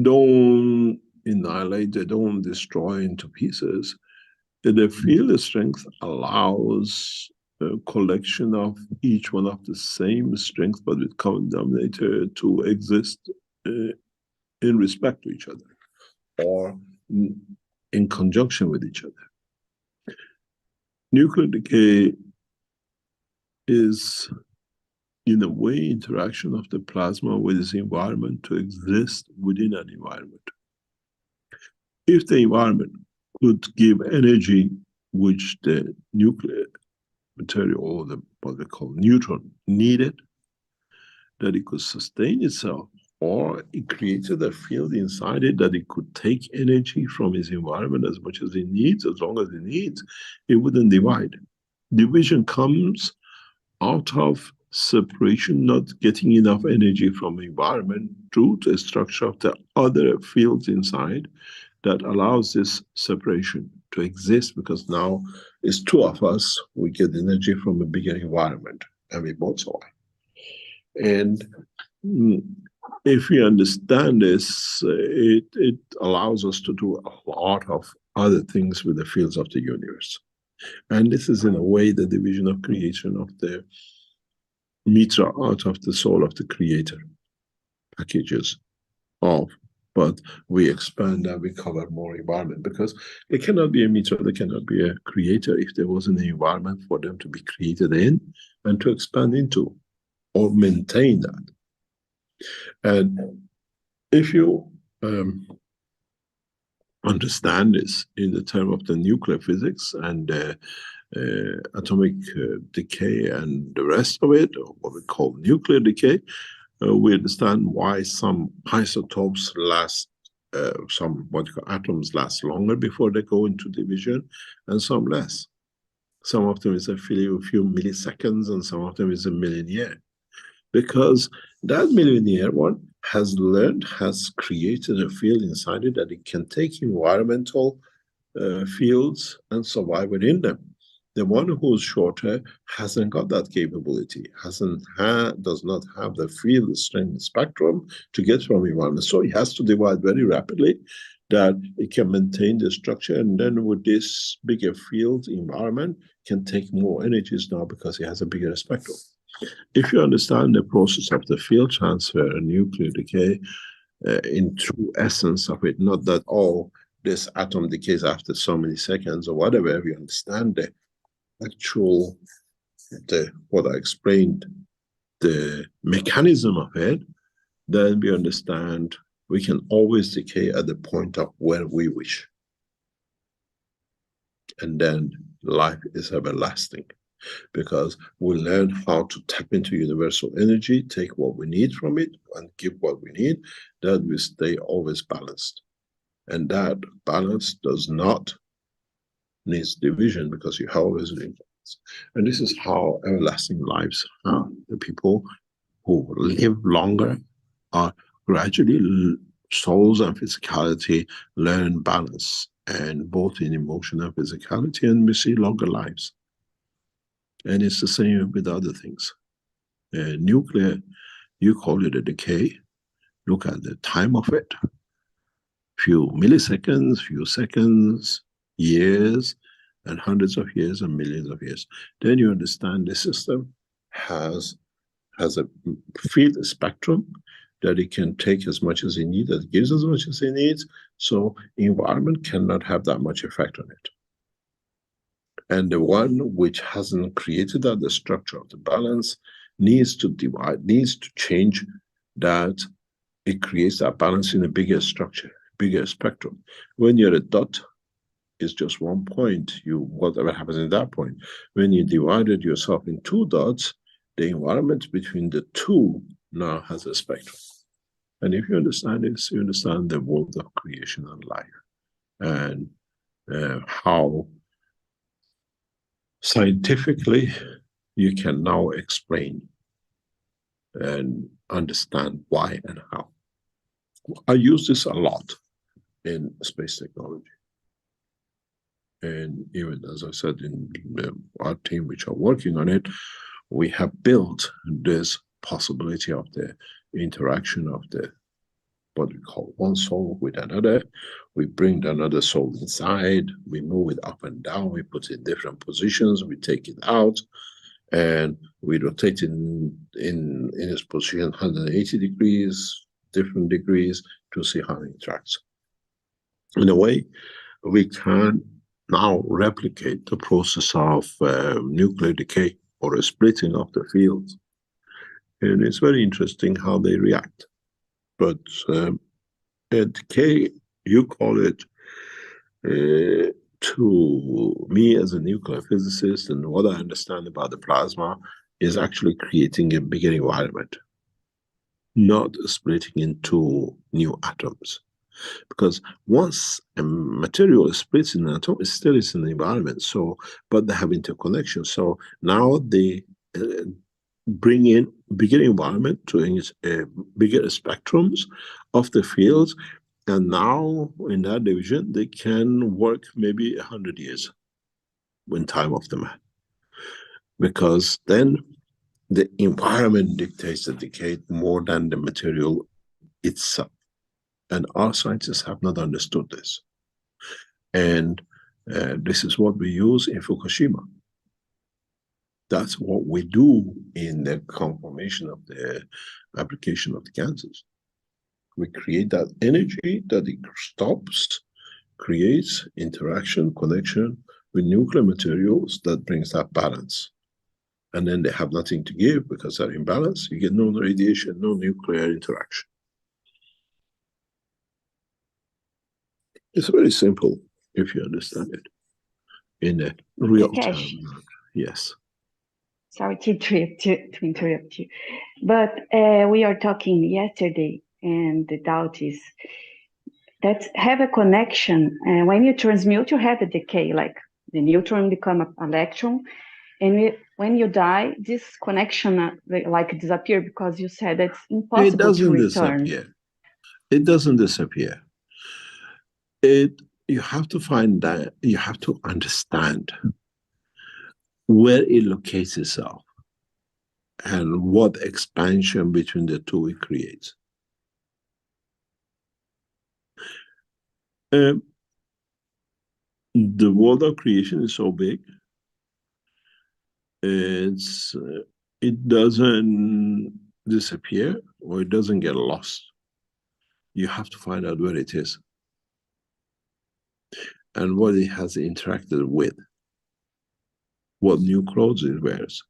don't annihilate, they don't destroy into pieces. The field strength allows a collection of each one of the same strength but with common denominator to exist in respect to each other or in conjunction with each other. Nuclear decay is, in a way, interaction of the plasma with its environment to exist within an environment. If the environment could give energy which the nuclear material, or the what we call neutron, needed, that it could sustain itself, or it created a field inside it that it could take energy from its environment as much as it needs, as long as it needs, it wouldn't divide. Division comes out of separation, not getting enough energy from the environment due to the structure of the other fields inside that allows this separation to exist, because now it's two of us, we get energy from a bigger environment and we both survive. And if we understand this, it allows us to do a lot of other things with the fields of the universe. And this is, in a way, the division of creation of the meter out of the soul of the creator packages of, but we expand and we cover more environment, because there cannot be a meter, there cannot be a creator if there wasn't an environment for them to be created in and to expand into or maintain that. And if you understand this in the term of the nuclear physics and atomic decay and the rest of it, or what we call nuclear decay, we understand why some isotopes last, some what you call atoms last longer before they go into division, and some less. Some of them is a few milliseconds, and some of them is a million year. Because that million year one has learned, has created a field inside it that it can take environmental fields and survive within them. The one who's shorter hasn't got that capability, does not have the field strength spectrum to get from environment. So it has to divide very rapidly, that it can maintain the structure, and then with this bigger field environment can take more energies now because it has a bigger spectrum. If you understand the process of the field transfer and nuclear decay in true essence of it, not that all this atom decays after so many seconds or whatever, we understand the actual, what I explained, the mechanism of it, then we understand we can always decay at the point of where we wish. And then life is everlasting, because we learn how to tap into universal energy, take what we need from it and give what we need, that we stay always balanced. And that balance does not need division, because you have always influence. And this is how everlasting lives are. The people who live longer are gradually, souls and physicality learn balance, and both in emotion and physicality, and we see longer lives. And it's the same with other things. Nuclear, you call it a decay. Look at the time of it. Few milliseconds, few seconds, years, and hundreds of years and millions of years. Then you understand the system has a field spectrum that it can take as much as it needs, that it gives as much as it needs. So environment cannot have that much effect on it. And the one which hasn't created that, the structure of the balance, needs to divide, needs to change that. It creates that balance in a bigger structure. bigger spectrum. When you're a dot, it's just one point. Whatever happens in that point. When you divided yourself in two dots, the environment between the two now has a spectrum. And if you understand this, you understand the world of creation and life, and how scientifically you can now explain and understand why and how. I use this a lot in space technology. And even as I said, in our team which are working on it, we have built this possibility of the interaction of the what we call one soul with another. We bring another soul inside, we move it up and down, we put it in different positions, we take it out, and we rotate it in its position 180 degrees, different degrees, to see how it interacts. In a way, we can now replicate the process of nuclear decay or a splitting of the fields. And it's very interesting how they react. But decay, you call it, to me as a nuclear physicist, and what I understand about the plasma, is actually creating a bigger environment, not splitting into new atoms. Because once a material splits in an atom, it still is in the environment. So, but they have interconnection. So now they bring in bigger environment to bigger spectrums of the fields, and now in that division they can work maybe 100 years when time of the man, because then the environment dictates the decay more than the material itself. And our scientists have not understood this, and this is what we use in Fukushima. That's what we do in the conformation of the application of the gases. We create that energy that it stops, creates interaction, connection with nuclear materials that brings that balance. And then they have nothing to give because they're in balance. You get no radiation, no nuclear interaction. It's very simple if you understand it in a real time. Yes. Sorry to interrupt you. But we are talking yesterday, and the doubt is that have a connection. When you transmute, you have a decay, like the neutron become an electron. And when you die, this connection like disappear, because you said it's impossible to return. Disappear. It doesn't disappear. You have to find that, you have to understand where it locates itself and what expansion between the two it creates. The world of creation is so big, it doesn't disappear, or it doesn't get lost. You have to find out where it is and what it has interacted with, what new clothes it wears.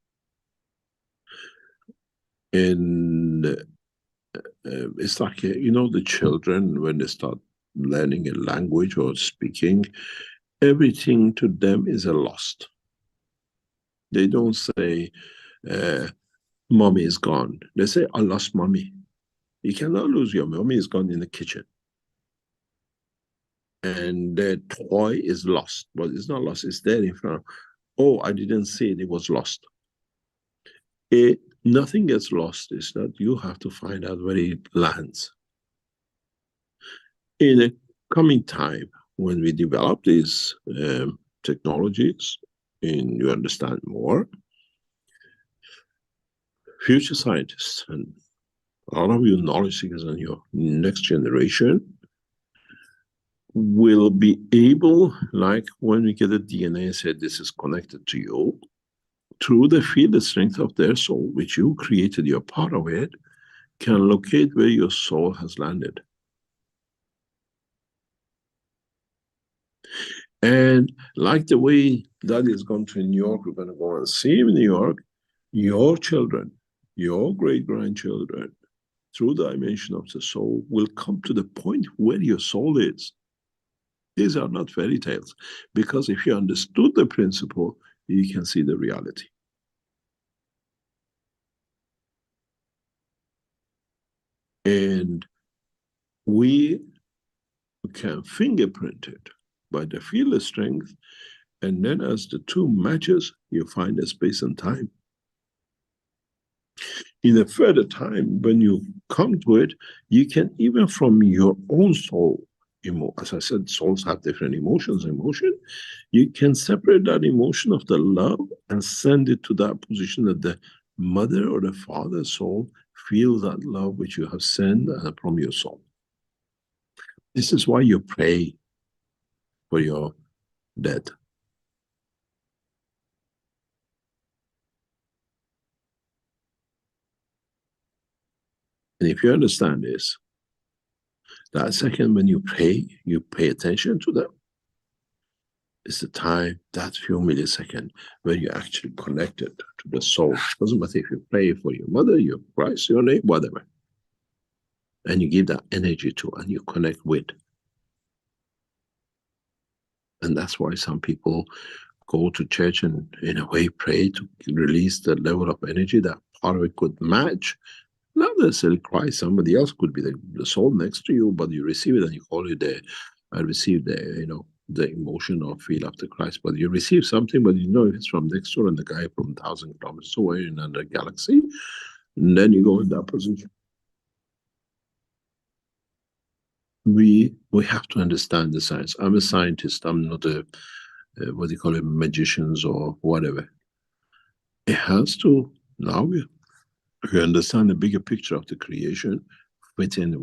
And it's like, you know, the children, when they start learning a language or speaking, everything to them is a lost. They don't say, mommy is gone. They say, I lost mommy. You cannot lose your mommy, is gone in the kitchen. And their toy is lost, but it's not lost, it's there in front. Oh, I didn't see it, it was lost. Nothing gets lost, it's that you have to find out where it lands. In a coming time, when we develop these technologies, and you understand more, future scientists and all of you knowledge seekers and your next generation will be able, like when we get a DNA and say this is connected to you, through the field strength of their soul, which you created, you're part of it, can locate where your soul has landed. And like the way Daddy has gone to New York, we're going to go and see him in New York, your children, your great-grandchildren, through the dimension of the soul, will come to the point where your soul is. These are not fairy tales, because if you understood the principle, you can see the reality. And we can fingerprint it by the field strength, and then as the two matches, you find a space and time. In a further time, when you come to it, you can even from your own soul, as I said, souls have different emotions. You can separate that emotion of the love and send it to that position that the mother or the father soul feels that love which you have sent from your soul. This is why you pray for your dead. And if you understand this, that second when you pay attention to them. It's the time, that few milliseconds, when you actually connected to the soul. Doesn't matter if you pray for your mother, your Christ, your name, whatever. And you give that energy to, and you connect with. And that's why some people go to church and in a way pray to release the level of energy that part of it could match. Not necessarily Christ, somebody else could be the soul next to you, but you receive it and you call it I received the emotion or feel of the Christ. But you receive something, but you know it's from next door and the guy from 1,000 kilometers away in another galaxy. And then you go in that position. We have to understand the science. I'm a scientist. I'm not a what do you call it, magicians or whatever. It has to, now we understand the bigger picture of the creation within the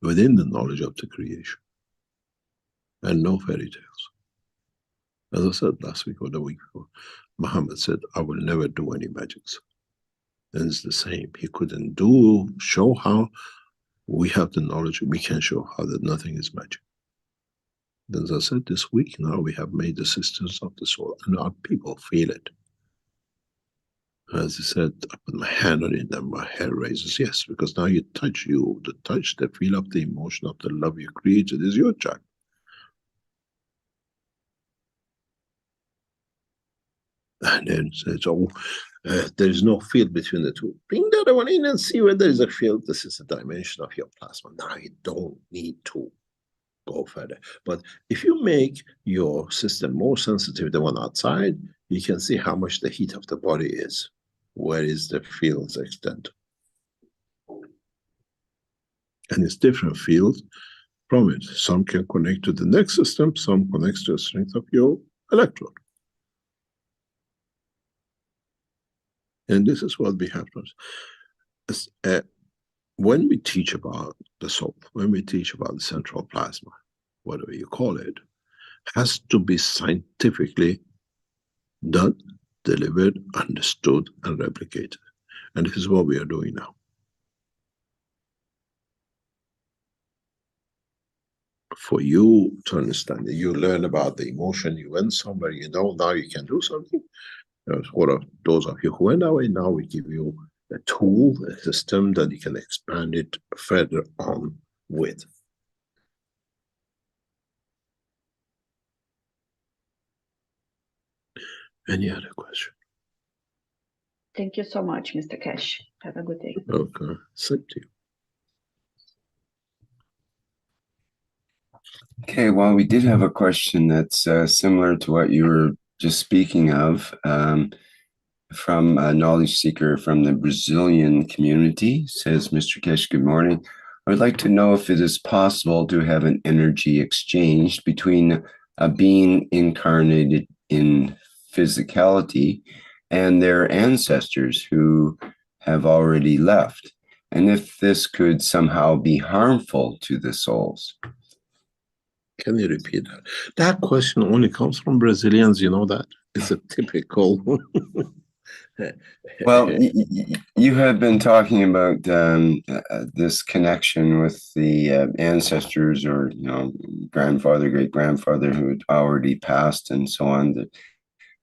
knowledge of the creation. And no fairy tales. As I said last week or the week before, Muhammad said, I will never do any magics. And it's the same. He couldn't show how. We have the knowledge, we can show how that nothing is magic. As I said, this week now we have made the sisters of the soul, and our people feel it. As I said, I put my hand on it and my hair raises. Yes, because now you touch the feel of the emotion of the love you created is your child. And then says, there is no field between the two. Bring the other one in and see where there is a field. This is the dimension of your plasma. Now you don't need to go further. But if you make your system more sensitive than the one outside, you can see how much the heat of the body is. Where is the field's extent? And it's different fields from it. Some can connect to the next system, some connects to the strength of your electrode. And this is what we have to. When we teach about the soul, when we teach about the central plasma, whatever you call it, has to be scientifically done, delivered, understood, and replicated. And this is what we are doing now. For you to understand it, you learn about the emotion, you went somewhere, you know, now you can do something. For those of you who went away, now we give you a tool, a system that you can expand it further on with. Any other question? Thank you so much, Mr. Keshe. Have a good day. Okay, same to you. Okay, well, we did have a question that's similar to what you were just speaking of, from a knowledge seeker from the Brazilian community. Says, Mr. Keshe, good morning. I would like to know if it is possible to have an energy exchange between a being incarnated in physicality and their ancestors who have already left, and if this could somehow be harmful to the souls. Can you repeat that? That question only comes from Brazilians, you know that? It's a typical... Well, you have been talking about this connection with the ancestors, or grandfather, great grandfather who had already passed, and so on.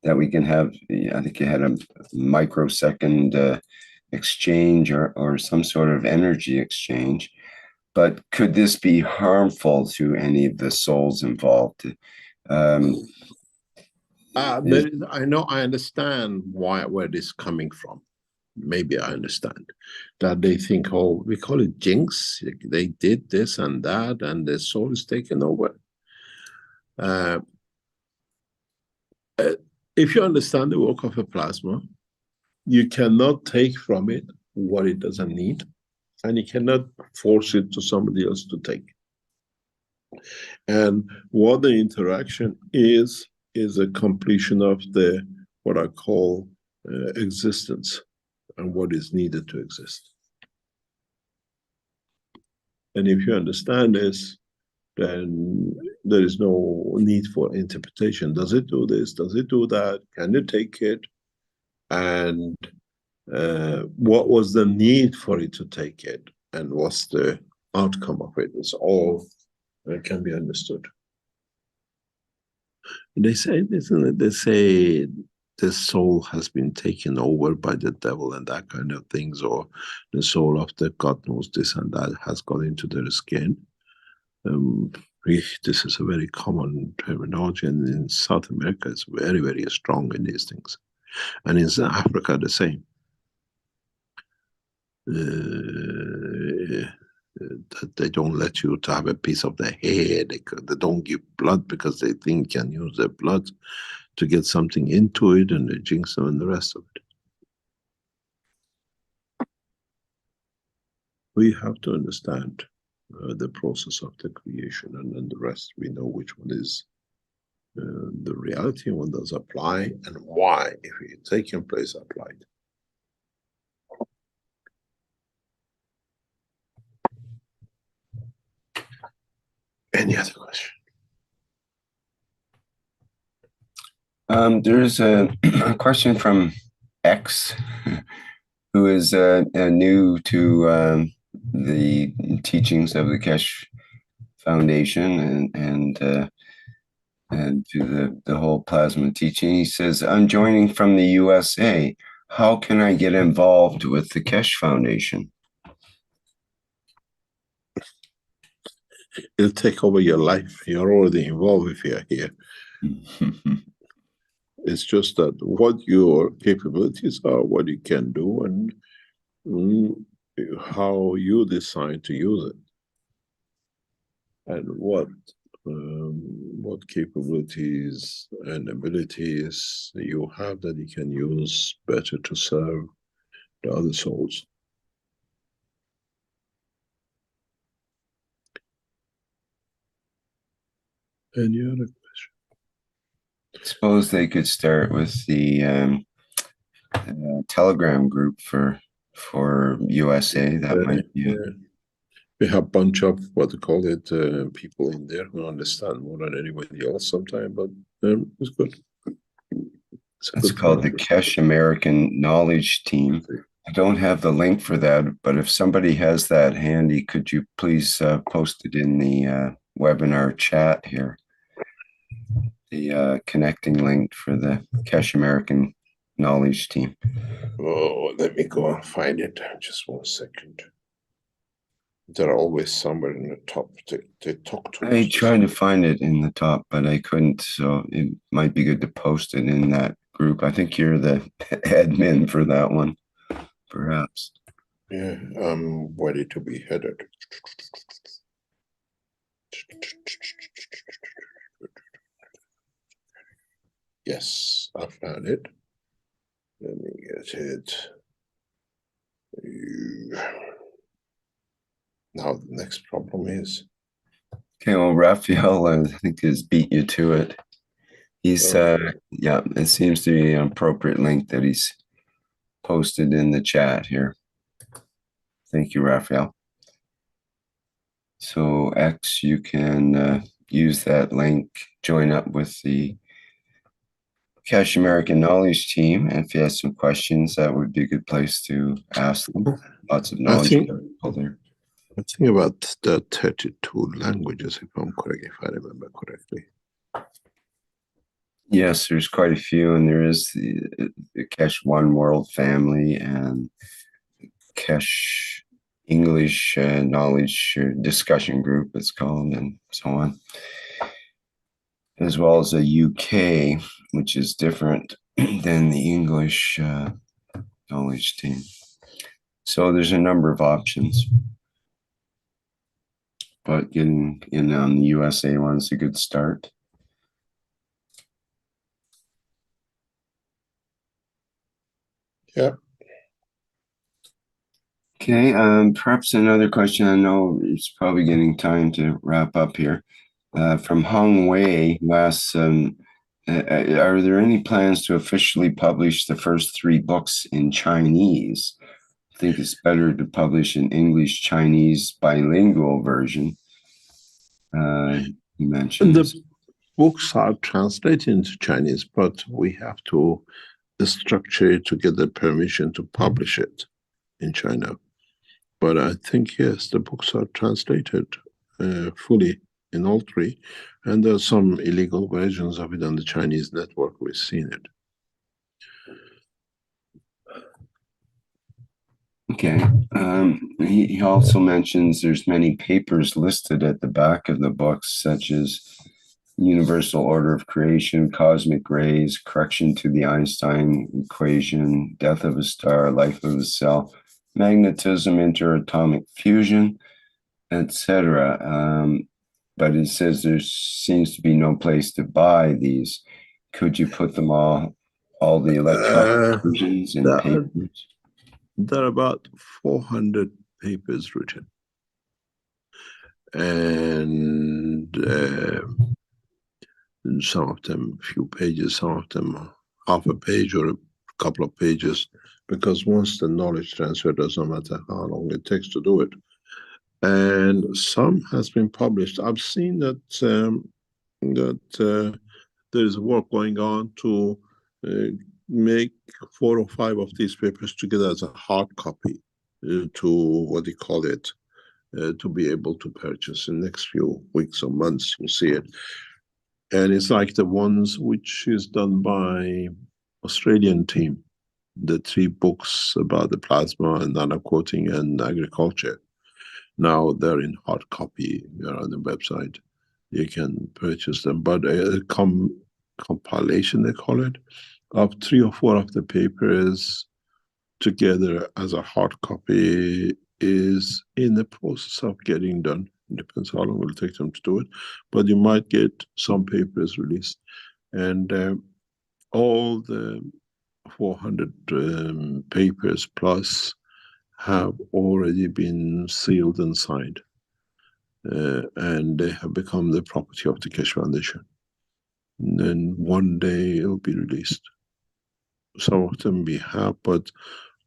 That we can have. I think you had a microsecond exchange or some sort of energy exchange. But could this be harmful to any of the souls involved? I understand where this is coming from. Maybe I understand that they think, oh, we call it jinx. They did this and that, and the soul is taken over. If you understand the work of a plasma, you cannot take from it what it doesn't need, and you cannot force it to somebody else to take. And what the interaction is a completion of the what I call existence and what is needed to exist. And if you understand this, then there is no need for interpretation. Does it do this? Does it do that? Can you take it? And what was the need for it to take it? And what's the outcome of it? It's all can be understood. They say, isn't it? They say the soul has been taken over by the devil and that kind of things, or the soul of the God knows this and that has got into their skin. This is a very common terminology, and in South America it's very, very strong in these things. And in Africa the same. That they don't let you to have a piece of the hair, they don't give blood because they think you can use their blood to get something into it, and they jinx them and the rest of it. We have to understand the process of the creation, and then the rest we know which one is the reality, one does apply, and why, if it taking place, applied. Any other question? There's a question from X, who is new to the teachings of the Keshe Foundation and to the whole plasma teaching. He says, I'm joining from the USA. How can I get involved with the Keshe Foundation? It'll take over your life. You're already involved if you're here. It's just that what your capabilities are, what you can do, and how you decide to use it, and what capabilities and abilities you have that you can use better to serve the other souls. Any other question? Suppose they could start with the Telegram group for USA. That might be it. We have a bunch of what they call it people in there who understand more than anybody else sometimes, but it's good. It's called the Keshe American Knowledge Team. I don't have the link for that, but if somebody has that handy, could you please post it in the webinar chat here? The connecting link for the Keshe American Knowledge Team. Oh, let me go and find it. Just 1 second. They're always somewhere in the top. They talk to us. I tried to find it in the top, but I couldn't. So it might be good to post it in that group. I think you're the admin for that one, perhaps. Yeah, I'm ready to be headed. Yes, I found it. Let me get it. Now the next problem is. Okay, well, Raphael, I think, has beat you to it. He's, yeah, it seems to be an appropriate link that he's posted in the chat here. Thank you, Raphael. So, X, you can use that link, join up with the Keshe American Knowledge Team. And if you have some questions, that would be a good place to ask them. Lots of knowledge people there. I think about the 32 languages, if I'm correct, if I remember correctly. Yes, there's quite a few, and there is the Keshe One World Family, and Keshe English Knowledge Discussion Group, it's called, and so on, as well as a UK, which is different than the English knowledge team. So there's a number of options, but getting in on the USA one's a good start. Yeah. Okay, perhaps another question. I know it's probably getting time to wrap up here. From Hong Wei, who asks, are there any plans to officially publish the first 3 books in Chinese? I think it's better to publish an English-Chinese bilingual version. You mentioned the books are translated into Chinese, but we have to structure it to get the permission to publish it in China. But I think, yes, the books are translated fully in all 3, and there are some illegal versions of it on the Chinese network. We've seen it. Okay. He also mentions there's many papers listed at the back of the books, such as Universal Order of Creation, Cosmic Rays, Correction to the Einstein Equation, Death of a Star, Life of a Cell, Magnetism, Interatomic Fusion, etc. But it says there seems to be no place to buy these. Could you put them all the electronic versions in papers? There are about 400 papers written, and some of them a few pages, some of them half a page or a couple of pages, because once the knowledge transfer, doesn't matter how long it takes to do it. And some has been published. I've seen that there is work going on to make 4 or 5 of these papers together as a hard copy to what do you call it, to be able to purchase in the next few weeks or months. You'll see it. And it's like the ones which is done by Australian team, the 3 books about the plasma and nano-coating and agriculture. Now they're in hard copy. They're on the website. You can purchase them, but a compilation, they call it, of 3 or 4 of the papers together as a hard copy is in the process of getting done. It depends how long it will take them to do it, but you might get some papers released. And all the 400 papers plus have already been sealed and signed, and they have become the property of the Keshe Foundation. And then one day it will be released. Some of them we have, but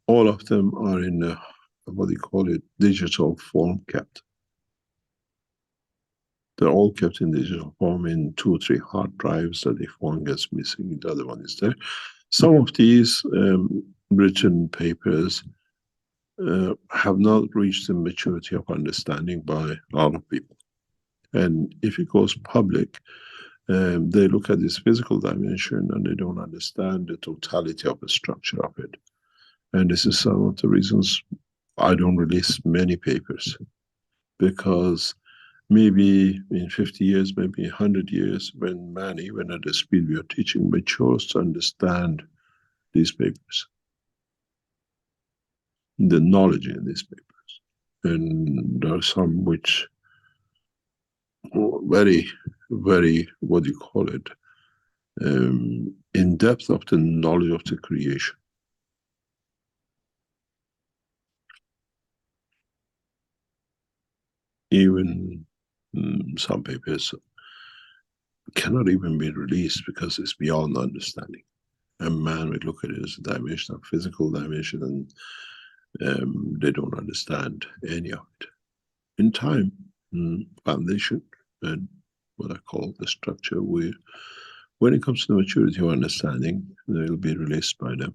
all of them are in a, what do you call it, digital form kept. They're all kept in digital form in 2 or 3 hard drives, that if one gets missing, the other one is there. Some of these written papers have not reached the maturity of understanding by a lot of people. And if it goes public, they look at this physical dimension and they don't understand the totality of the structure of it. And this is some of the reasons I don't release many papers, because maybe in 50 years, maybe 100 years, when man, even at the speed we are teaching, matures to understand these papers, the knowledge in these papers. And there are some which very, very, what do you call it, in depth of the knowledge of the creation. Even some papers cannot even be released because it's beyond understanding. And man would look at it as a dimension, a physical dimension, and they don't understand any of it. In time, foundation and what I call the structure, when it comes to the maturity of understanding, they'll be released by them.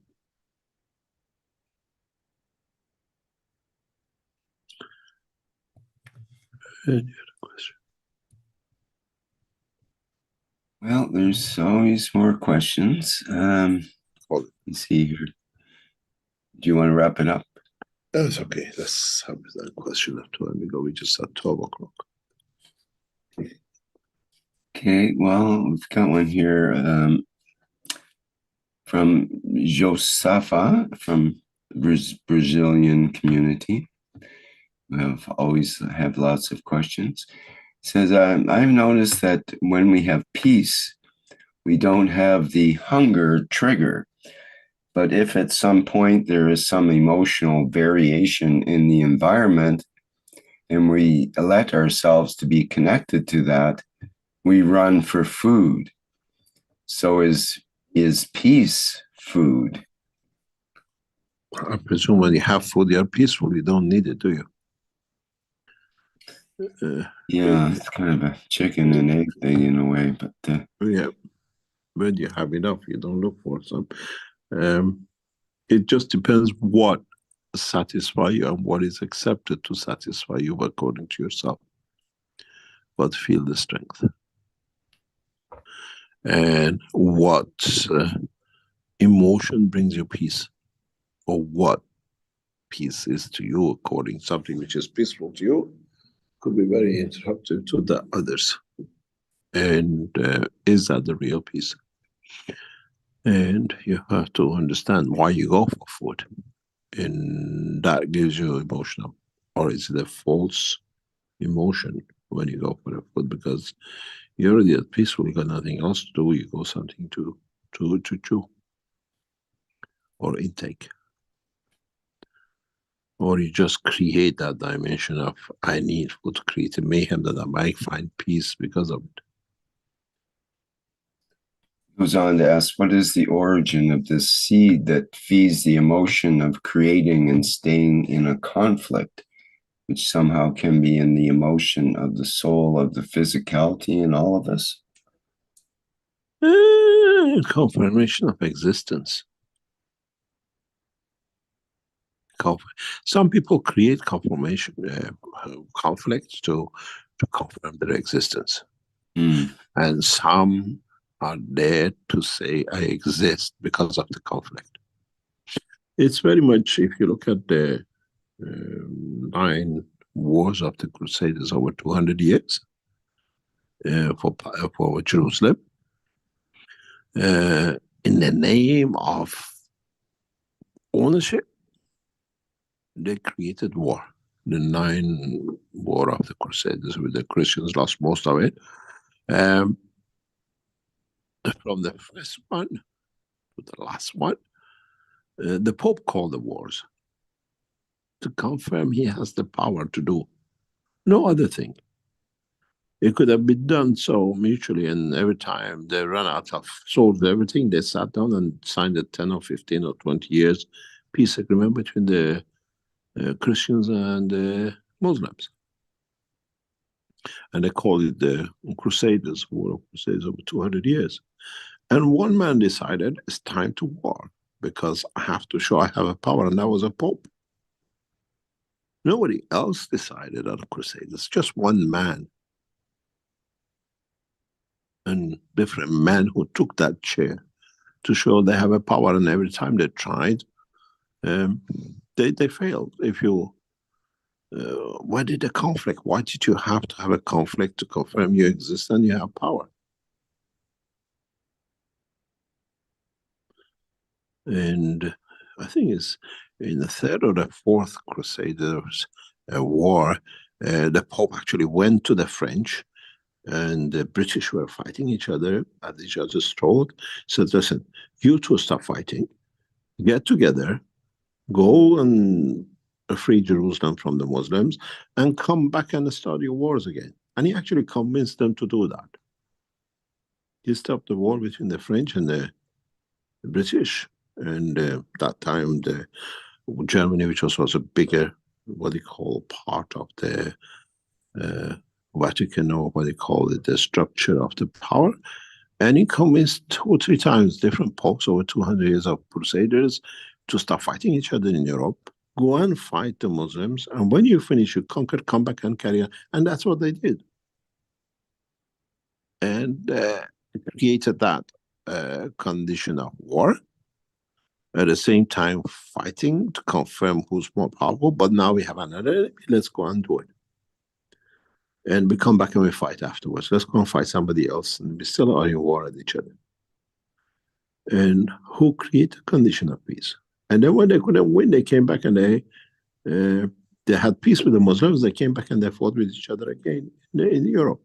Any other question? Well, there's always more questions. Let's see here. Do you want to wrap it up? That's okay. Let's have that question at 12 because we just at 12 o'clock. Okay, well, we've got one here from Josafa from Brazilian community. We always have lots of questions. It says, I've noticed that when we have peace, we don't have the hunger trigger. But if at some point there is some emotional variation in the environment and we let ourselves to be connected to that, we run for food. So is peace food? I presume when you have food, you're peaceful. You don't need it, do you? Yeah, it's kind of a chicken and egg thing in a way, but yeah, when you have enough, you don't look for some. It just depends what satisfies you and what is accepted to satisfy you according to yourself. But feel the strength. And what emotion brings you peace, or what peace is to you according to something which is peaceful to you, could be very interruptive to the others. And is that the real peace? And you have to understand why you go for food. And that gives you emotional, or is it a false emotion when you go for the food? Because you're already at peaceful, you got nothing else to do, you go something to chew or intake. Or you just create that dimension of I need food to create a mayhem that I might find peace because of it. Goes on to ask, what is the origin of this seed that feeds the emotion of creating and staying in a conflict, which somehow can be in the emotion of the soul, of the physicality in all of us? Confirmation of existence. Some people create confirmation, conflicts to confirm their existence. And some are there to say, I exist because of the conflict. It's very much, if you look at the 9 wars of the Crusaders over 200 years for Jerusalem, in the name of ownership, they created war. The 9 war of the Crusaders, with the Christians lost most of it. From the first one to the last one, the Pope called the wars to confirm he has the power to do no other thing. It could have been done so mutually, and every time they ran out of swords, everything, they sat down and signed a 10 or 15 or 20 years peace agreement between the Christians and the Muslims. And they called it the Crusaders, War of Crusades over 200 years. And one man decided it's time to war because I have to show I have a power, and that was a Pope. Nobody else decided on the Crusaders, just one man. And different men who took that chair to show they have a power, and every time they tried, they failed. If you, why did the conflict? Why did you have to have a conflict to confirm you exist and you have power? And I think it's in the 3rd or the 4th Crusaders war, the Pope actually went to the French, and the British were fighting each other at each other's throat. Said, listen, you two stop fighting, get together, go and free Jerusalem from the Muslims, and come back and start your wars again. And he actually convinced them to do that. He stopped the war between the French and the British. And that time, the Germany, which was a bigger, what they call, part of the Vatican, or what they call it, the structure of the power. And he convinced 2 or 3 times different popes over 200 years of Crusaders to stop fighting each other in Europe, go and fight the Muslims, and when you finish, you conquer, come back and carry on. And that's what they did. And created that condition of war. at the same time fighting to confirm who's more powerful, but now we have another enemy, let's go and do it. And we come back and we fight afterwards. Let's go and fight somebody else, and we still are in war at each other. And who created a condition of peace? And then when they couldn't win, they came back and they had peace with the Muslims. They came back and they fought with each other again in Europe.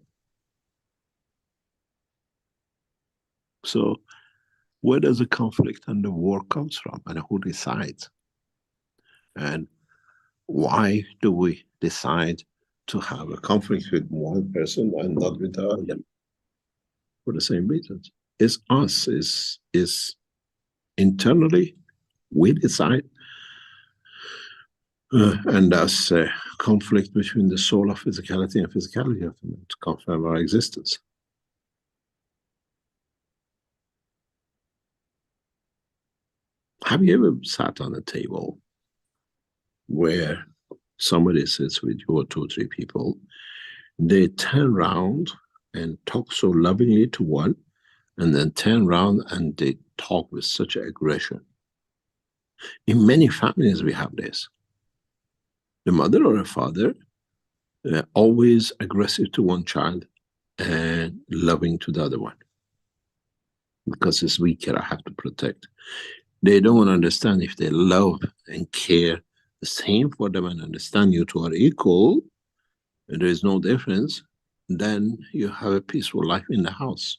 So where does the conflict and the war comes from, and who decides? And why do we decide to have a conflict with one person and not with the other? For the same reasons. It's us, is internally, we decide. And thus conflict between the soul of physicality and physicality of them to confirm our existence. Have you ever sat on a table where somebody sits with you or 2 or 3 people, they turn around and talk so lovingly to one, and then turn around and they talk with such aggression? In many families we have this. The mother or a father always aggressive to one child and loving to the other one. Because it's weaker, I have to protect. They don't understand if they love and care the same for them and understand you two are equal, and there is no difference, then you have a peaceful life in the house.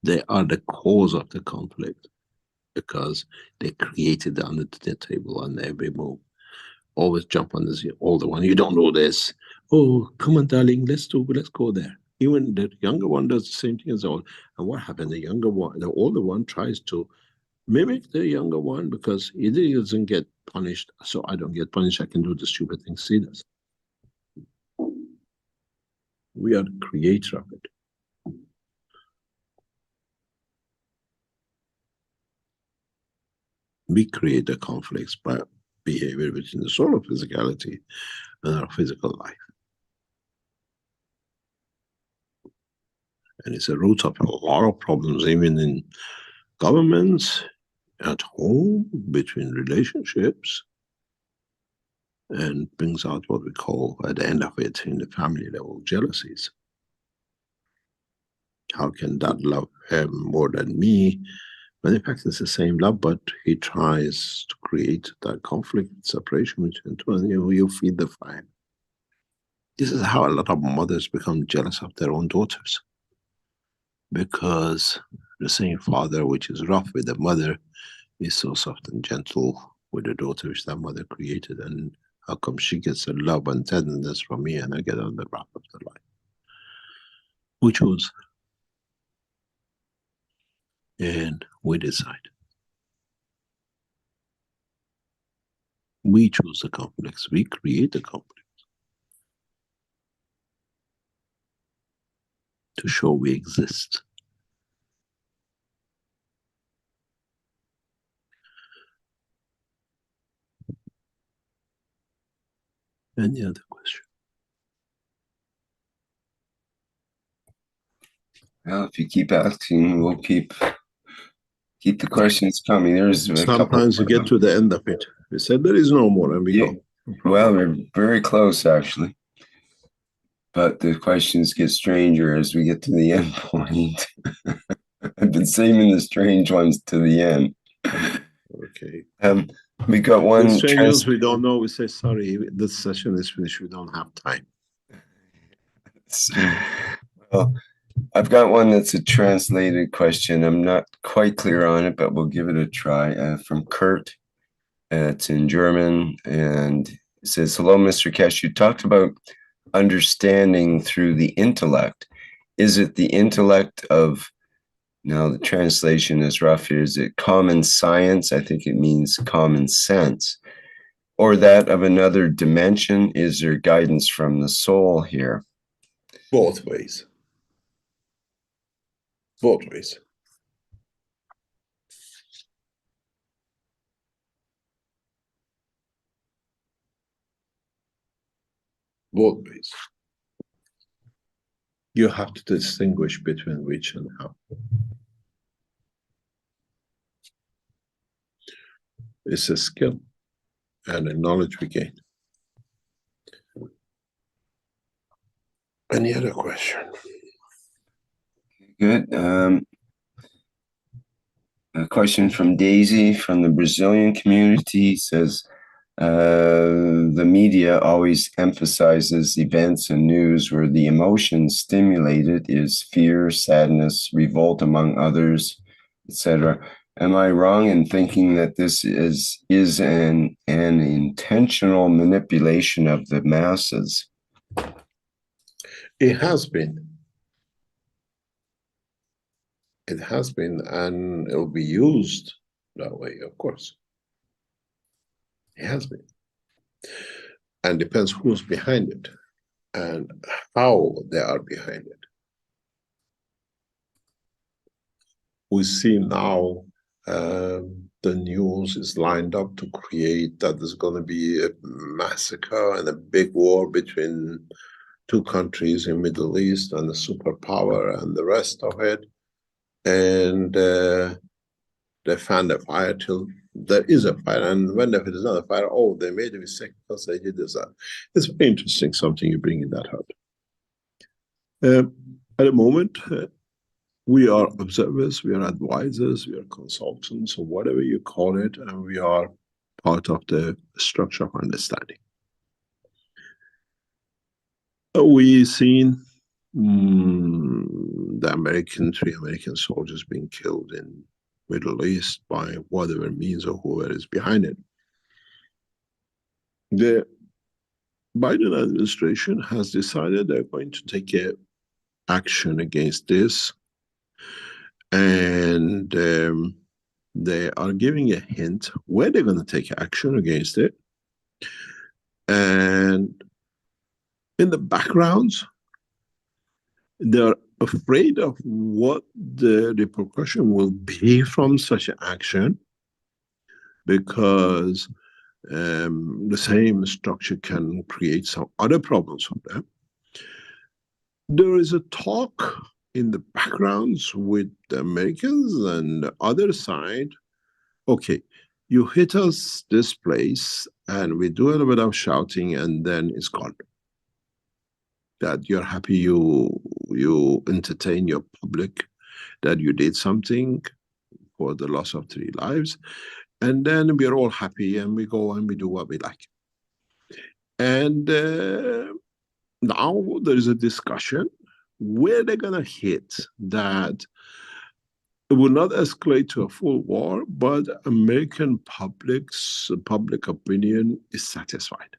They are the cause of the conflict because they created it under the table on every move. Always jump on this older one. You don't know this. Oh, come on, darling, let's go there. Even the younger one does the same thing as the old. And what happened? The younger one, the older one tries to mimic the younger one because he doesn't get punished, so I don't get punished. I can do the stupid things he does. We are the creator of it. We create the conflicts by behavior between the soul of physicality and our physical life. And it's a root of a lot of problems, even in governments, at home, between relationships, and brings out what we call, at the end of it, in the family level, jealousies. How can that love him more than me? But in fact, it's the same love, but he tries to create that conflict, separation between two, and you feed the fire. This is how a lot of mothers become jealous of their own daughters. Because the same father, which is rough with the mother, is so soft and gentle with the daughter which that mother created. And how come she gets the love and tenderness from me and I get on the wrath of the life? We choose. And we decide. We choose the conflicts. We create the conflicts to show we exist. Any other question? Well, if you keep asking, we'll keep the questions coming. There's a Sometimes you get to the end of it. We said there is no more, and we go. Well, we're very close, actually. But the questions get stranger as we get to the end point. I've been saving the strange ones to the end. Okay. We got one. The strange ones we don't know. We say, sorry, this session is finished. We don't have time. Well, I've got one that's a translated question. I'm not quite clear on it, but we'll give it a try. From Kurt. It's in German, and it says, hello, Mr. Keshe. You talked about understanding through the intellect. Is it the intellect of, now the translation is rough here, is it common science? I think it means common sense. Or that of another dimension? Is there guidance from the soul here? Both ways. Both ways. Both ways. You have to distinguish between which and how. It's a skill and a knowledge we gain. Any other question? Good. A question from Daisy from the Brazilian community says, the media always emphasizes events and news where the emotion stimulated is fear, sadness, revolt, among others, etc. Am I wrong in thinking that this is an intentional manipulation of the masses? It has been. It has been, and it will be used that way, of course. It has been. And depends who's behind it and how they are behind it. We see now the news is lined up to create that there's going to be a massacre and a big war between two countries in Middle East and the superpower and the rest of it. And they fan the fire till there is a fire. And when there is not a fire, oh, they made a mistake because they did this, that. It's very interesting, something you bring in that out. At the moment, we are observers, we are advisors, we are consultants, or whatever you call it, and we are part of the structure of understanding. We've seen the three American soldiers being killed in Middle East by whatever means or whoever is behind it. The Biden administration has decided they're going to take action against this, and they are giving a hint where they're going to take action against it. And in the backgrounds, they're afraid of what the repercussion will be from such an action, because the same structure can create some other problems for them. There is a talk in the backgrounds with the Americans and the other side. Okay, you hit us this place and we do a little bit of shouting and then it's gone. That you're happy you entertain your public, that you did something for the loss of 3 lives, and then we're all happy and we go and we do what we like. And now there is a discussion where they're gonna hit that it will not escalate to a full war, but American public opinion is satisfied.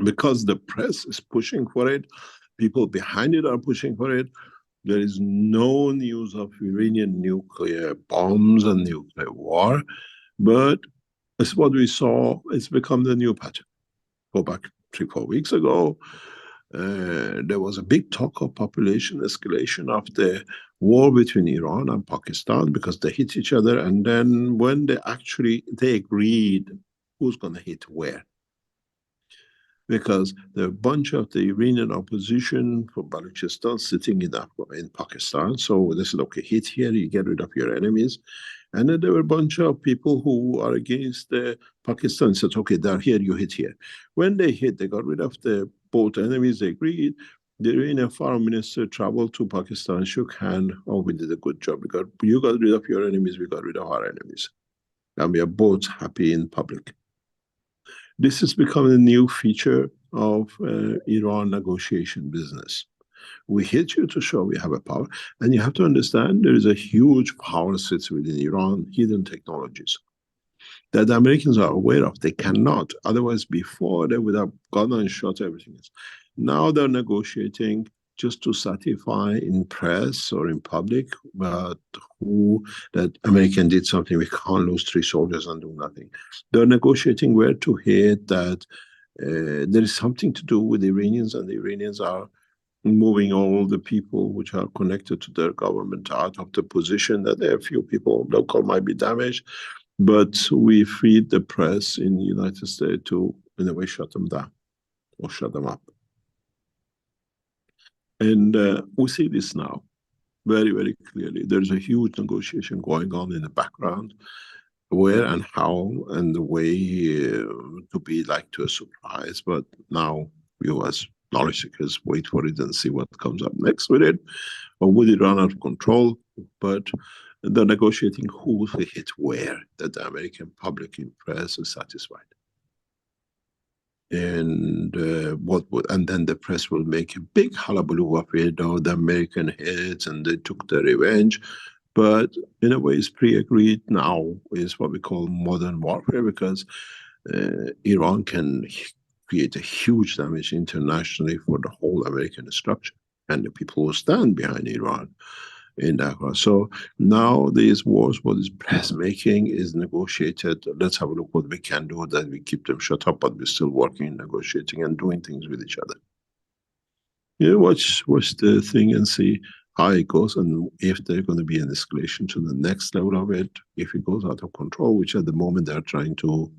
Because the press is pushing for it, people behind it are pushing for it. There is no news of Iranian nuclear bombs and nuclear war, but it's what we saw. It's become the new pattern. Go back 3-4 weeks ago, there was a big talk of population escalation of the war between Iran and Pakistan because they hit each other, and then when they agreed who's going to hit where. Because there are a bunch of the Iranian opposition from Balochistan sitting in Pakistan. So they said, okay, hit here, you get rid of your enemies. And then there were a bunch of people who are against Pakistan, said, okay, they're here, you hit here. When they hit, they got rid of both enemies, they agreed. The Iranian foreign minister traveled to Pakistan, shook hand, oh, we did a good job. Because you got rid of your enemies, we got rid of our enemies. And we are both happy in public. This has become a new feature of Iran negotiation business. We hit you to show we have a power. And you have to understand there is a huge power sits within Iran, hidden technologies, that the Americans are aware of. They cannot. Otherwise, before they would have gone and shot everything else. Now they're negotiating just to satisfy in press or in public, but that American did something, we can't lose 3 soldiers and do nothing. They're negotiating where to hit, that there is something to do with the Iranians, and the Iranians are moving all the people which are connected to their government out of the position, that there are a few people local might be damaged, but we feed the press in the United States to, in a way, shut them down or shut them up. And we see this now very, very clearly. There's a huge negotiation going on in the background. where and how and the way to be like to a surprise, but now you as knowledge seekers wait for it and see what comes up next with it. Or would it run out of control? But the negotiating who will hit where, that the American public and press is satisfied. And and then the press will make a big hullabaloo of it, or the American hits and they took the revenge. But in a way, it's pre-agreed now, is what we call modern warfare, because Iran can create a huge damage internationally for the whole American structure and the people who stand behind Iran in that. So now these wars, what is press making is negotiated. Let's have a look what we can do, that we keep them shut up, but we're still working, negotiating and doing things with each other. Yeah, watch the thing and see how it goes, and if there's going to be an escalation to the next level of it, if it goes out of control, which at the moment they're trying to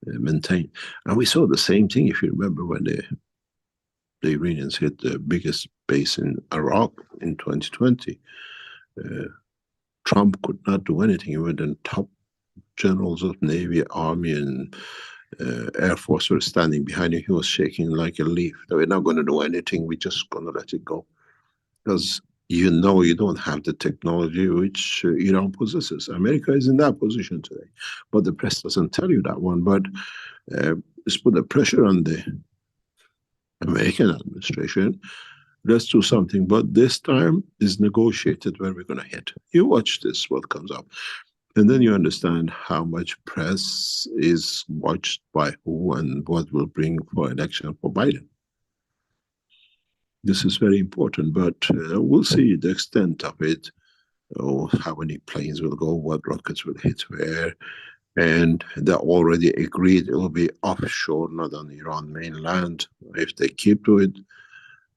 maintain. And we saw the same thing, if you remember, when the Iranians hit the biggest base in Iraq in 2020. Trump could not do anything. Even the top generals of Navy, Army, and Air Force were standing behind him. He was shaking like a leaf. We're not going to do anything. We're just going to let it go. Because you know you don't have the technology which Iran possesses. America is in that position today. But the press doesn't tell you that one. But it's put the pressure on the American administration. Let's do something. But this time is negotiated where we're going to hit. You watch this, what comes up. And then you understand how much press is watched by who and what will bring for election for Biden. This is very important, but we'll see the extent of it, or how many planes will go, what rockets will hit where. And they already agreed it will be offshore, not on Iran mainland, if they keep to it.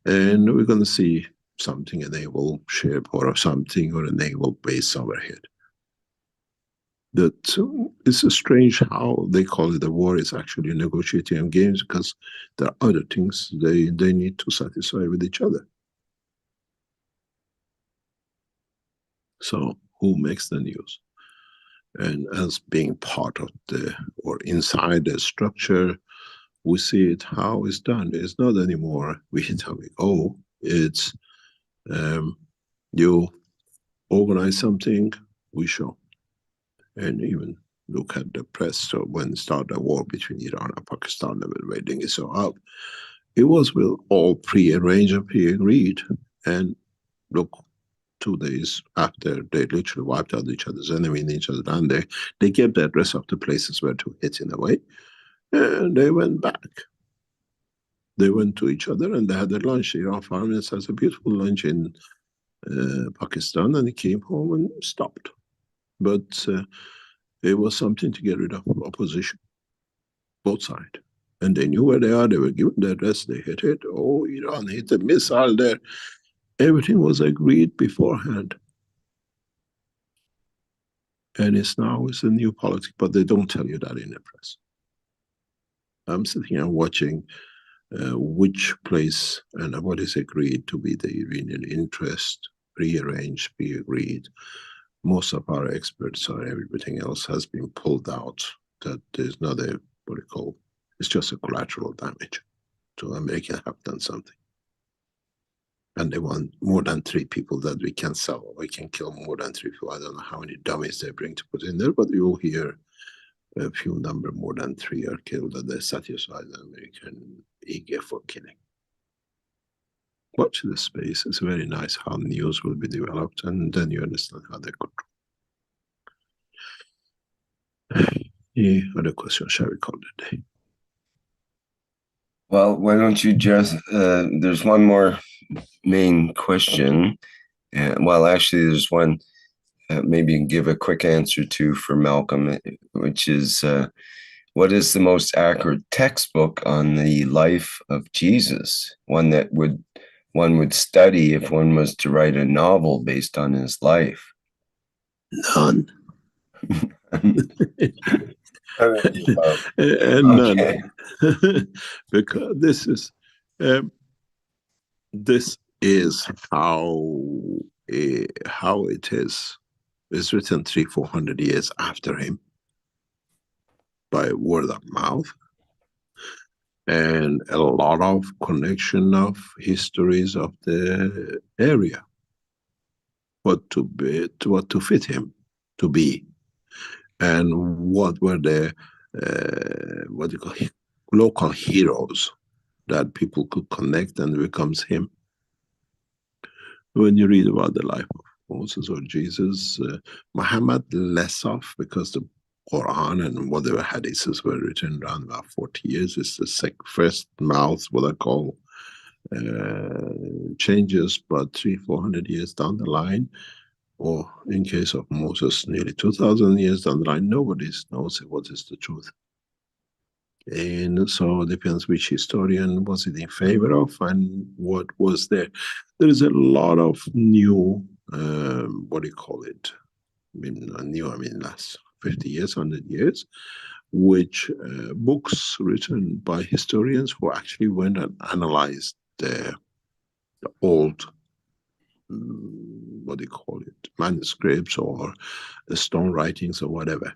And we're going to see something, a naval ship or something, or a naval base overhead. That it's a strange how they call it a war. It's actually negotiating games, because there are other things they need to satisfy with each other. So who makes the news? And as being part of the, or inside the structure, we see it how it's done. It's not anymore we hit how we go. It's you organize something, we show. And even look at the press. So when started the war between Iran and Pakistan, they were waiting it so up. It was with all pre-arranged and pre-agreed. And look, 2 days after, they literally wiped out each other's enemy and each other down there. They gave the address of the places where to hit in a way. And they went back. They went to each other and they had a lunch. Iran Foreign Minister has a beautiful lunch in Pakistan, and he came home and stopped. But it was something to get rid of opposition, both sides. And they knew where they are, they were given the address, they hit it. Oh, Iran hit a missile there. Everything was agreed beforehand. And it's a new politics, but they don't tell you that in the press. I'm sitting and watching which place and what is agreed to be the Iranian interest, pre-arranged, pre-agreed. Most of our experts or everything else has been pulled out, that there's not a, what you call, it's just a collateral damage. So America have done something. And they want more than 3 people that we can sell. We can kill more than 3 people. I don't know how many dummies they bring to put in there, but you will hear a few number more than 3 are killed, that they satisfy the American eager for killing. Watch this space. It's very nice how news will be developed, and then you understand how they control. Any other question shall we call it a day? Well, why don't you just, there's one more main question. Well, actually, there's one maybe you can give a quick answer to for Malcolm, which is, what is the most accurate textbook on the life of Jesus? One that one would study if one was to write a novel based on his life. None. None. Because this is how it is. is written 300-400 years after him by word of mouth, and a lot of connection of histories of the area, what to fit him to be, and what were the what do you call it, local heroes that people could connect, and becomes him. When you read about the life of Moses or Jesus, Muhammad less of, because the Quran and whatever hadiths were written around about 40 years. It's the first mouth, what I call, changes, but 300-400 years down the line, or in case of Moses, nearly 2,000 years down the line, nobody knows what is the truth. And so it depends which historian was it in favor of and what was there. There is a lot of new, what do you call it? I mean last 50 years, 100 years, which books written by historians who actually went and analyzed the old, what do you call it, manuscripts or the stone writings or whatever,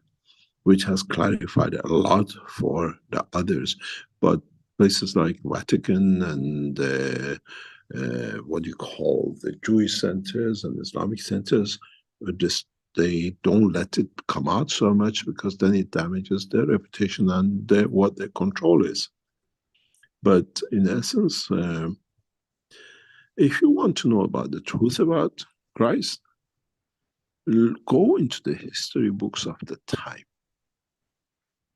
which has clarified a lot for the others. But places like Vatican and what do you call, the Jewish centers and Islamic centers, they don't let it come out so much, because then it damages their reputation and what their control is. But in essence, if you want to know about the truth about Christ, go into the history books of the time,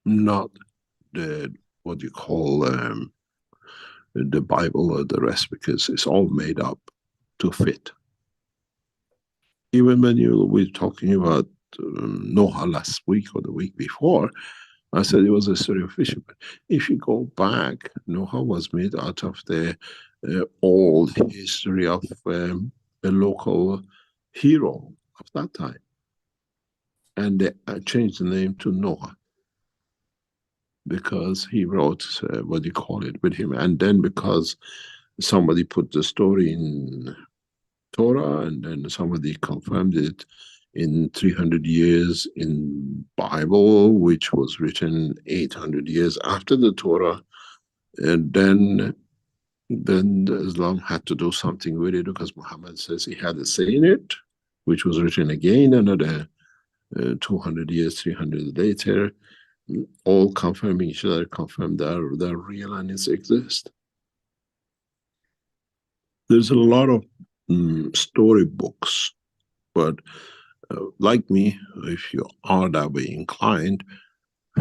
not the, what you call, the Bible or the rest, because it's all made up to fit. Even when you were talking about Noah last week or the week before, I said it was a story of fishermen. If you go back, Noah was made out of the old history of a local hero of that time. And they changed the name to Noah, because he wrote, what do you call it, with him. And then because somebody put the story in Torah, and then somebody confirmed it in 300 years in Bible, which was written 800 years after the Torah. And then Islam had to do something with it, because Muhammad says he had a say in it, which was written again another 200 years, 300 later, all confirming each other, confirm they're real and it exists. There's a lot of storybooks, but like me, if you are that way inclined,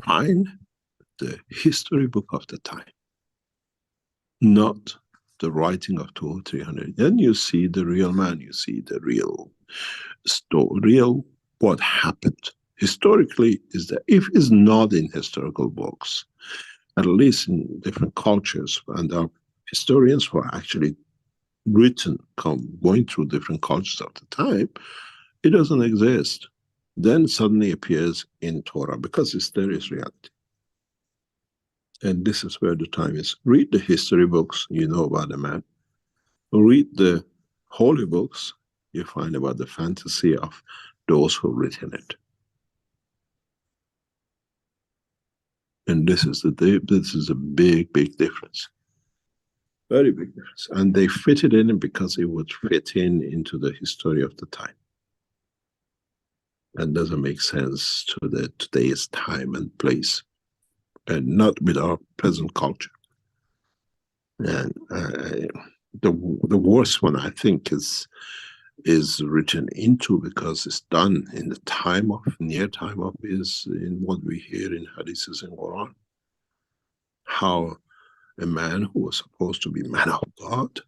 find the history book of the time, not the writing of 200 or 300. Then you see the real man, you see the real story, real what happened. Historically, is that if it's not in historical books, at least in different cultures, and there are historians who are actually written, going through different cultures of the time, it doesn't exist. Then suddenly appears in Torah, because there is reality. And this is where the time is. Read the history books, you know about the man. Read the holy books, you find about the fantasy of those who written it. And this is a big, big difference. Very big difference. And they fit it in because it would fit into the history of the time. And doesn't make sense to today's time and place, and not with our present culture. And the worst one, I think, is written into, because it's done in the time of, near time of, is in what we hear in hadiths and Quran. How a man who was supposed to be man of God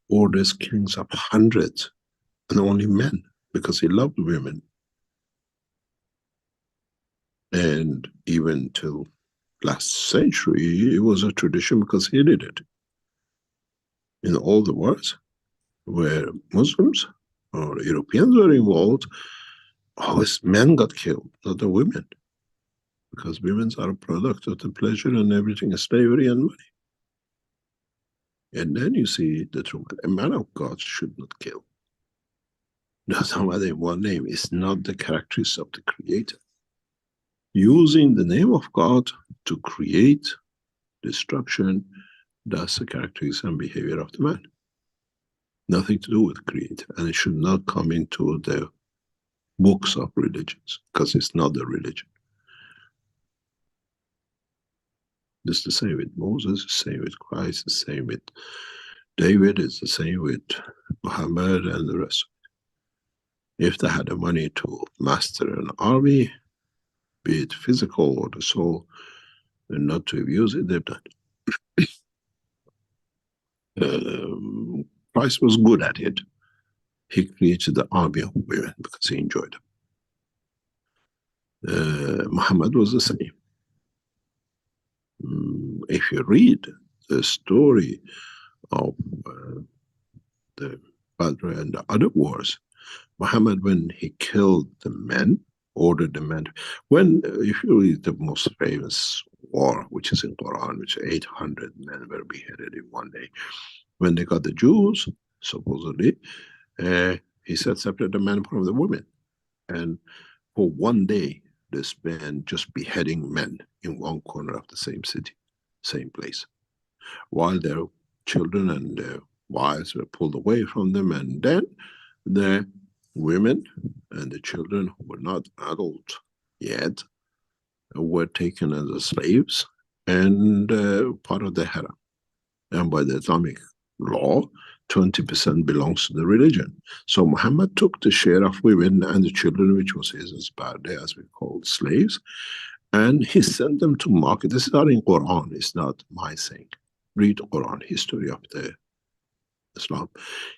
orders kings of hundreds and only men, because he loved women. And even till last century, it was a tradition because he did it. In all the wars where Muslims or Europeans were involved, always men got killed, not the women. Because women are a product of the pleasure and everything, slavery and money. And then you see the truth. A man of God should not kill. doesn't matter in one name. It's not the characteristics of the creator. Using the name of God to create destruction, that's the characteristics and behavior of the man. Nothing to do with creator, and it should not come into the books of religions, because it's not the religion. It's the same with Moses, the same with Christ, the same with David, it's the same with Muhammad and the rest. If they had the money to master an army, be it physical or the soul, and not to abuse it, they've done. Christ was good at it. He created the army of women because he enjoyed them. Muhammad was the same. If you read the story of the Badr and the other wars, Muhammad, when he killed the men, ordered the men, if you read the most famous war, which is in Quran, which 800 men were beheaded in one day. When they got the Jews, supposedly, he said separate the men from the women. And for one day, they spent just beheading men in one corner of the same city, same place, while their children and their wives were pulled away from them, and then the women and the children who were not adult yet were taken as slaves and part of the harem. And by the Islamic law, 20% belongs to the religion. So Muhammad took the share of women and the children, which was his, as we call slaves, and he sent them to market. This is not in Quran, it's not my saying. Read Quran, history of the Islam.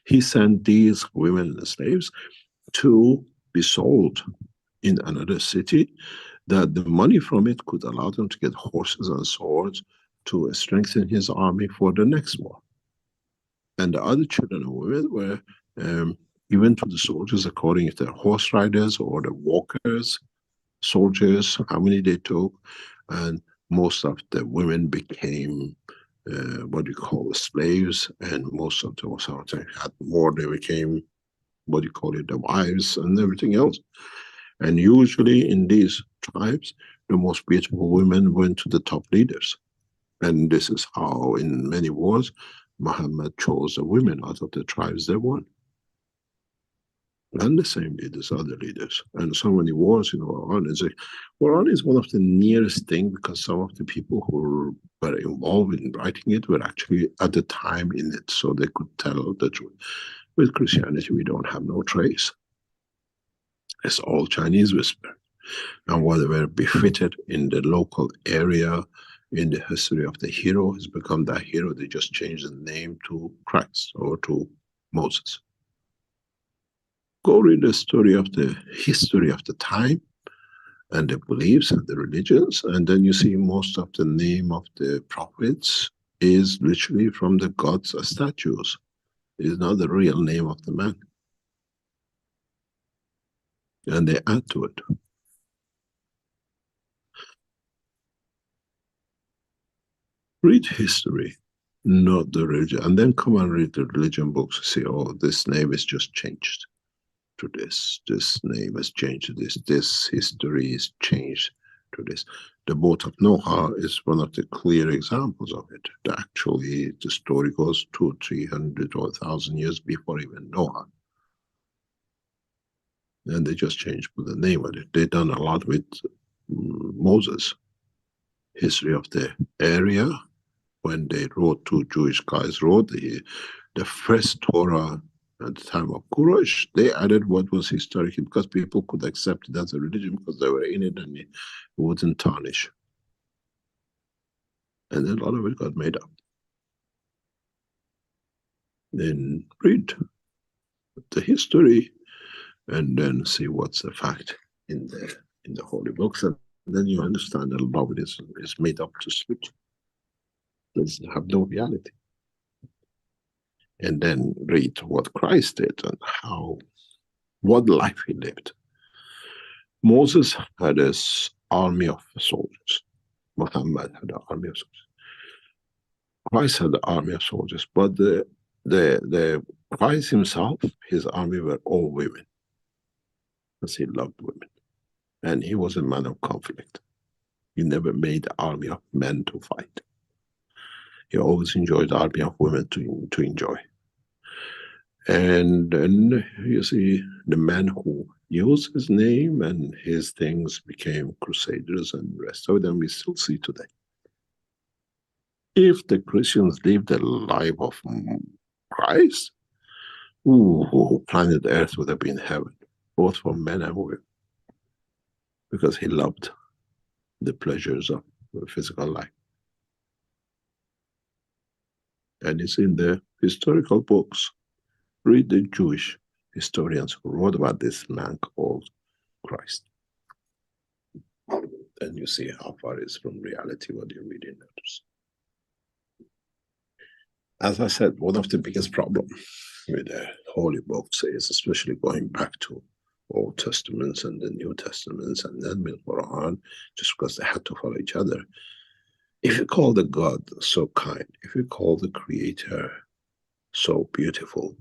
He sent these women and slaves to be sold in another city, that the money from it could allow them to get horses and swords to strengthen his army for the next war. And the other children and women were given to the soldiers according to their horse riders or the walkers, soldiers, how many they took, and most of the women became what you call slaves, and most of them had more, they became what you call it, the wives and everything else. And usually in these tribes, the most beautiful women went to the top leaders. And this is how in many wars, Muhammad chose the women out of the tribes they won. And the same leaders, other leaders. And so many wars in Quran. Quran is one of the nearest things, because some of the people who were involved in writing it were actually at the time in it, so they could tell the truth. With Christianity, we don't have no trace. It's all Chinese whisper. And whatever befitted in the local area, in the history of the hero, has become that hero. They just changed the name to Christ or to Moses. Go read the story of the history of the time and the beliefs and the religions, and then you see most of the name of the prophets is literally from the gods' statues. It is not the real name of the man. And they add to it. Read history, not the religion, and then come and read the religion books and say, oh, this name is just changed to this name has changed to this history is changed to this. The boat of Noah is one of the clear examples of it. Actually, the story goes 200, 300 or 1,000 years before even Noah. And they just changed the name of it. They've done a lot with Moses. History of the area, when they wrote, two Jewish guys wrote the first Torah at the time of Quraysh, they added what was historical, because people could accept it as a religion because they were in it and it wouldn't tarnish. And then a lot of it got made up. Then read the history and then see what's the fact in the holy books, and then you understand that a lot of it is made up to suit. It doesn't have no reality. And then read what Christ did and what life he lived. Moses had his army of soldiers. Muhammad had an army of soldiers. Christ had the army of soldiers, but the Christ himself, his army were all women. because he loved women. And he was a man of conflict. He never made an army of men to fight. He always enjoyed the army of women to enjoy. And then you see the men who used his name and his things became crusaders, and the rest of them we still see today. If the Christians lived the life of Christ, planet Earth would have been heaven, both for men and women, because he loved the pleasures of physical life. And it's in the historical books. Read the Jewish historians who wrote about this man called Christ. And you see how far it is from reality what you read in letters. As I said, one of the biggest problems with the holy books is especially going back to Old Testaments and the New Testaments and then the Quran, just because they had to follow each other. If you call the God so kind, if you call the Creator so beautiful,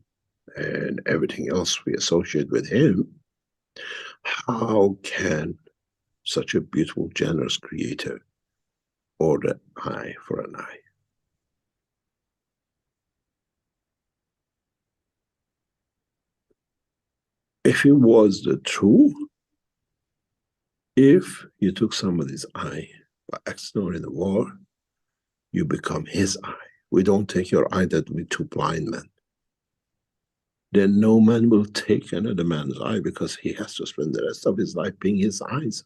and everything else we associate with him, how can such a beautiful, generous Creator order eye for an eye? If it was the truth, if you took somebody's eye by accident in the war, you become his eye. We don't take your eye that we two blind men. Then no man will take another man's eye because he has to spend the rest of his life being his eyes.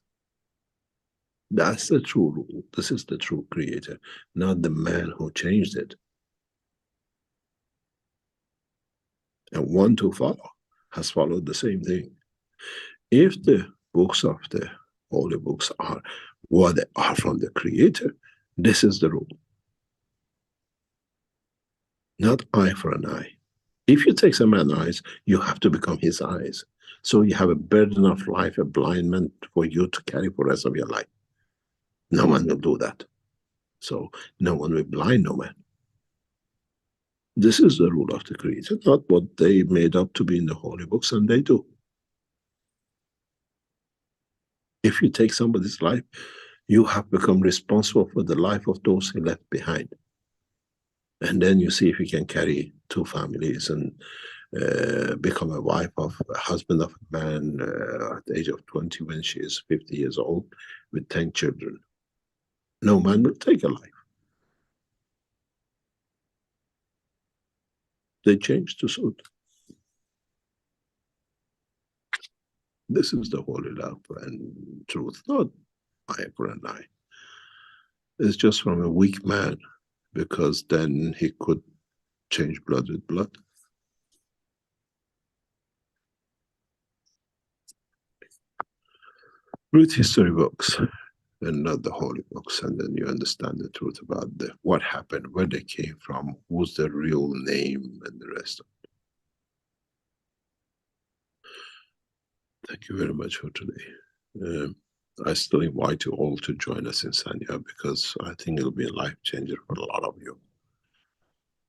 That's the true rule. This is the true Creator, not the man who changed it. And one to follow has followed the same thing. If the books of the holy books are what they are from the Creator, this is the rule. Not eye for an eye. If you take some man's eyes, you have to become his eyes. So you have a burden of life, a blind man for you to carry for the rest of your life. No one will do that. So no one will blind no man. This is the rule of the Creator, not what they made up to be in the holy books, and they do. If you take somebody's life, you have become responsible for the life of those he left behind. And then you see if you can carry two families and become a wife of a husband of a man at the age of 20 when she is 50 years old with 10 children. No man will take a life. They change to suit. This is the holy love and truth, not eye for an eye. It's just from a weak man, because then he could change blood with blood. Read history books and not the holy books, and then you understand the truth about what happened, where they came from, who's the real name, and the rest of it. Thank you very much for today. I still invite you all to join us in Sanya, because I think it'll be a life changer for a lot of you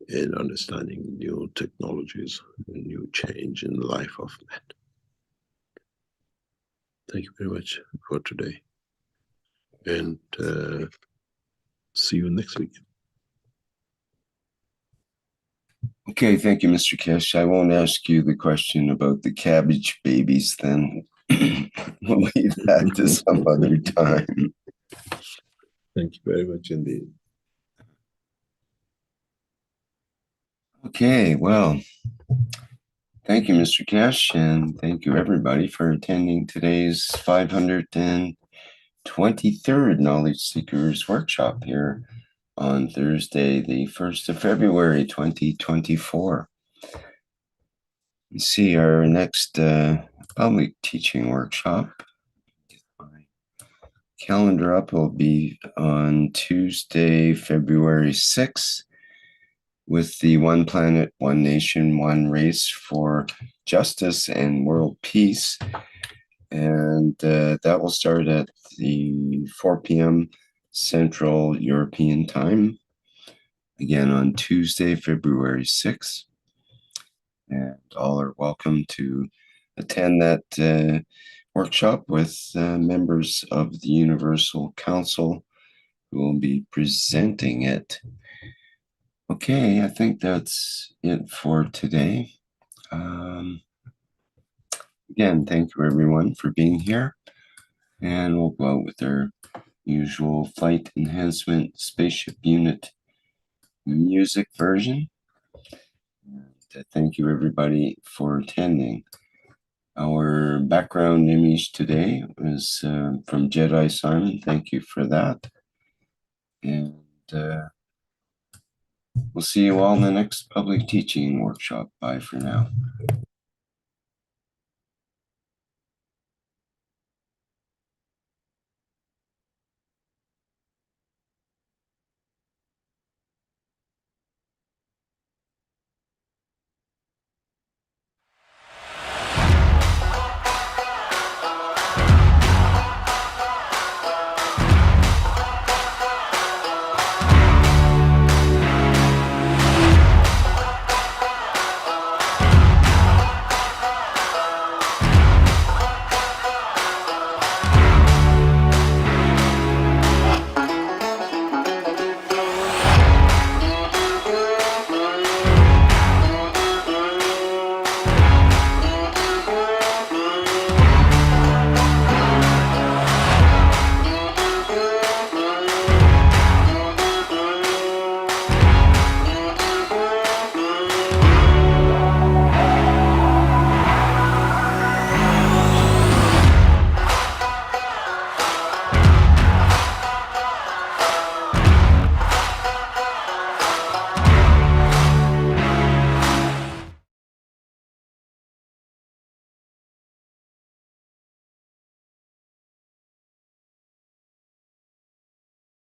in understanding new technologies, a new change in the life of man. Thank you very much for today, and see you next week. Okay, thank you, Mr. Keshe. I won't ask you the question about the cabbage babies then. We'll leave that to some other time. Thank you very much indeed. Okay, well, thank you, Mr. Keshe, and thank you, everybody, for attending today's 523rd Knowledge Seekers Workshop here on Thursday, the 1st of February, 2024. You see our next public teaching workshop. My calendar up will be on Tuesday, February 6th, with the One Planet, One Nation, One Race for Justice and World Peace. And that will start at the 4 p.m. Central European Time, again on Tuesday, February 6th. And all are welcome to attend that workshop with members of the Universal Council who will be presenting it. Okay, I think that's it for today. Again, thank you everyone for being here, and we'll go out with our usual Flight Enhancement Spaceship Unit music version. And thank you everybody for attending. Our background image today was from Jedi Simon. Thank you for that. And we'll see you all in the next public teaching workshop. Bye for now.